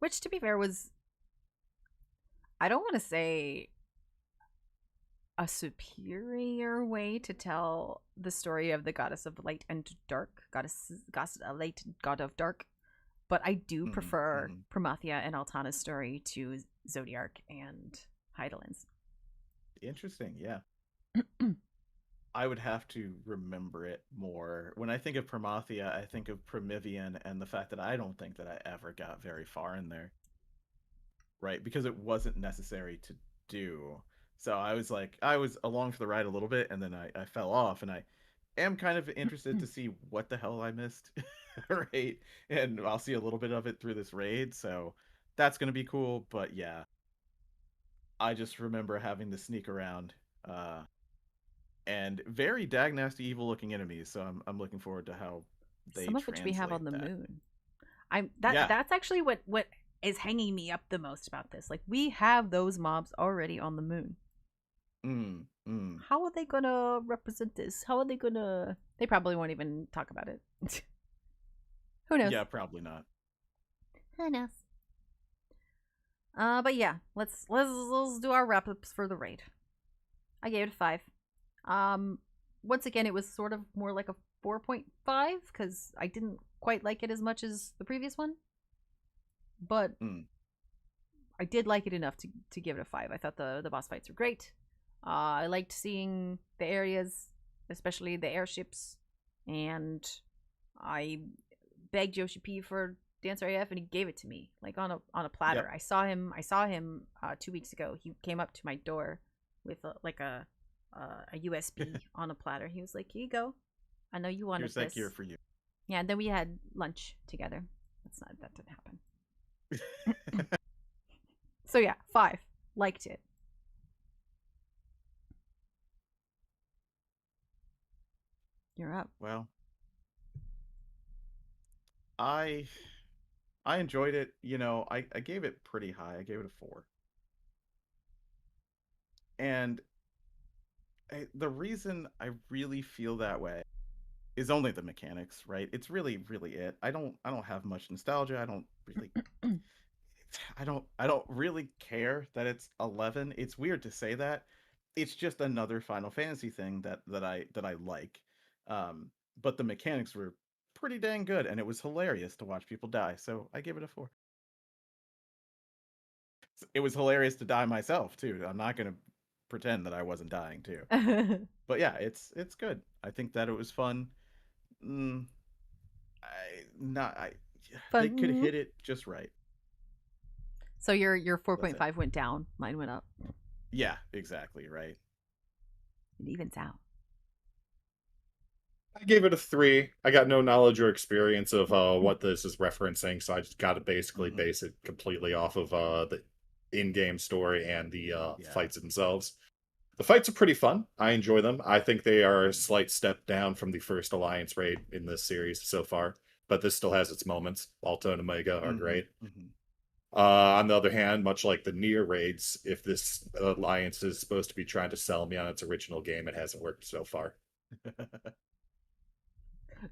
Which, to be fair, was, I don't want to say a superior way to tell the story of the goddess of light and dark, goddess of light, god of dark. But I do prefer Promathia and Altana's story to Zodiark and Hydaelyn's. Interesting, yeah. I would have to remember it more. When I think of Promathia, I think of Promethean and the fact that I don't think that I ever got very far in there. Right? Because it wasn't necessary to do. So I was along for the ride a little bit, and then I fell off, and I am kind of interested to see what the hell I missed. Right, and I'll see a little bit of it through this raid, so that's gonna be cool. But yeah, I just remember having to sneak around and very dag nasty evil looking enemies, so I'm looking forward to how they some of which we have on the that. moon. That's actually what is hanging me up the most about this. Like, we have those mobs already on the moon. How are they gonna represent this? How are they gonna? They probably won't even talk about it. Who knows? Yeah, probably not. Who knows? But yeah, let's do our wrap ups for the raid. I gave it a 5. Once again, it was sort of more like a 4.5 because I didn't quite like it as much as the previous one, but I did like it enough to give it a 5. I thought the boss fights were great. I liked seeing the areas, especially the airships, and I begged Yoshi P for Dancer AF, and he gave it to me like on a platter. Yep. I saw him 2 weeks ago. He came up to my door with a USB on a platter. He was like, "Here you go. I know you wanted this. Here's that gear for you." Yeah, and then we had lunch together. That didn't happen. So yeah, 5. Liked it. You're up. Well, I enjoyed it. I gave it pretty high. I gave it a 4. And the reason I really feel that way is only the mechanics, right? It's really, really it. I don't have much nostalgia. I don't really care that it's 11. It's weird to say that. It's just another Final Fantasy thing that I like. But the mechanics were pretty dang good, and it was hilarious to watch people die. So I give it a 4. It was hilarious to die myself too. I'm not gonna pretend that I wasn't dying too. But yeah, it's good. I think that it was fun. They could hit it just right. So your 4.5 went down. Mine went up. Yeah, exactly, right. It evens out. I gave it a 3. I got no knowledge or experience of what this is referencing, so I just got to basically base it completely off of the in-game story and the fights themselves. The fights are pretty fun. I enjoy them. I think they are a slight step down from the first Alliance raid in this series so far, but this still has its moments. Alto and Omega are great. On the other hand, much like the Nier raids, if this Alliance is supposed to be trying to sell me on its original game, it hasn't worked so far.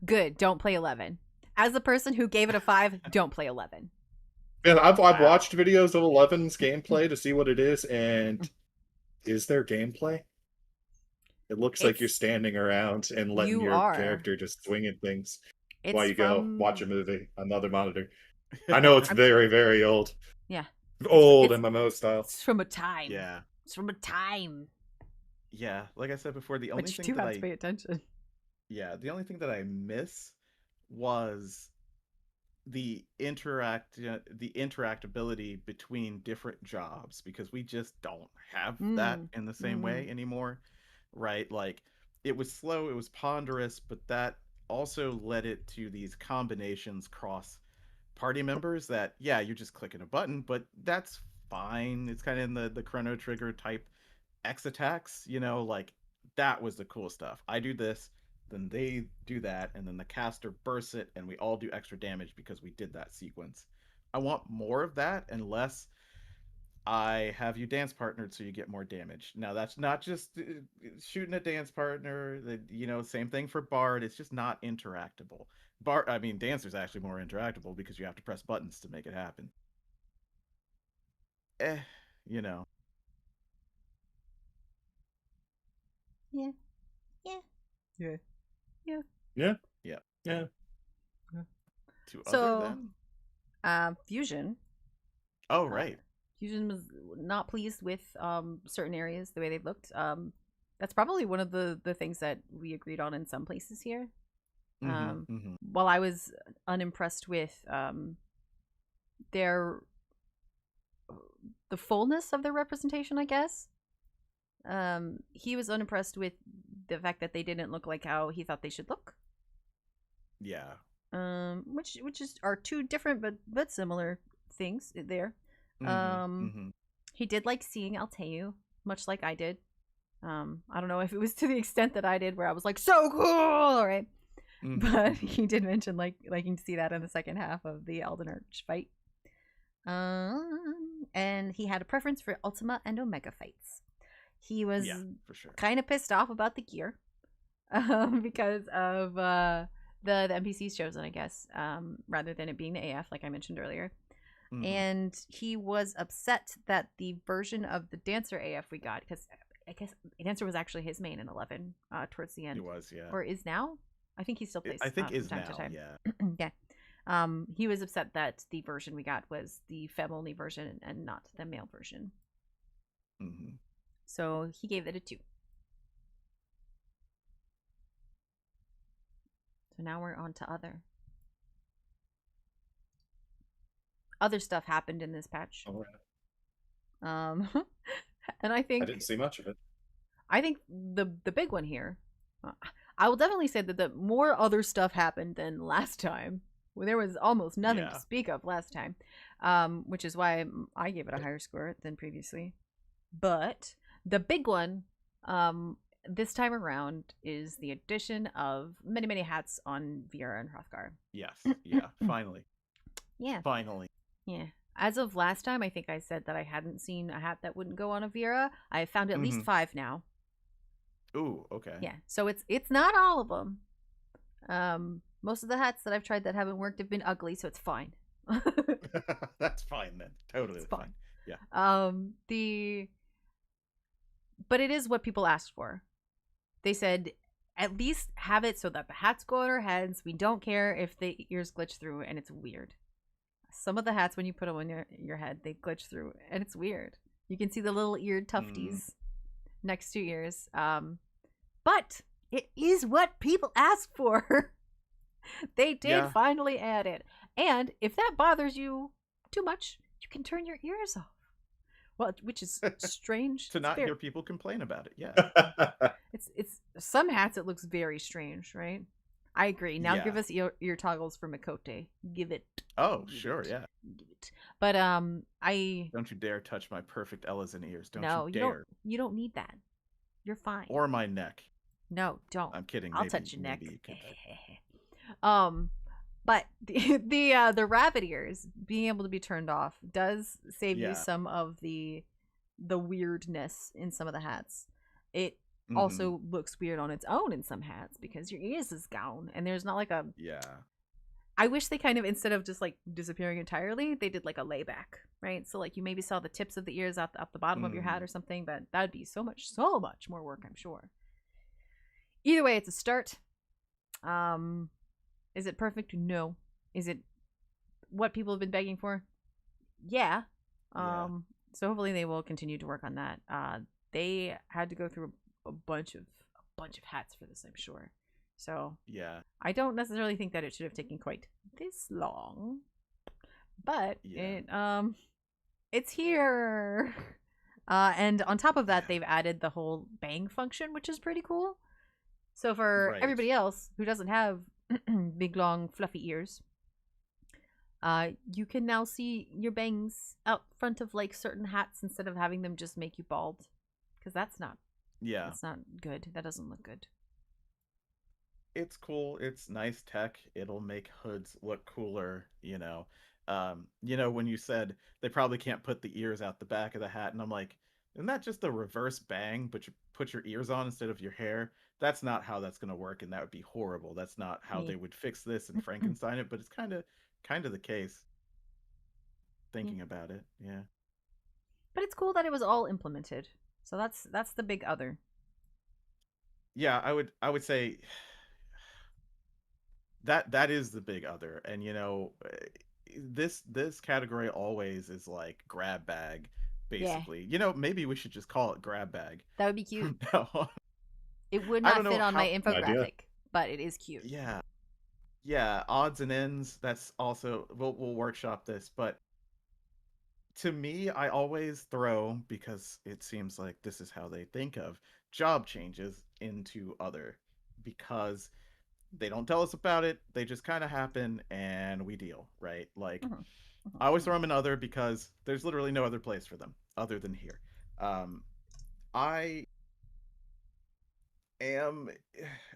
Good. Don't play 11. As a person who gave it a 5, don't play 11. Yeah, I've watched videos of 11's gameplay to see what it is, and is there gameplay? It looks like you're standing around and letting your character just swing at things while you go watch a movie on the other monitor. I know it's very, very old. Yeah. Old MMO style. It's from a time. Yeah. It's from a time. Yeah, like I said before, the only Which thing you that have to pay attention. Yeah, the only thing that I miss was the interactability between different jobs, because we just don't have that in the same way anymore, right? Like, it was slow, it was ponderous, but that also led it to these combinations cross party members that, yeah, you're just clicking a button, but that's fine. It's kind of in the Chrono Trigger type X attacks, like, that was the cool stuff. I do this, then they do that, and then the caster bursts it, and we all do extra damage because we did that sequence. I want more of that, unless I have you dance partnered so you get more damage. Now, that's not just shooting a dance partner. Same thing for Bard. It's just not interactable. Dancer's actually more interactable because you have to press buttons to make it happen. Yeah. So, Fusion. Oh, right. Fusion was not pleased with certain areas, the way they looked. That's probably one of the things that we agreed on in some places here. While I was unimpressed with the fullness of their representation, I guess. He was unimpressed with the fact that they didn't look like how he thought they should look. Yeah. Which are two different but similar things there. He did like seeing Altayu, much like I did. I don't know if it was to the extent that I did, where I was like, so cool, right? But he did mention liking to see that in the second half of the Elden Arch fight. And he had a preference for Ultima and Omega fights. He was for sure kind of pissed off about the gear, because of the NPCs chosen, I guess, rather than it being the AF, like I mentioned earlier. And he was upset that the version of the Dancer AF we got, because I guess Dancer was actually his main in 11 towards the end. He was, yeah. Or is now? I think he still plays. I think is from now, time to time. Yeah. Yeah. He was upset that the version we got was the femme-only version and not the male version. So he gave it a 2. So now we're on to other. Other stuff happened in this patch. All right. And I think I didn't see much of it. I think the big one here, I will definitely say that the more other stuff happened than last time. Well, there was almost nothing to speak of last time, which is why I gave it a higher score than previously. But the big one this time around is the addition of many, many hats on Viera and Hrothgar. Yes. Yeah. Finally. Yeah. Finally. Yeah. As of last time, I think I said that I hadn't seen a hat that wouldn't go on a Viera. I have found at least 5 now. Ooh, okay. Yeah. So it's not all of them. Most of the hats that I've tried that haven't worked have been ugly, so it's fine. That's fine then. Totally fine. Yeah. But it is what people asked for. They said, at least have it so that the hats go on our heads. We don't care if the ears glitch through, and it's weird. Some of the hats, when you put them on your head, they glitch through, and it's weird. You can see the little eared tufties next to ears. But it is what people ask for. They did finally add it. And if that bothers you too much, you can turn your ears off. Well, which is strange to not hear people complain about it. Yeah. It's some hats it looks very strange, right? I agree. Now give us ear toggles for Mikote. Give it. Oh, sure, yeah. Give it. But Don't you dare touch my perfect Ellison ears. Don't you dare. You don't need that. You're fine. Or my neck. No, don't. I'm kidding. I'll touch your neck. You could... But the rabbit ears being able to be turned off does save you some of the weirdness in some of the hats. It also looks weird on its own in some hats because your ears is gone and there's not like a I wish they kind of, instead of just like disappearing entirely, they did like a layback, right? So like you maybe saw the tips of the ears out the bottom of your hat or something, but that would be so much more work, I'm sure. Either way, it's a start. Is it perfect? No. Is it what people have been begging for? Yeah. So hopefully they will continue to work on that. They had to go through a bunch of hats for this, I'm sure. So I don't necessarily think that it should have taken quite this long, but it's here. And on top of that, they've added the whole bang function, which is pretty cool. So for everybody else who doesn't have big, long, fluffy ears, you can now see your bangs out front of like certain hats instead of having them just make you bald, because that's not good. That doesn't look good. It's cool. It's nice tech. It'll make hoods look cooler, you know. When you said they probably can't put the ears out the back of the hat, and I'm like, isn't that just a reverse bang, but you put your ears on instead of your hair? That's not how that's going to work, and that would be horrible. That's not how they would fix this and Frankenstein it, but it's kind of the case. Thinking about it, yeah. But it's cool that it was all implemented. So that's the big other. Yeah, I would say that is the big other. And this category always is like grab bag, basically. Maybe we should just call it grab bag. That would be cute. No. It would not fit on my infographic, but it is cute. Yeah, odds and ends. That's also we'll workshop this, but to me, I always throw, because it seems like this is how they think of job changes, into other, because they don't tell us about it. They just kind of happen and we deal, right? Like I always throw them in other because there's literally no other place for them other than here. I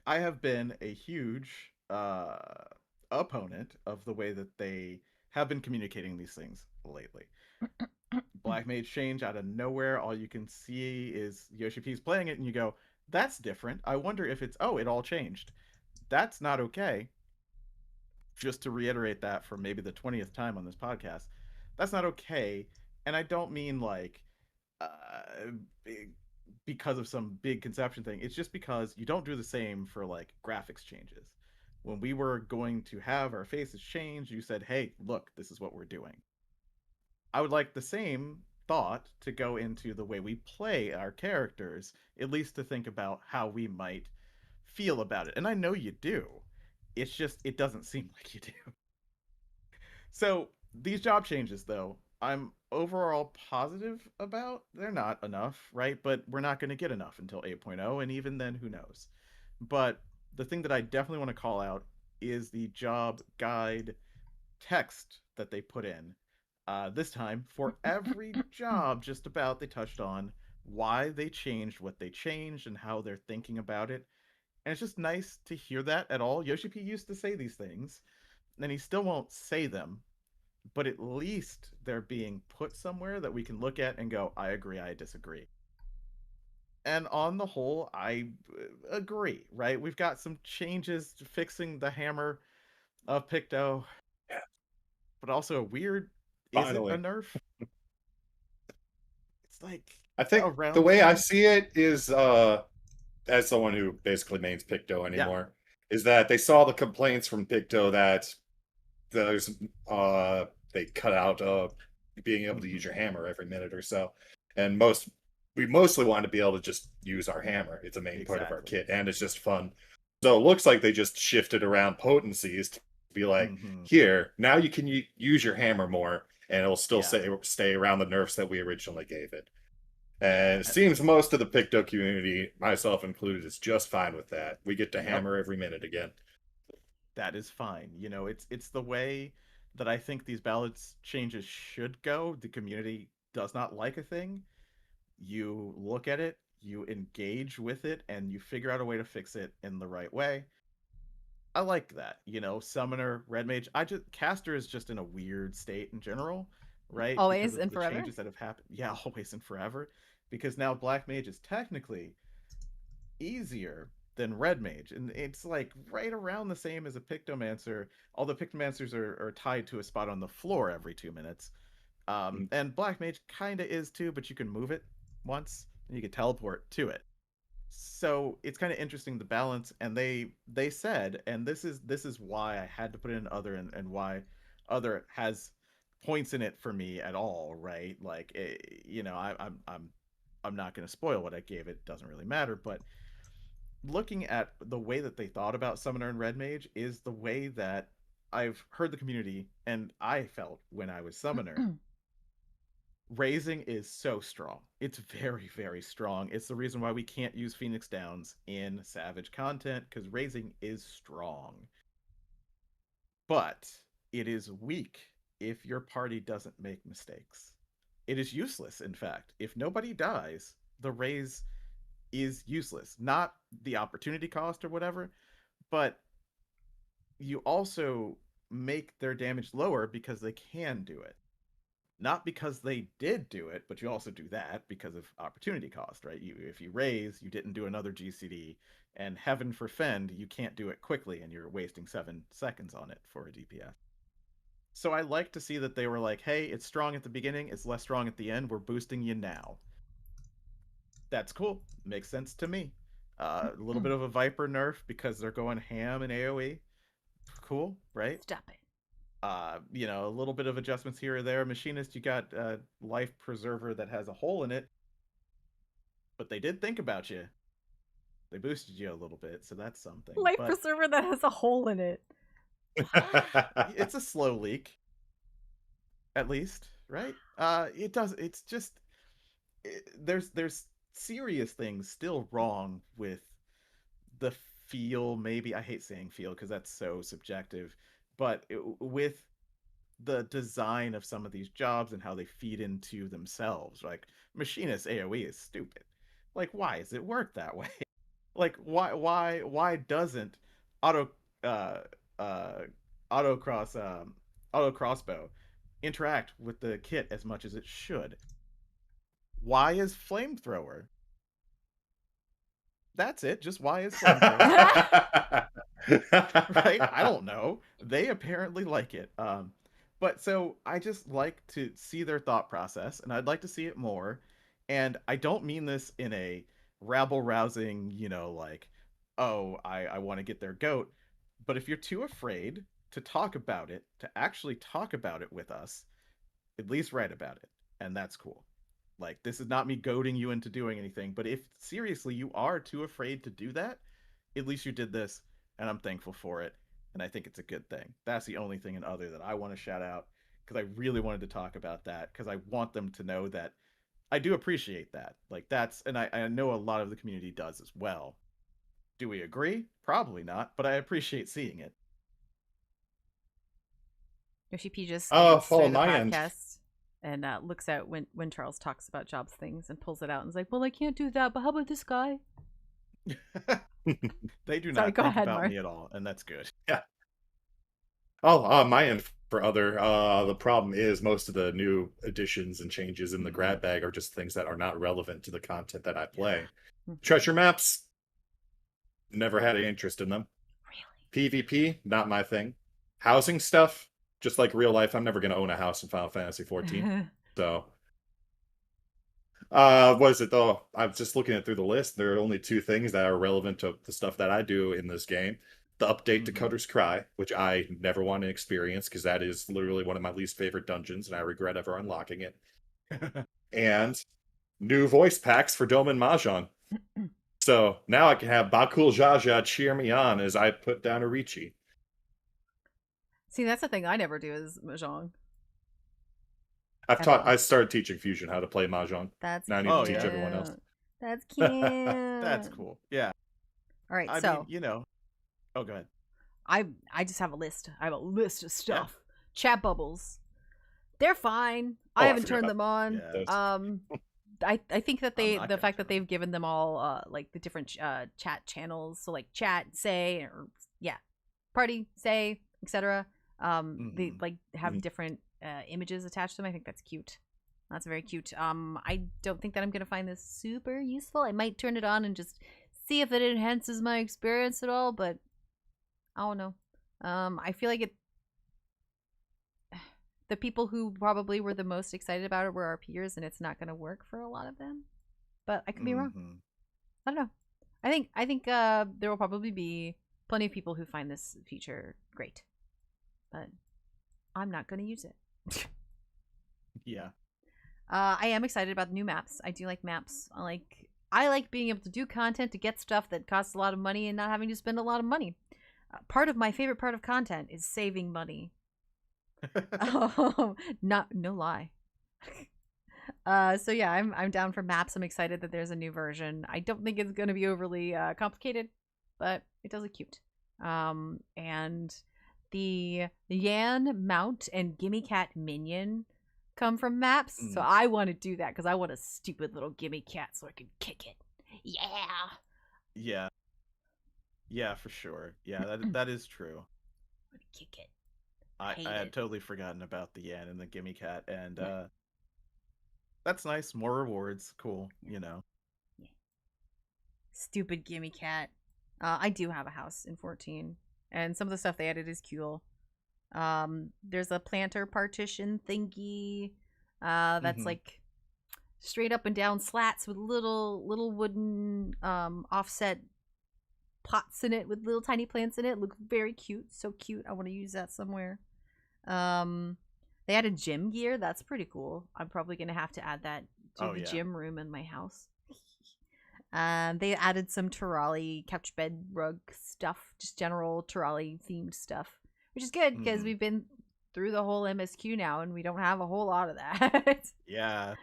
have been a huge opponent of the way that they have been communicating these things lately. Black Mage change out of nowhere. All you can see is Yoshi P's playing it, and you go, "That's different. I wonder if it's it all changed." That's not okay. Just to reiterate that for maybe the 20th time on this podcast, that's not okay. And I don't mean like because of some big conception thing. It's just because you don't do the same for like graphics changes. When we were going to have our faces change, you said, "Hey, look, this is what we're doing." I would like the same thought to go into the way we play our characters, at least to think about how we might feel about it. And I know you do. It's just, it doesn't seem like you do. So these job changes, though, I'm overall positive about. They're not enough, right? But we're not going to get enough until 8.0, and even then, who knows? But the thing that I definitely want to call out is the job guide text that they put in. This time, for every job, just about, they touched on why they changed what they changed and how they're thinking about it. And it's just nice to hear that at all. Yoshi P used to say these things, and he still won't say them, but at least they're being put somewhere that we can look at and go, "I agree, I disagree." And on the whole, I agree, right? We've got some changes to fixing the hammer of Picto, but also a weird... Finally. Is it a nerf? It's like... I think the way I see it is, as someone who basically mains Picto anymore, is that they saw the complaints from Picto that there's they cut out being able to use your hammer every minute or so. And we mostly want to be able to just use our hammer. It's a main part of our kit, and it's just fun. So it looks like they just shifted around potencies to be like, here, now you can use your hammer more, and it'll still stay around the nerfs that we originally gave it. And it seems most of the Picto community, myself included, is just fine with that. We get to hammer every minute again. That is fine. You know, it's the way that I think these balance changes should go. The community does not like a thing. You look at it, you engage with it, and you figure out a way to fix it in the right way. I like that. You know, Summoner, Red Mage. Caster is just in a weird state in general, right? Always and forever. Changes that have happened. Yeah, always and forever. Because now Black Mage is technically easier than Red Mage, and it's like right around the same as a Pictomancer. All the Pictomancers are tied to a spot on the floor every 2 minutes. And Black Mage kind of is too, but you can move it once and you can teleport to it. So it's kind of interesting, the balance. And they said, and this is why I had to put in other, and why other has points in it for me at all, right? Like, you know, I'm not going to spoil what I gave it. Doesn't really matter, but looking at the way that they thought about Summoner and Red Mage is the way that I've heard the community and I felt when I was Summoner. Raising is so strong. It's very, very strong. It's the reason why we can't use Phoenix Downs in Savage content, because raising is strong. But it is weak if your party doesn't make mistakes. It is useless, in fact. If nobody dies, the raise is useless. Not the opportunity cost or whatever, but you also make their damage lower because they can do it. Not because they did do it, but you also do that because of opportunity cost, right? If you raise, you didn't do another GCD, and heaven forfend, you can't do it quickly, and you're wasting 7 seconds on it for a DPS. So I like to see that they were like, hey, it's strong at the beginning, it's less strong at the end, we're boosting you now. That's cool. Makes sense to me. A little bit of a Viper nerf because they're going ham in AoE. Cool, right? Stop it. You know, a little bit of adjustments here or there. Machinist, you got Life Preserver that has a hole in it, but they did think about you. They boosted you a little bit, so that's something. Life Preserver that has a hole in it. It's a slow leak, at least, right? It's just there's serious things still wrong with the feel. Maybe I hate saying feel because that's so subjective. But with the design of some of these jobs and how they feed into themselves, like Machinist AoE is stupid. Like, why does it work that way? Like, why doesn't auto crossbow interact with the kit as much as it should? Why is flamethrower? That's it. Just why is flamethrower? Right? I don't know. They apparently like it. But so I just like to see their thought process, and I'd like to see it more. And I don't mean this in a rabble-rousing, you know, like, oh, I want to get their goat. But if you're too afraid to talk about it, to actually talk about it with us, at least write about it. And that's cool. Like, this is not me goading you into doing anything, but if seriously you are too afraid to do that, at least you did this, and I'm thankful for it, and I think it's a good thing. That's the only thing in other that I want to shout out, because I really wanted to talk about that, because I want them to know that I do appreciate that. Like, that's, and I know a lot of the community does as well. Do we agree? Probably not, but I appreciate seeing it. Yoshi P just follow the my podcast end. and looks out when Charles talks about jobs things and pulls it out and is like, well, I can't do that, but how about this guy? They do Sorry, not go think ahead, about Mark. me at all, and that's good. Yeah. Oh, my end for other. The problem is most of the new additions and changes in the grab bag are just things that are not relevant to the content that I play. Treasure maps, never had any interest in them. Really? PvP, not my thing. Housing stuff, just like real life, I'm never going to own a house in Final Fantasy XIV. So, what is it though? I'm just looking at through the list. There are only 2 things that are relevant to the stuff that I do in this game. The update to Cutter's Cry, which I never want to experience because that is literally one of my least favorite dungeons, and I regret ever unlocking it. And new voice packs for Dome and Mahjong. So now I can have Bakul Jaja cheer me on as I put down a Ricci. See, that's the thing I never do is Mahjong. I started teaching Fusion how to play Mahjong. That's now I need to teach everyone else. That's cute. That's cool. Yeah. All right, I so mean, oh, go ahead. I just have a list. I have a list of stuff. Yeah. Chat bubbles. They're fine. I haven't turned them on. Yeah. I think that the fact that they've given them all like the different chat channels, so like chat, say, or party, say, etc. They like have different images attached to them. I think that's cute. That's very cute. I don't think that I'm gonna find this super useful. I might turn it on and just see if it enhances my experience at all, but I don't know. I feel like the people who probably were the most excited about it were our peers, and it's not going to work for a lot of them. But I could be wrong. I don't know. I think there will probably be plenty of people who find this feature great, but I'm not going to use it. Yeah. I am excited about the new maps. I do like maps. I like being able to do content to get stuff that costs a lot of money and not having to spend a lot of money. Part of my favorite part of content is saving money. No lie. So yeah, I'm down for maps. I'm excited that there's a new version. I don't think it's going to be overly complicated, but it does look cute. And the Yan mount and Gimme Cat minion come from maps, so I want to do that because I want a stupid little Gimme Cat so I can kick it. Yeah, for sure. Yeah, that is true. I'm gonna kick it. I had totally forgotten about the Yan and the Gimme Cat, and that's nice. More rewards, cool. Yeah. Stupid Gimme Cat. I do have a house in 14, and some of the stuff they added is cool. There's a planter partition thingy that's like straight up and down slats with little wooden offset pots in it with little tiny plants in it. Look very cute. So cute. I want to use that somewhere. They added gym gear. That's pretty cool. I'm probably gonna have to add that to the gym room in my house. They added some Terali couch bed rug stuff, just general Terali themed stuff, which is good because we've been through the whole MSQ now and we don't have a whole lot of that. Yeah.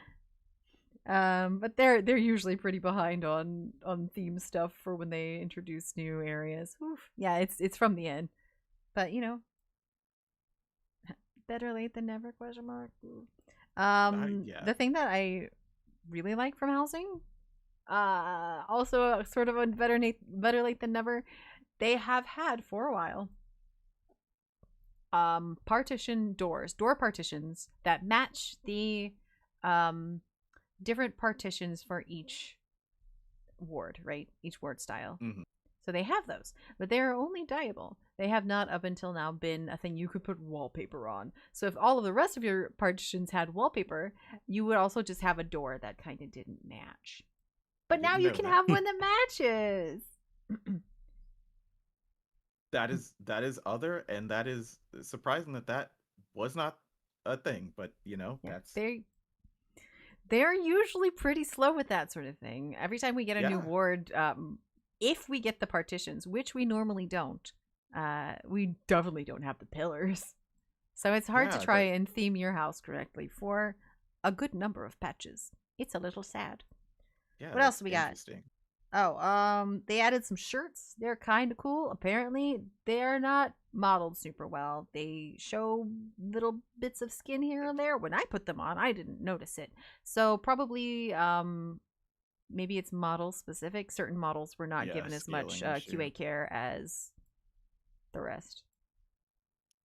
But they're usually pretty behind on theme stuff for when they introduce new areas. Oof. Yeah, it's from the end, but better late than never? ? The thing that I really like from housing, also sort of a better late than never, they have had for a while partition door partitions that match the different partitions for each ward, right? Each ward style. So they have those, but they're only dyeable. They have not up until now been a thing you could put wallpaper on. So if all of the rest of your partitions had wallpaper, you would also just have a door that kind of didn't match. But now you can have one that matches. That is other, and that is surprising that was not a thing. But that's they're usually pretty slow with that sort of thing. Every time we get a new ward, if we get the partitions, which we normally don't, we definitely don't have the pillars. So it's hard to try and theme your house correctly for a good number of patches. It's a little sad. Yeah. What else do we got? Oh, they added some shirts. They're kind of cool. Apparently, they're not modeled super well. They show little bits of skin here and there. When I put them on, I didn't notice it. So probably, maybe it's model specific. Certain models were not given as much QA care as the rest.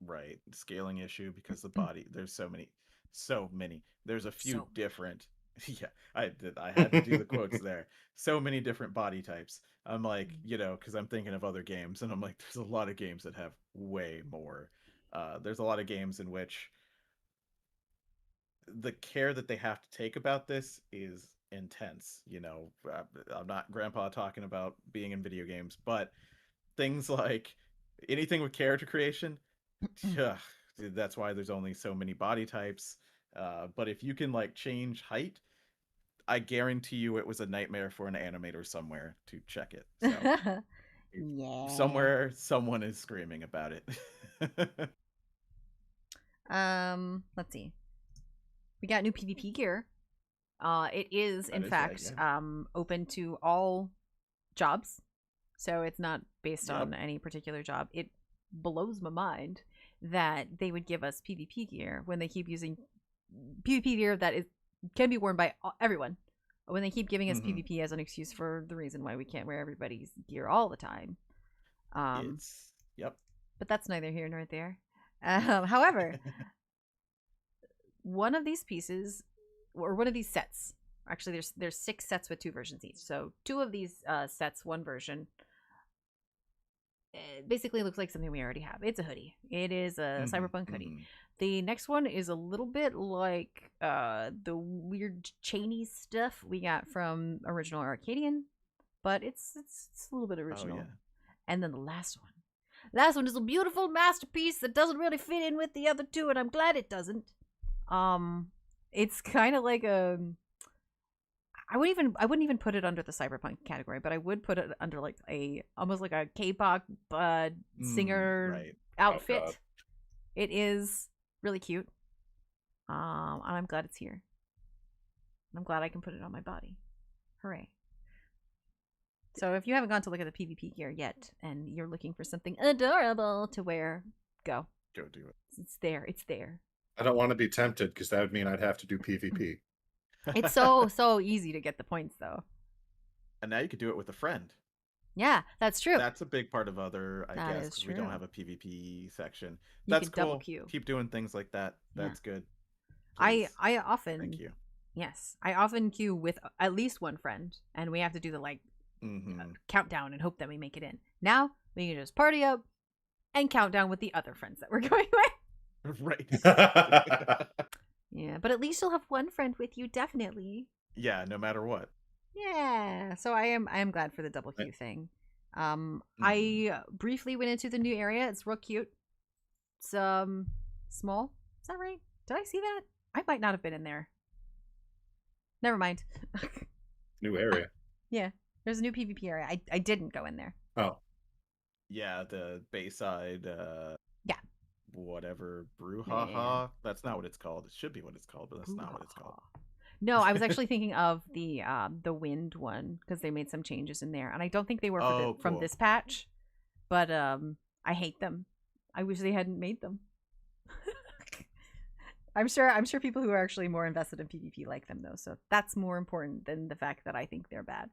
Right, scaling issue because the body. There's so many. There's a few different. Yeah, I had to do the quotes there. So many different body types. I'm like, because I'm thinking of other games, and I'm like, there's a lot of games that have way more. There's a lot of games in which the care that they have to take about this is intense. I'm not grandpa talking about being in video games, but things like anything with character creation, that's why there's only so many body types. But if you can change height, I guarantee you it was a nightmare for an animator somewhere to check it. So Yeah. somewhere someone is screaming about it. Let's see. We got new PvP gear. It is in fact open to all jobs. So it's not based on any particular job. It blows my mind that they would give us PvP gear when they keep using PvP gear that can be worn by everyone. When they keep giving us PvP as an excuse for the reason why we can't wear everybody's gear all the time. But that's neither here nor there. However, one of these pieces, or one of these sets, actually there's 6 sets with 2 versions each. So 2 of these sets, 1 version, it basically looks like something we already have. It's a hoodie. It is a cyberpunk hoodie. The next one is a little bit like the weird chainy stuff we got from original Arcadian, but it's a little bit original. And then the last one is a beautiful masterpiece that doesn't really fit in with the other 2, and I'm glad it doesn't. It's kind of like a I wouldn't even put it under the cyberpunk category, but I would put it under like almost like a K-pop singer outfit. Oh, it is really cute. And I'm glad it's here. I'm glad I can put it on my body. Hooray. So if you haven't gone to look at the PvP gear yet and you're looking for something adorable to wear, go. Go do it. It's there. It's there. I don't want to be tempted because that would mean I'd have to do PvP. It's so easy to get the points though. And now you could do it with a friend. Yeah, that's true. That's a big part of Other, I guess, because we don't have a PvP section. That's cool. Double queue. Keep doing things like that. That's good. Please. I often Thank you. Yes, I often queue with at least one friend, and we have to do the countdown and hope that we make it in. Now we can just party up and count down with the other friends that we're going with. Right. Yeah, but at least you'll have one friend with you, definitely. Yeah, no matter what. Yeah, so I am glad for the double queue thing. I briefly went into the new area. It's real cute. It's small. Is that right? Did I see that? I might not have been in there. Never mind. New area. Yeah, there's a new PvP area. I didn't go in there. Oh. Yeah, the Bayside. Yeah. Whatever brouhaha. That's not what it's called. It should be what it's called, but that's not what it's called. No, I was actually thinking of the wind one because they made some changes in there, and I don't think they were from this patch. But I hate them. I wish they hadn't made them. I'm sure people who are actually more invested in PvP like them though, so that's more important than the fact that I think they're bad.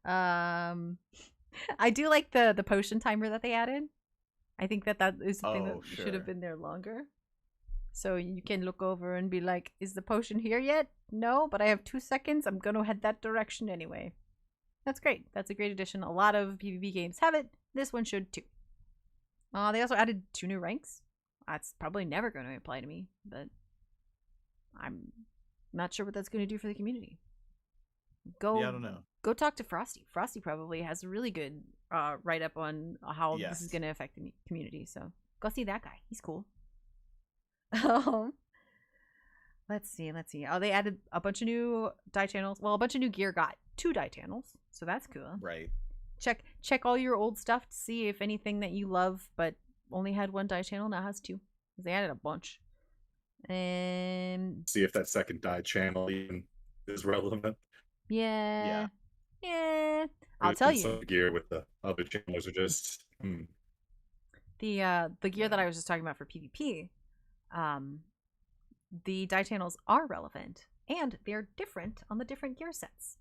I do like the potion timer that they added. I think that is something that should have been there longer. So you can look over and be like, is the potion here yet? No, but I have 2 seconds. I'm going to head that direction anyway. That's great. That's a great addition. A lot of PvP games have it. This one should too. They also added 2 new ranks. That's probably never going to apply to me, but I'm not sure what that's going to do for the community. I don't know. Go talk to Frosty. Frosty probably has a really good write-up on how this is going to affect the community. So go see that guy. He's cool. Let's see. Oh, they added a bunch of new die channels. Well, a bunch of new gear got 2 die channels, so that's cool. Right. Check all your old stuff to see if anything that you love but only had 1 die channel now has 2. They added a bunch. And see if that second die channel even is relevant. Yeah. I'll tell you. Some gear with the other channels are just the gear that I was just talking about for PvP. The die channels are relevant and they're different on the different gear sets.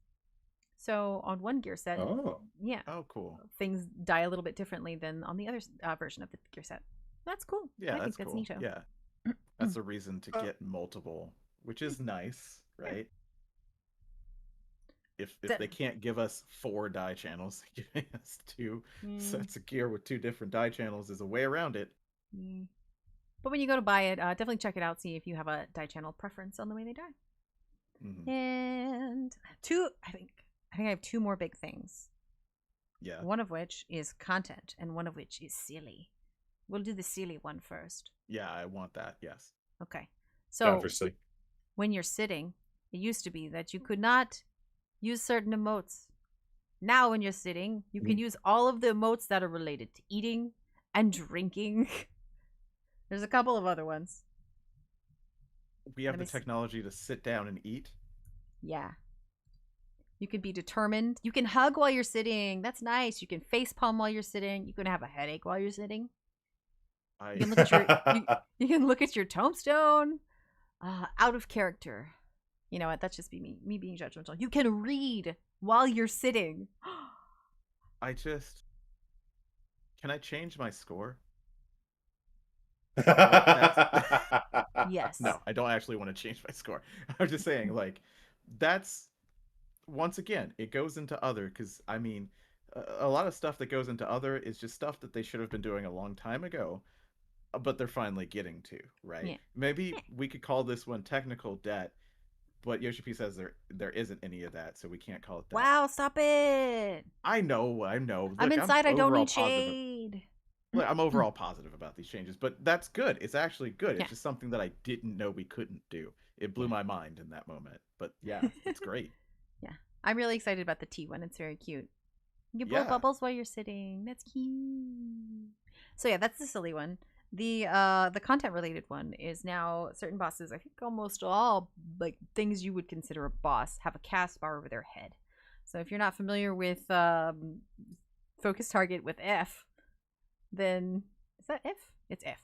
So on one gear set, cool. Things die a little bit differently than on the other version of the gear set. That's cool. Yeah, I think that's cool. Neato. Yeah, that's a reason to get multiple, which is nice, right? If they can't give us 4 die channels, giving us 2 sets of gear with 2 different die channels is a way around it. But when you go to buy it, definitely check it out. See if you have a die channel preference on the way they die. And 2, I think I have 2 more big things. Yeah. One of which is content, and one of which is silly. We'll do the silly one first. Yeah, I want that. Yes. Okay. So obviously, when you're sitting, It used to be that you could not use certain emotes. Now when you're sitting, you can use all of the emotes that are related to eating and drinking. There's a couple of other ones. We have the technology to sit down and eat. Yeah. You can be determined. You can hug while you're sitting. That's nice. You can face palm while you're sitting. You can have a headache while you're sitting. You can look at your, you can look at your tombstone. Out of character. You know what? That's just me being judgmental. You can read while you're sitting. Can I change my score? Yes. No, I don't actually want to change my score. I'm just saying, like, that's, once again, it goes into other, because, I mean, a lot of stuff that goes into other is just stuff that they should have been doing a long time ago, but they're finally getting to, right? Yeah. Maybe we could call this one technical debt, but Yoshi P says there isn't any of that, so we can't call it that. Wow, stop it. I know. Look, I'm inside, I don't need positive. shade. Look, I'm overall positive about these changes, but that's good. It's actually good. Yeah. It's just something that I didn't know we couldn't do. It blew my mind in that moment. But yeah, it's great. Yeah. I'm really excited about the tea one. It's very cute. You can blow bubbles while you're sitting. That's cute. So yeah, that's the silly one. The content related one is now certain bosses, I think almost all like things you would consider a boss, have a cast bar over their head. So if you're not familiar with focus target with F, then is that F? It's F.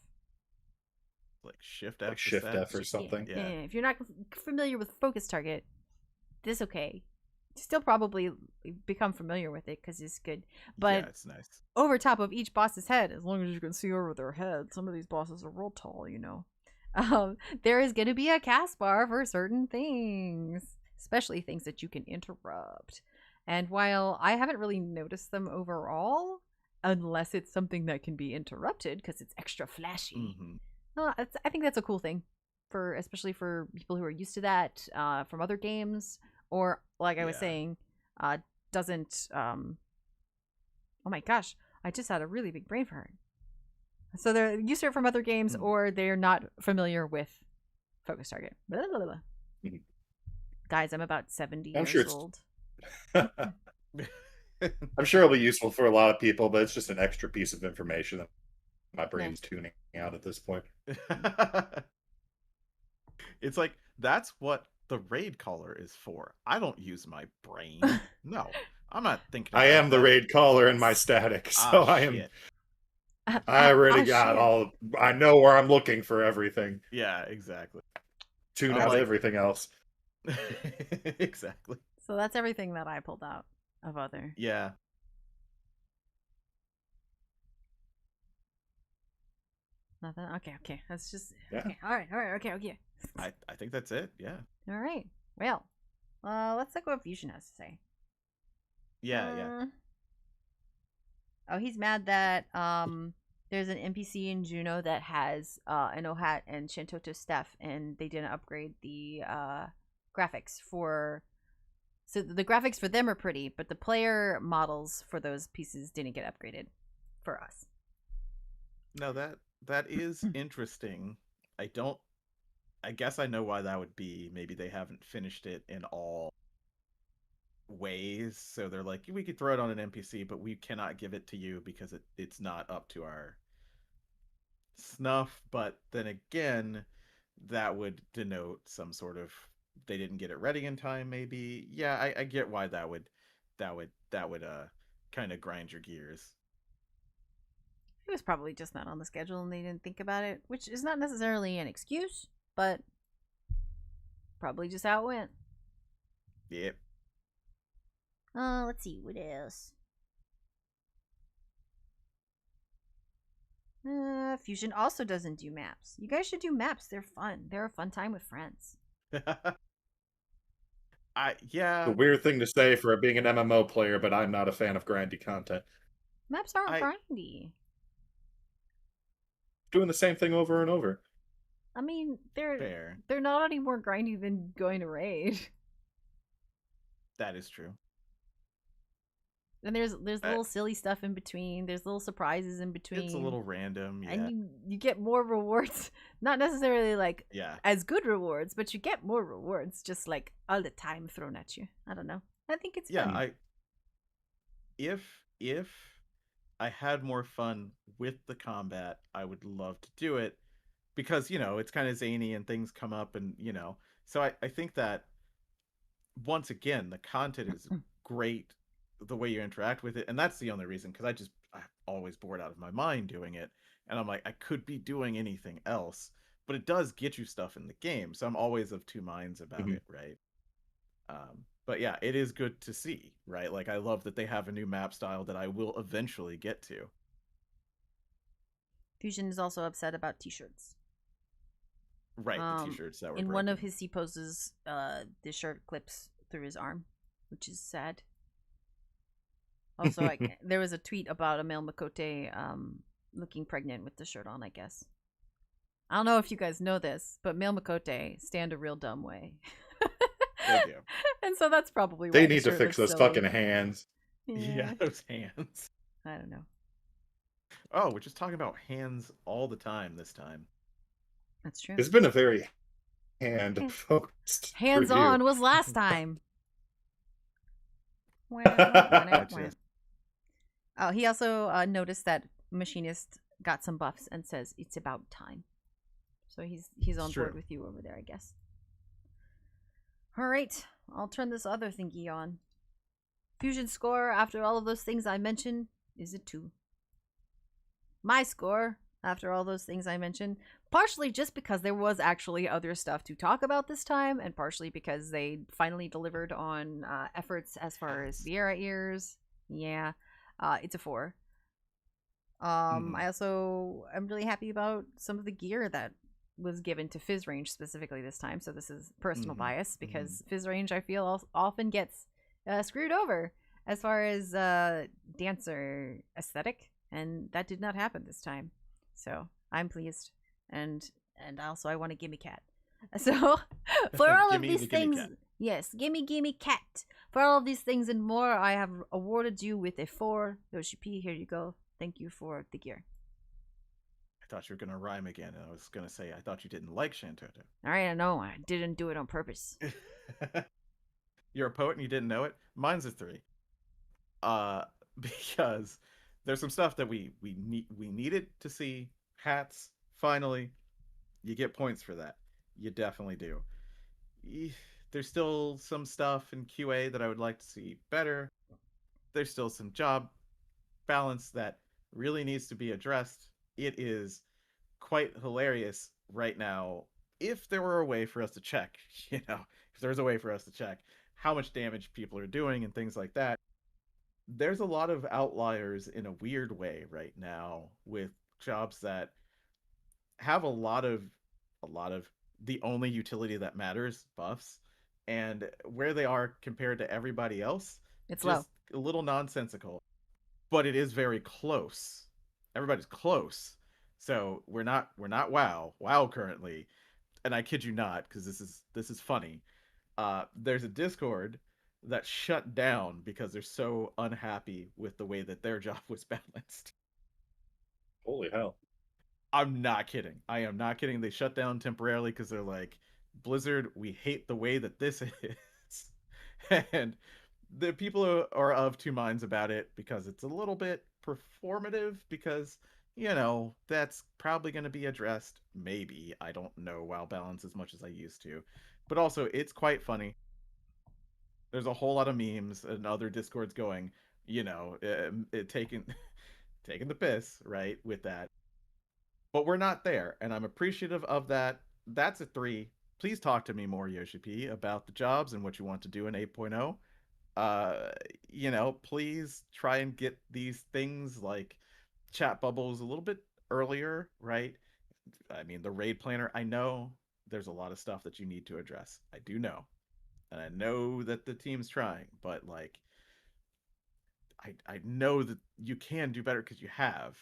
Like Shift F, like Shift F or something. Yeah. If you're not familiar with focus target, this is okay. Still probably become familiar with it because it's good. But yeah, it's nice. Over top of each boss's head, as long as you can see over their head, some of these bosses are real tall, you know. There is going to be a cast bar for certain things, especially things that you can interrupt. And while I haven't really noticed them overall, unless it's something that can be interrupted because it's extra flashy, I think that's a cool thing, especially for people who are used to that from other games. Or, like I was saying, doesn't... oh my gosh, I just had a really big brain fart. So they're used to it from other games, or they're not familiar with focus target. Blah, blah, blah. Guys, I'm about 70 years old. I'm sure it'll be useful for a lot of people, but it's just an extra piece of information that my brain's tuning out at this point. It's like, that's what the raid caller is for. I don't use my brain. No, I'm not thinking. I am the raid caller in my static, so I am. Shit. I already got all. I know where I'm looking for everything. Yeah, exactly. Tune out everything else. Exactly. So that's everything that I pulled out of other. Yeah. Nothing. Okay. That's just. Yeah. Okay. All right. Okay. I think that's it. Yeah. All right. Well, let's look what Fusion has to say. Yeah. Oh, he's mad that there's an NPC in Juno that has an Ohat and Shintoto staff, and they didn't upgrade the graphics for. So the graphics for them are pretty, but the player models for those pieces didn't get upgraded for us. No, that is interesting. I guess I know why that would be. Maybe they haven't finished it in all ways, so they're like, we could throw it on an NPC, but we cannot give it to you because it's not up to our snuff. But then again, that would denote some sort of they didn't get it ready in time. Maybe, yeah, I get why that would kind of grind your gears. It was probably just not on the schedule and they didn't think about it, which is not necessarily an excuse, but probably just how it went. Yep. Let's see, what else? Fusion also doesn't do maps. You guys should do maps. They're fun. They're a fun time with friends. Yeah. The weird thing to say for being an MMO player, but I'm not a fan of grindy content. Maps aren't grindy. Doing the same thing over and over. I mean, they're not any more grindy than going to raid. That is true. And there's little silly stuff in between. There's little surprises in between. It's a little random, yeah. And you get more rewards. Not necessarily like as good rewards, but you get more rewards just like all the time thrown at you. I don't know. I think it's fun. If I had more fun with the combat, I would love to do it because, it's kind of zany and things come up and, so I think that once again, the content is great, the way you interact with it. And that's the only reason, because I'm always bored out of my mind doing it. And I'm like, I could be doing anything else, but it does get you stuff in the game. So I'm always of two minds about it. Right. But yeah, it is good to see, right? Like, I love that they have a new map style that I will eventually get to. Fusion is also upset about t-shirts. Right, the t-shirts that were in broken. one of his C poses, the shirt clips through his arm, which is sad. Also, there was a tweet about a male Makote looking pregnant with the shirt on, I guess. I don't know if you guys know this, but male Makote stand a real dumb way. They do. And so that's probably why they need to fix those fucking hands. Yeah, those hands. I don't know. Oh, we're just talking about hands all the time this time. That's true. It's been a very hand-focused Hands-on was last time. Oh, he also noticed that Machinist got some buffs and says it's about time. So he's on board with you over there, I guess. All right, I'll turn this other thingy on. Fusion score after all of those things I mentioned is a 2. My score after all those things I mentioned, partially just because there was actually other stuff to talk about this time, and partially because they finally delivered on efforts as far as Viera ears. Yeah, it's a 4. I also am really happy about some of the gear that was given to Fizz Range specifically this time. So this is personal bias because Fizz Range, I feel, often gets screwed over as far as dancer aesthetic, and that did not happen this time. So I'm pleased, and also I want a gimme cat. So for all of these things, yes, gimme cat. For all of these things and more, I have awarded you with a 4. Yoshi P, here you go. Thank you for the gear. I thought you were going to rhyme again, and I was going to say I thought you didn't like Shantoto. All right, I know. I didn't do it on purpose. You're a poet and you didn't know it? Mine's a 3. Because there's some stuff that we needed to see. Hats, finally. You get points for that. You definitely do. There's still some stuff in QA that I would like to see better. There's still some job balance that really needs to be addressed. It is quite hilarious right now. If there were a way for us to check, if there's a way for us to check how much damage people are doing and things like that, there's a lot of outliers in a weird way right now with jobs that have a lot of the only utility that matters buffs, and where they are compared to everybody else, it's just low. A little nonsensical, but it is very close. Everybody's close, so we're not wow currently, and I kid you not, because this is funny. There's a Discord that shut down because they're so unhappy with the way that their job was balanced. Holy hell. I'm not kidding. I am not kidding. They shut down temporarily because they're like, Blizzard, we hate the way that this is. And the people are of two minds about it because it's a little bit performative because, that's probably going to be addressed. Maybe. I don't know WoW balance as much as I used to. But also, it's quite funny. There's a whole lot of memes and other Discords going, taking the piss, right, with that. But we're not there, and I'm appreciative of that. That's a 3. Please talk to me more, Yoshi P, about the jobs and what you want to do in 8.0. Please try and get these things like chat bubbles a little bit earlier, right? I mean, the raid planner, I know there's a lot of stuff that you need to address. I do know. And I know that the team's trying, but I know that you can do better because you have,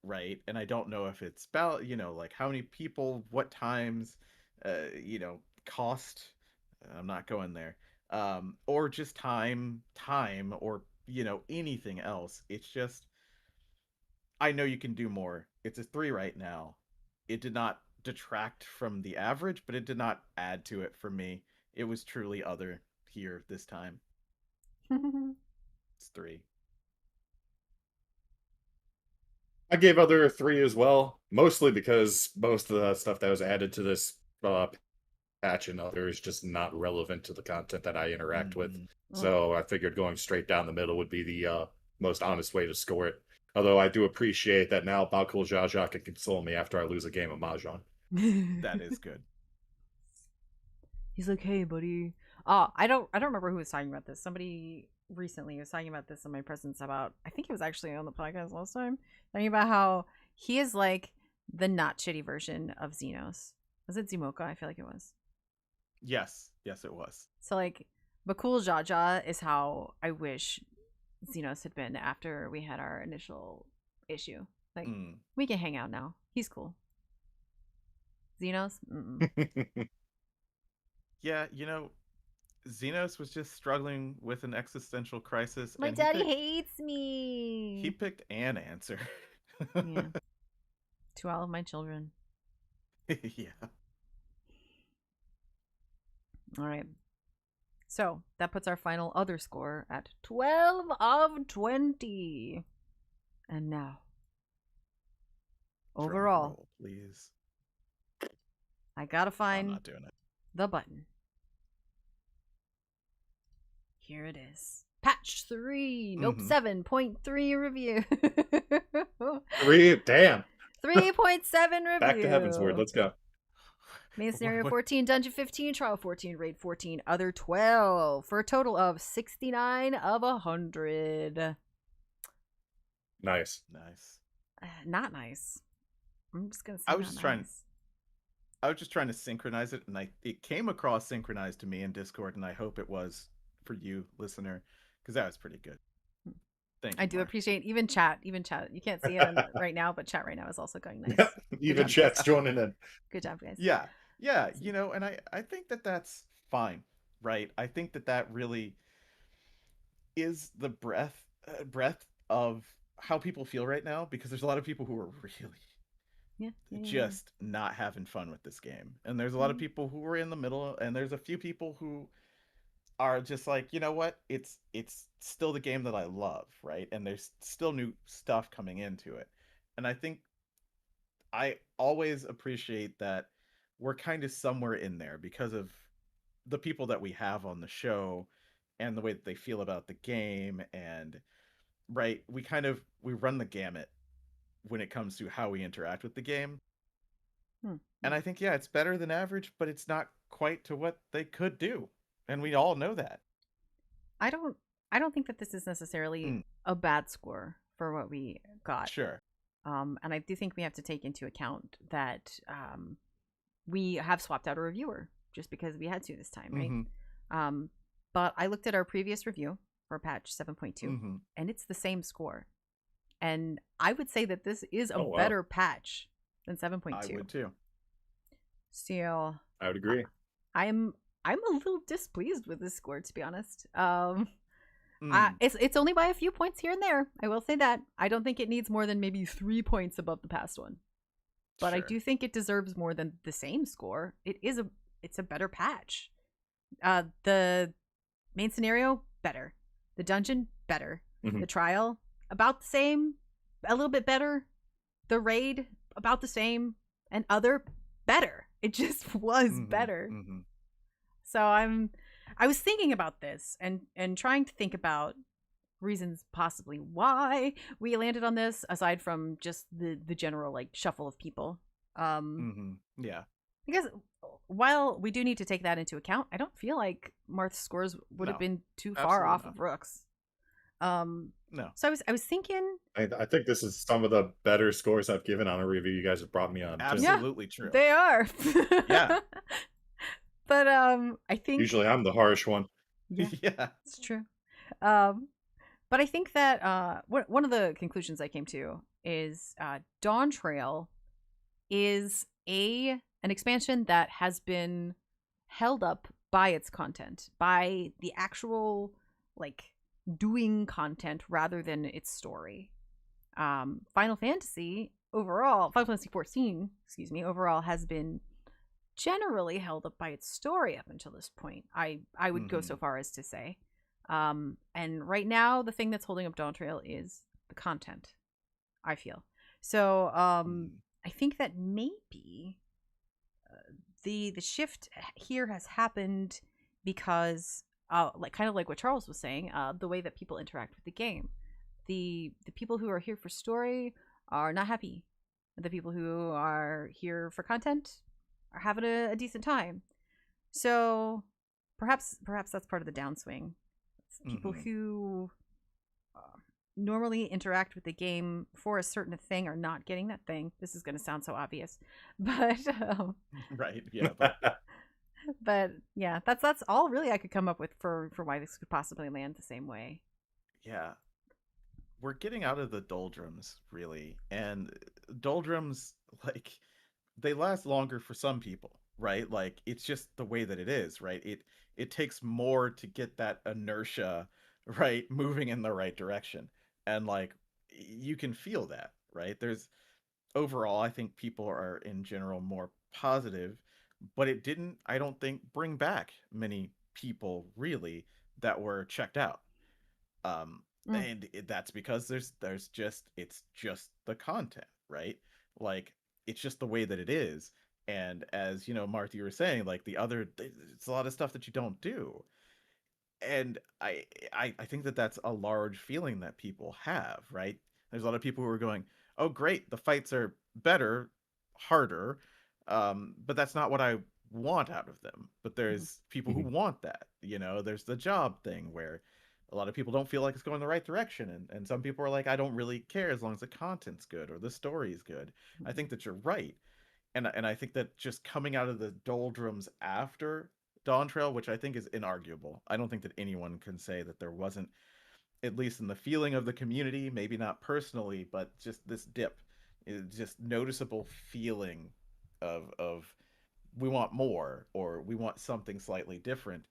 right? And I don't know if it's about, how many people, what times, cost. I'm not going there. Or just time, or, anything else. It's just, I know you can do more. It's a 3 right now. It did not detract from the average, but it did not add to it for me. It was truly other here this time. It's 3. I gave other 3 as well, mostly because most of the stuff that was added to this patch and other is just not relevant to the content that I interact with. So I figured going straight down the middle would be the most honest way to score it. Although I do appreciate that now Bakul Jaja can console me after I lose a game of Mahjong. That is good. He's like, hey, buddy. I don't remember who was talking about this. Somebody recently was talking about this in my presence about, I think it was actually on the podcast last time, talking about how he is like the not shitty version of Xenos. Was it Zimoka? I feel like it was. Yes, it was. So like, Bakul Jaja is how I wish Xenos had been after we had our initial issue. Like, we can hang out now. He's cool. Xenos? Yeah, Xenos was just struggling with an existential crisis. My daddy hates me. He picked an answer. Yeah. To all of my children. Yeah. All right. So that puts our final other score at 12 of 20. And now, overall, roll, please. I gotta find I'm not doing it. The button. Here it is. Patch 3. Nope, 7.3 review. 3, damn. 3.7 review. Back to Heaven's Word. Let's go. Main scenario 14, dungeon 15, trial 14, raid 14, other 12, for a total of 69 of 100. Nice. Not nice. I'm just gonna say I was just trying to synchronize it, and it came across synchronized to me in Discord, and I hope it was for you, listener, because that was pretty good. Thank you. I do Mark. appreciate even chat. You can't see it right now, but chat right now is also going nice. Even chat's joining in. Good job, guys. Yeah, and I think that that's fine, right? I think that really is the breadth of how people feel right now, because there's a lot of people who are really just not having fun with this game, and there's a lot of people who are in the middle, and there's a few people who are just like, you know what, it's still the game that I love, right? And there's still new stuff coming into it, and I think I always appreciate that we're kind of somewhere in there because of the people that we have on the show and the way that they feel about the game, and right, we run the gamut when it comes to how we interact with the game. And I think, it's better than average, but it's not quite to what they could do. And we all know that. I don't think that this is necessarily a bad score for what we got. Sure. And I do think we have to take into account that we have swapped out a reviewer just because we had to this time, right? But I looked at our previous review for patch 7.2, and it's the same score. And I would say that this is a better patch than 7.2. I would too. So I would agree. I'm a little displeased with this score, to be honest. It's only by a few points here and there. I will say that. I don't think it needs more than maybe 3 points above the past one. But I do think it deserves more than the same score. It's a better patch. The main scenario, better. The dungeon, better. The trial, about the same. A little bit better. The raid, about the same. And other, better. It just was better. So I was thinking about this and trying to think about reasons possibly why we landed on this, aside from just the general like shuffle of people. Yeah. Because while we do need to take that into account, I don't feel like Marth's scores would have been too far off of Rook's. No. So I was thinking. I think this is some of the better scores I've given on a review you guys have brought me on. Absolutely true. They are. Yeah. But I think usually I'm the harsh one. Yeah, it's true. But I think that one of the conclusions I came to is Dawntrail is an expansion that has been held up by its content, by the actual like doing content rather than its story. Final Fantasy 14, excuse me, overall has been generally held up by its story up until this point. I would go so far as to say. And right now, the thing that's holding up Dawntrail is the content, I feel. So I think that maybe the shift here has happened because, kind of like what Charles was saying, the way that people interact with the game. The people who are here for story are not happy. The people who are here for content are having a decent time. So perhaps that's part of the downswing. People who normally interact with the game for a certain thing are not getting that thing. This is going to sound so obvious, but right, yeah. But yeah, that's all really I could come up with for why this could possibly land the same way. Yeah. We're getting out of the doldrums, really. And doldrums, like, they last longer for some people, right? Like, it's just the way that it is, right? It takes more to get that inertia, right, moving in the right direction. And, like, you can feel that, right? There's, overall, I think people are, in general, more positive, but it didn't, I don't think, bring back many people, really, that were checked out. And that's because it's just the content, right? Like, it's just the way that it is. And as you know, Martha, you were saying, like, it's a lot of stuff that you don't do. And I think that that's a large feeling that people have, right? There's a lot of people who are going, oh great, the fights are better, harder, but that's not what I want out of them. But there's people who want that, there's the job thing where a lot of people don't feel like it's going the right direction, and some people are like, I don't really care as long as the content's good or the story's good. I think that you're right, and I think that just coming out of the doldrums after Dawntrail, which I think is inarguable, I don't think that anyone can say that there wasn't, at least in the feeling of the community, maybe not personally, but just this dip, just noticeable feeling of we want more, or we want something slightly different,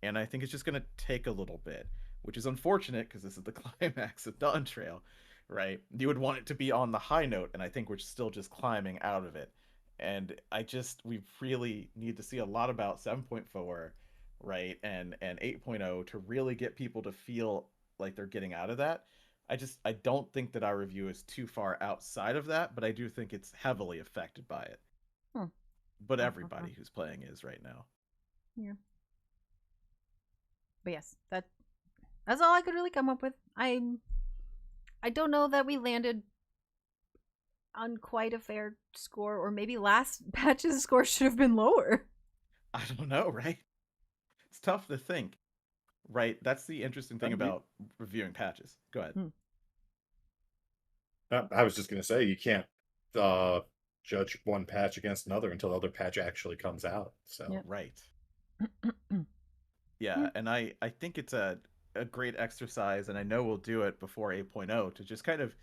and I think it's just going to take a little bit. Which is unfortunate because this is the climax of Dawntrail, right? You would want it to be on the high note, and I think we're still just climbing out of it. And we really need to see a lot about 7.4, right, and 8.0 to really get people to feel like they're getting out of that. I don't think that our review is too far outside of that, but I do think it's heavily affected by it. But everybody who's playing is right now. Yeah. But yes, that's all I could really come up with. I don't know that we landed on quite a fair score, or maybe last patch's score should have been lower. I don't know, right? It's tough to think, right? That's the interesting thing about reviewing patches. Go ahead. I was just going to say, you can't judge one patch against another until the other patch actually comes out. So Yep. Right. Yeah, and I think it's a great exercise, and I know we'll do it before 8.0 to just kind of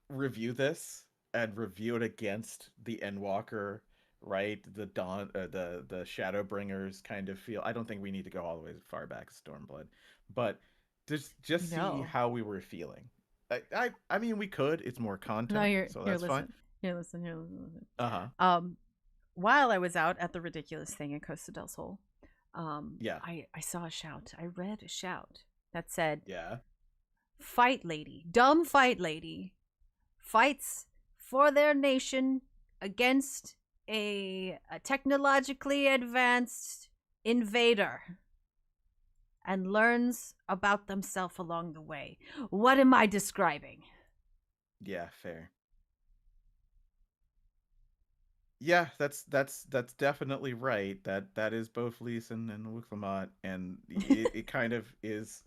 review this and review it against the Endwalker, right? The the Shadowbringers kind of feel. I don't think we need to go all the way as far back as Stormblood, but just see how we were feeling. I mean, we could. It's more content, so that's fine. Here, listen. While I was out at the ridiculous thing in Costa del Sol, I saw a shout. I read a shout that said, "Fight lady, dumb fight lady, fights for their nation against a technologically advanced invader and learns about themselves along the way." What am I describing? Yeah, fair. Yeah, that's definitely right. That is both Leeson and Wuklamot, and it kind of is.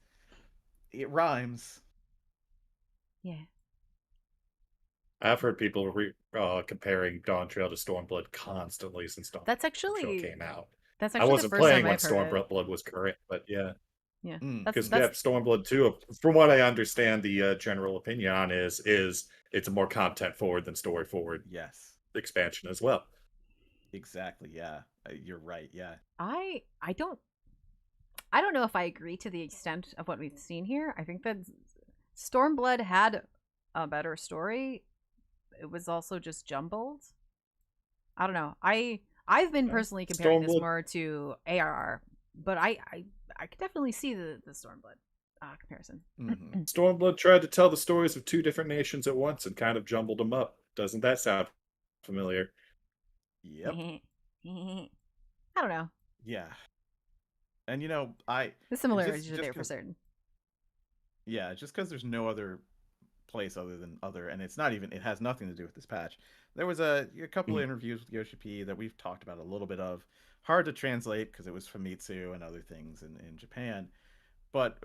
It rhymes. Yeah. I've heard people comparing Dawntrail to Stormblood constantly since Dawntrail came out. That's actually I wasn't the first playing time when I've heard Stormblood was current, but yeah. Yeah. Because Stormblood 2, from what I understand, the general opinion on is it's a more content forward than story forward. Yes. Expansion as well. Exactly. Yeah, you're right. Yeah. I don't. I don't know if I agree to the extent of what we've seen here. I think that Stormblood had a better story. It was also just jumbled. I don't know. I've been personally comparing this more to ARR, but I could definitely see the Stormblood comparison. Mm-hmm. Stormblood tried to tell the stories of two different nations at once and kind of jumbled them up. Doesn't that sound familiar? Yep. I don't know. Yeah. And the similarities are there for certain. Yeah, just because there's no other place other than other, and it's not even, it has nothing to do with this patch. There was a couple of interviews with Yoshi P that we've talked about a little bit of. Hard to translate because it was Famitsu and other things in Japan. But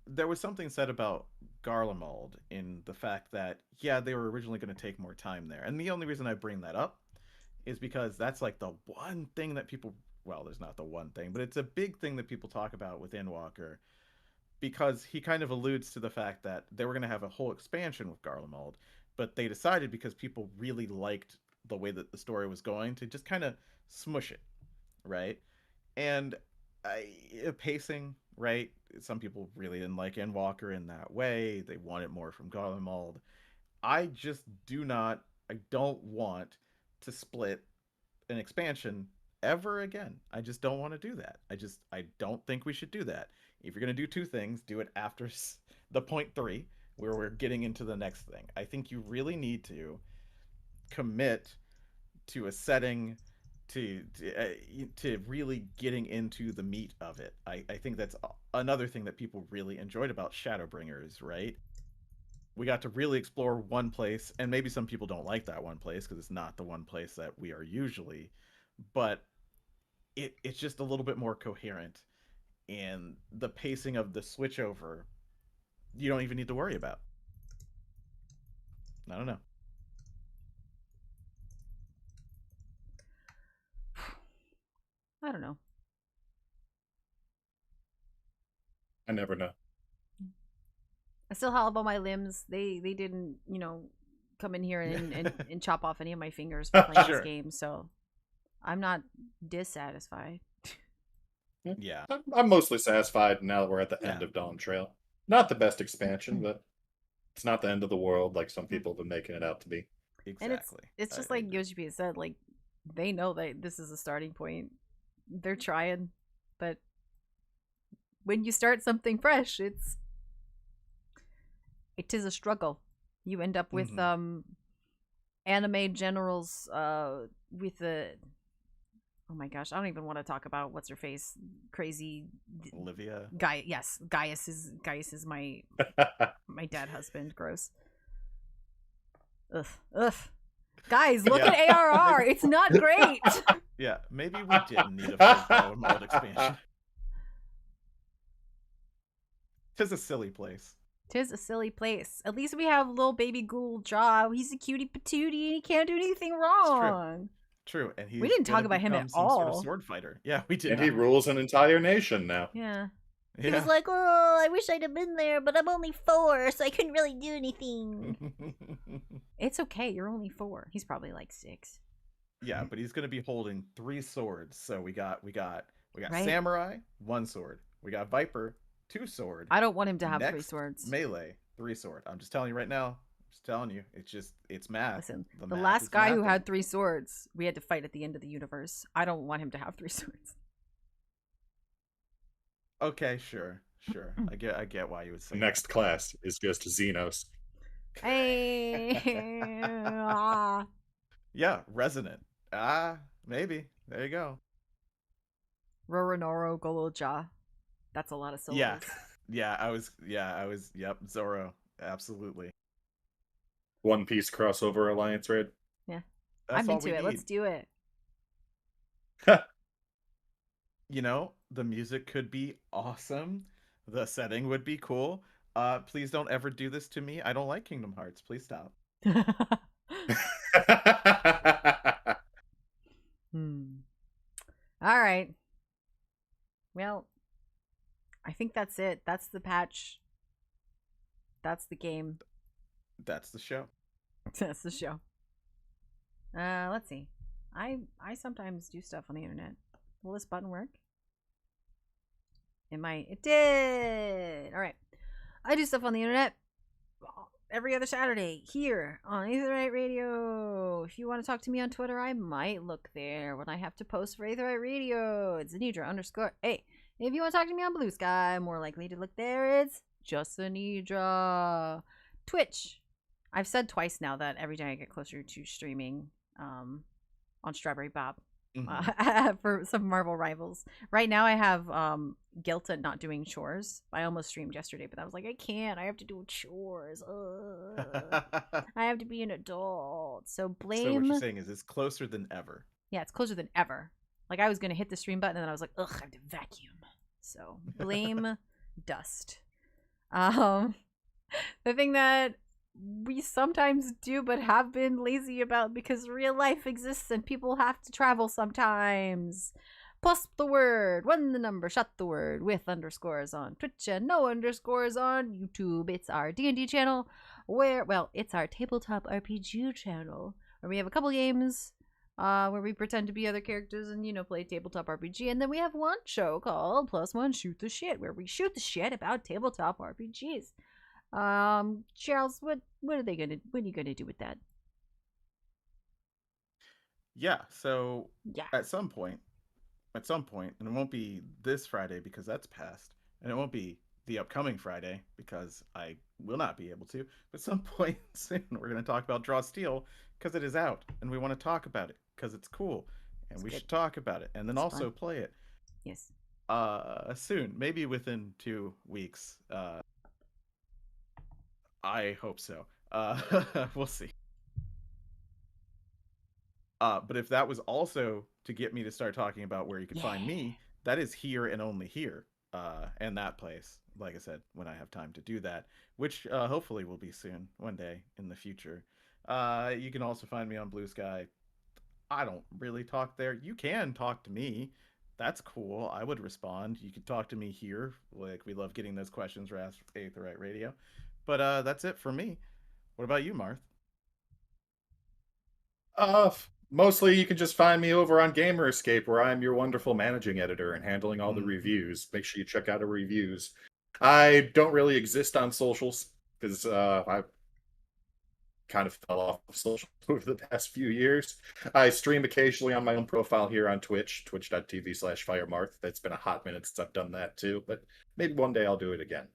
there was something said about Garlemald in the fact that, yeah, they were originally going to take more time there. And the only reason I bring that up is because that's like the one thing that people, well, there's not the one thing, but it's a big thing that people talk about with Endwalker, because he kind of alludes to the fact that they were going to have a whole expansion with Garlemald, but they decided, because people really liked the way that the story was going, to just kind of smush it, right? And pacing, right? Some people really didn't like Endwalker in that way. They wanted more from Garlemald. I don't want to split an expansion ever again. I just don't want to do that. I don't think we should do that. If you're going to do two things, do it after the point 3, where we're getting into the next thing. I think you really need to commit to a setting, to really getting into the meat of it. I think that's another thing that people really enjoyed about Shadowbringers, right? We got to really explore one place, and maybe some people don't like that one place because it's not the one place that we are usually, but it's just a little bit more coherent, and the pacing of the switchover, you don't even need to worry about. I don't know. I don't know. I never know. I still have all my limbs. They didn't, come in here and chop off any of my fingers for playing this game, so I'm not dissatisfied. Yeah. I'm mostly satisfied now that we're at the end of Dawntrail. Not the best expansion, but it's not the end of the world like some people have been making it out to be. Exactly. And it's just like Yoshi P said, like, they know that this is a starting point. They're trying, but when you start something fresh, it is a struggle. You end up with anime generals with the, oh my gosh, I don't even want to talk about what's her face, crazy Olivia. Gaius is my my dead husband. Gross. Ugh. Guys, look at ARR. It's not great. Yeah, maybe we didn't need a full Garlemald expansion. Tis a silly place. Tis a silly place. At least we have little baby ghoul Jaw. He's a cutie patootie and he can't do anything wrong. True. And we didn't talk about him at all. Sort of sword fighter. Yeah, we did. And he rules an entire nation now. Yeah. He was like, "Oh, I wish I'd have been there, but I'm only 4, so I couldn't really do anything." It's okay. You're only 4. He's probably like 6. Yeah, but he's gonna be holding 3 swords. So we got right? Samurai, 1 sword. We got Viper, 2 sword. I don't want him to have 3 swords. Melee, 3 sword. I'm just telling you right now. I'm just telling you. It's math. Listen, the last guy who had 3 swords, we had to fight at the end of the universe. I don't want him to have 3 swords. Okay, sure. I get why you would say Next class is just Xenos. Hey. Yeah, resonant. Maybe. There you go. Roronoru Goloja. That's a lot of syllables. Yeah, I was, yep, Zoro. Absolutely. One Piece crossover alliance raid. Yeah. I'm into it. Let's do it. The music could be awesome. The setting would be cool. Please don't ever do this to me. I don't like Kingdom Hearts. Please stop. All right. Well, I think that's it. That's the patch. That's the game. That's the show. That's the show. Let's see. I sometimes do stuff on the internet. Will this button work? It might. It did. All right. I do stuff on the internet every other Saturday here on Aetheryte Radio. If you want to talk to me on Twitter, I might look there when I have to post for Aetheryte Radio. It's Anidra_A. If you want to talk to me on Blue Sky, more likely to look there. It's just Anidra. Twitch. I've said twice now that every day I get closer to streaming on Strawberry Bob. For some Marvel Rivals. Right now I have guilt at not doing chores. I almost streamed yesterday, but I was like, I can't. I have to do chores. I have to be an adult. So blame. So what you're saying is it's closer than ever. Yeah, it's closer than ever. Like I was gonna hit the stream button and then I was like, ugh, I have to vacuum. So blame dust. The thing that we sometimes do but have been lazy about because real life exists and people have to travel sometimes. Plus the word, one the number, shut the word, with underscores on Twitch and no underscores on YouTube. It's our D&D channel where, well, it's our tabletop RPG channel where we have a couple games where we pretend to be other characters and, you know, play tabletop RPG. And then we have one show called Plus One Shoot the Shit where we shoot the shit about tabletop RPGs. Charles, what are you gonna do with that? Yeah, so at some point, and it won't be this Friday because that's past, and it won't be the upcoming Friday because I will not be able to, but at some point soon we're gonna talk about Draw Steel because it is out and we want to talk about it because it's cool and It's we good. should talk about it and then It's also fun. play it. Yes. Soon, maybe within 2 weeks. I hope so. We'll see. But if that was also to get me to start talking about where you can find me, that is here and only here. And that place, like I said, when I have time to do that, which hopefully will be soon, one day in the future. You can also find me on Blue Sky. I don't really talk there. You can talk to me. That's cool. I would respond. You can talk to me here. Like, we love getting those questions asked for Aetheryte Radio. But that's it for me. What about you, Marth? Mostly you can just find me over on Gamer Escape, where I'm your wonderful managing editor and handling all the reviews. Make sure you check out our reviews. I don't really exist on socials because I kind of fell off of social over the past few years. I stream occasionally on my own profile here on Twitch, twitch.tv/FireMarth. It's been a hot minute since I've done that too, but maybe one day I'll do it again.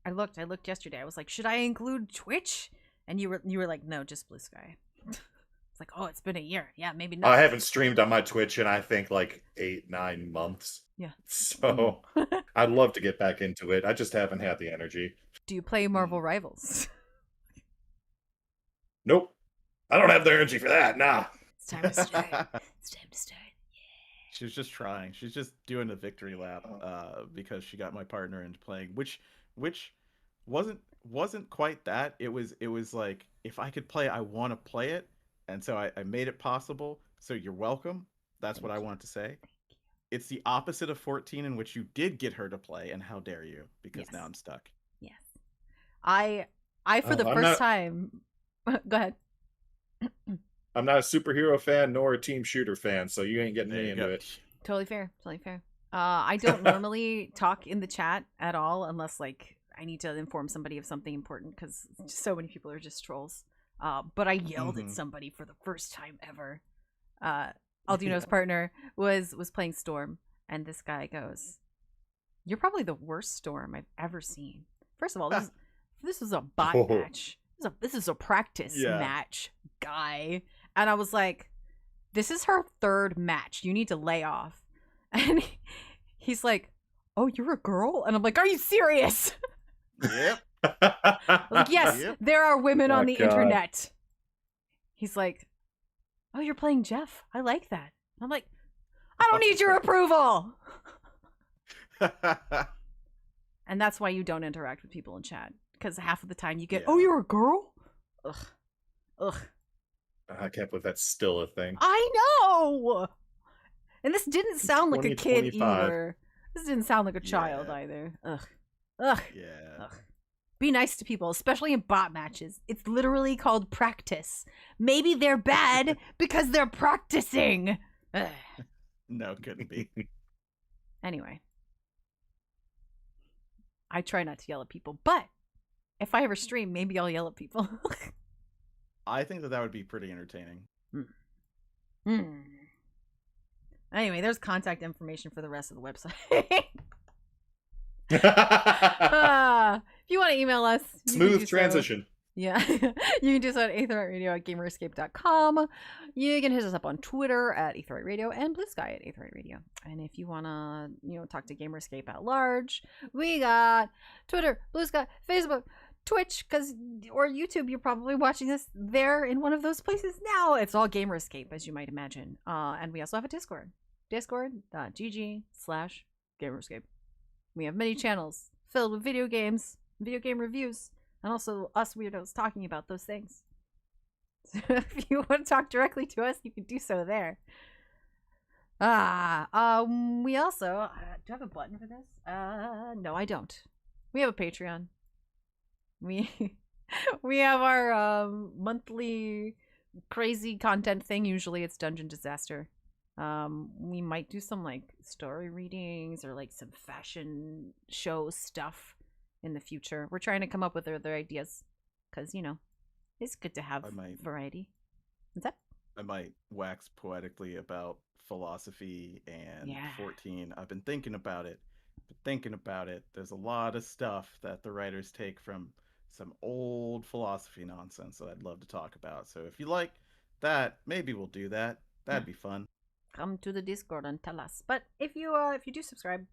I looked yesterday. I was like, should I include Twitch? And you were like, no, just Blue Sky. It's like, oh, it's been a year. Yeah, maybe not. I haven't streamed on my Twitch in I think like 8-9 months. Yeah. So I'd love to get back into it. I just haven't had the energy. Do you play Marvel Rivals? Nope. I don't have the energy for that. Nah. It's time to start. It's time to start. She was just trying. She's just doing a victory lap because she got my partner into playing, which wasn't quite that. It was like, if I could play, I want to play it, and so I made it possible. So you're welcome. That's what I want to say. It's the opposite of 14, in which you did get her to play, and how dare you? Because now I'm stuck. Yes. I for the first time. Go ahead. I'm not a superhero fan nor a team shooter fan, so you ain't getting me into it. Totally fair. Totally fair. I don't normally talk in the chat at all unless like I need to inform somebody of something important because so many people are just trolls. But I yelled at somebody for the first time ever. Aldianaux's partner was playing Storm, and this guy goes, "You're probably the worst Storm I've ever seen." First of all, this is a bot match. This is a practice match, guy. And I was like, "This is her third match. You need to lay off." And he's like, "Oh, you're a girl?" And I'm like, "Are you serious?" Yep. Like, yes, there are women on the internet. He's like, "Oh, you're playing Jeff. I like that." I'm like, "I don't need your approval." And that's why you don't interact with people in chat, because half of the time you get, "Oh, you're a girl?" Ugh. I can't believe that's still a thing. I know. And this didn't sound like a kid either. This didn't sound like a child either. Ugh. Yeah. Ugh. Be nice to people, especially in bot matches. It's literally called practice. Maybe they're bad because they're practicing. Ugh. No, couldn't be. Anyway, I try not to yell at people, but if I ever stream, maybe I'll yell at people. I think that would be pretty entertaining. Anyway, there's contact information for the rest of the website. If you want to email us, smooth transition. Yeah, you can do so at aetheryteradio@gamerescape.com. You can hit us up on Twitter at Aetheryte Radio and Blue Sky at Aetheryte Radio. And if you wanna, talk to Gamerscape at large, we got Twitter, Blue Sky, Facebook, Twitch, or YouTube. You're probably watching this there in one of those places now. It's all Gamerscape, as you might imagine. And we also have a Discord, discord.gg/Gamerscape. We have many channels filled with video games, video game reviews, and also us weirdos talking about those things. So if you want to talk directly to us, you can do so there. We also do I have a button for this? No, I don't. We have a Patreon. We have our monthly crazy content thing. Usually it's Dungeon Disaster. We might do some like story readings or like some fashion show stuff in the future. We're trying to come up with other ideas because it's good to have variety. What's that? I might wax poetically about philosophy and 14. I've been thinking about it. There's a lot of stuff that the writers take from some old philosophy nonsense that I'd love to talk about. So if you like that, maybe we'll do that. That'd be fun. Come to the Discord and tell us. But if you do subscribe,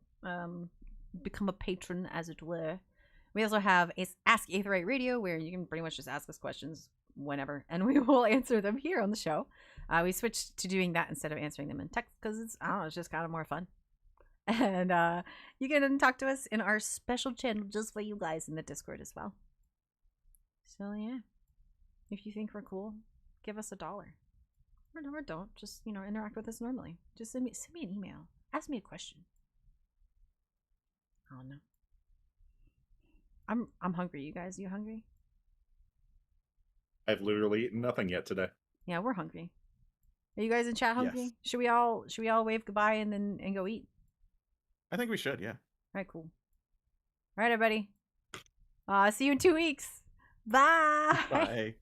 become a patron, as it were. We also have Ask Aetheryte Radio, where you can pretty much just ask us questions whenever, and we will answer them here on the show. We switched to doing that instead of answering them in text because it's just kind of more fun. And you can talk to us in our special channel just for you guys in the Discord as well. So yeah, if you think we're cool, give us $1. Or don't. Just interact with us normally. Just send me an email. Ask me a question. I don't know. I'm hungry. You guys, you hungry? I've literally eaten nothing yet today. Yeah, we're hungry. Are you guys in chat hungry? Yes. Should we all wave goodbye and go eat? I think we should, yeah. All right, cool. All right, everybody. See you in 2 weeks. Bye. Bye.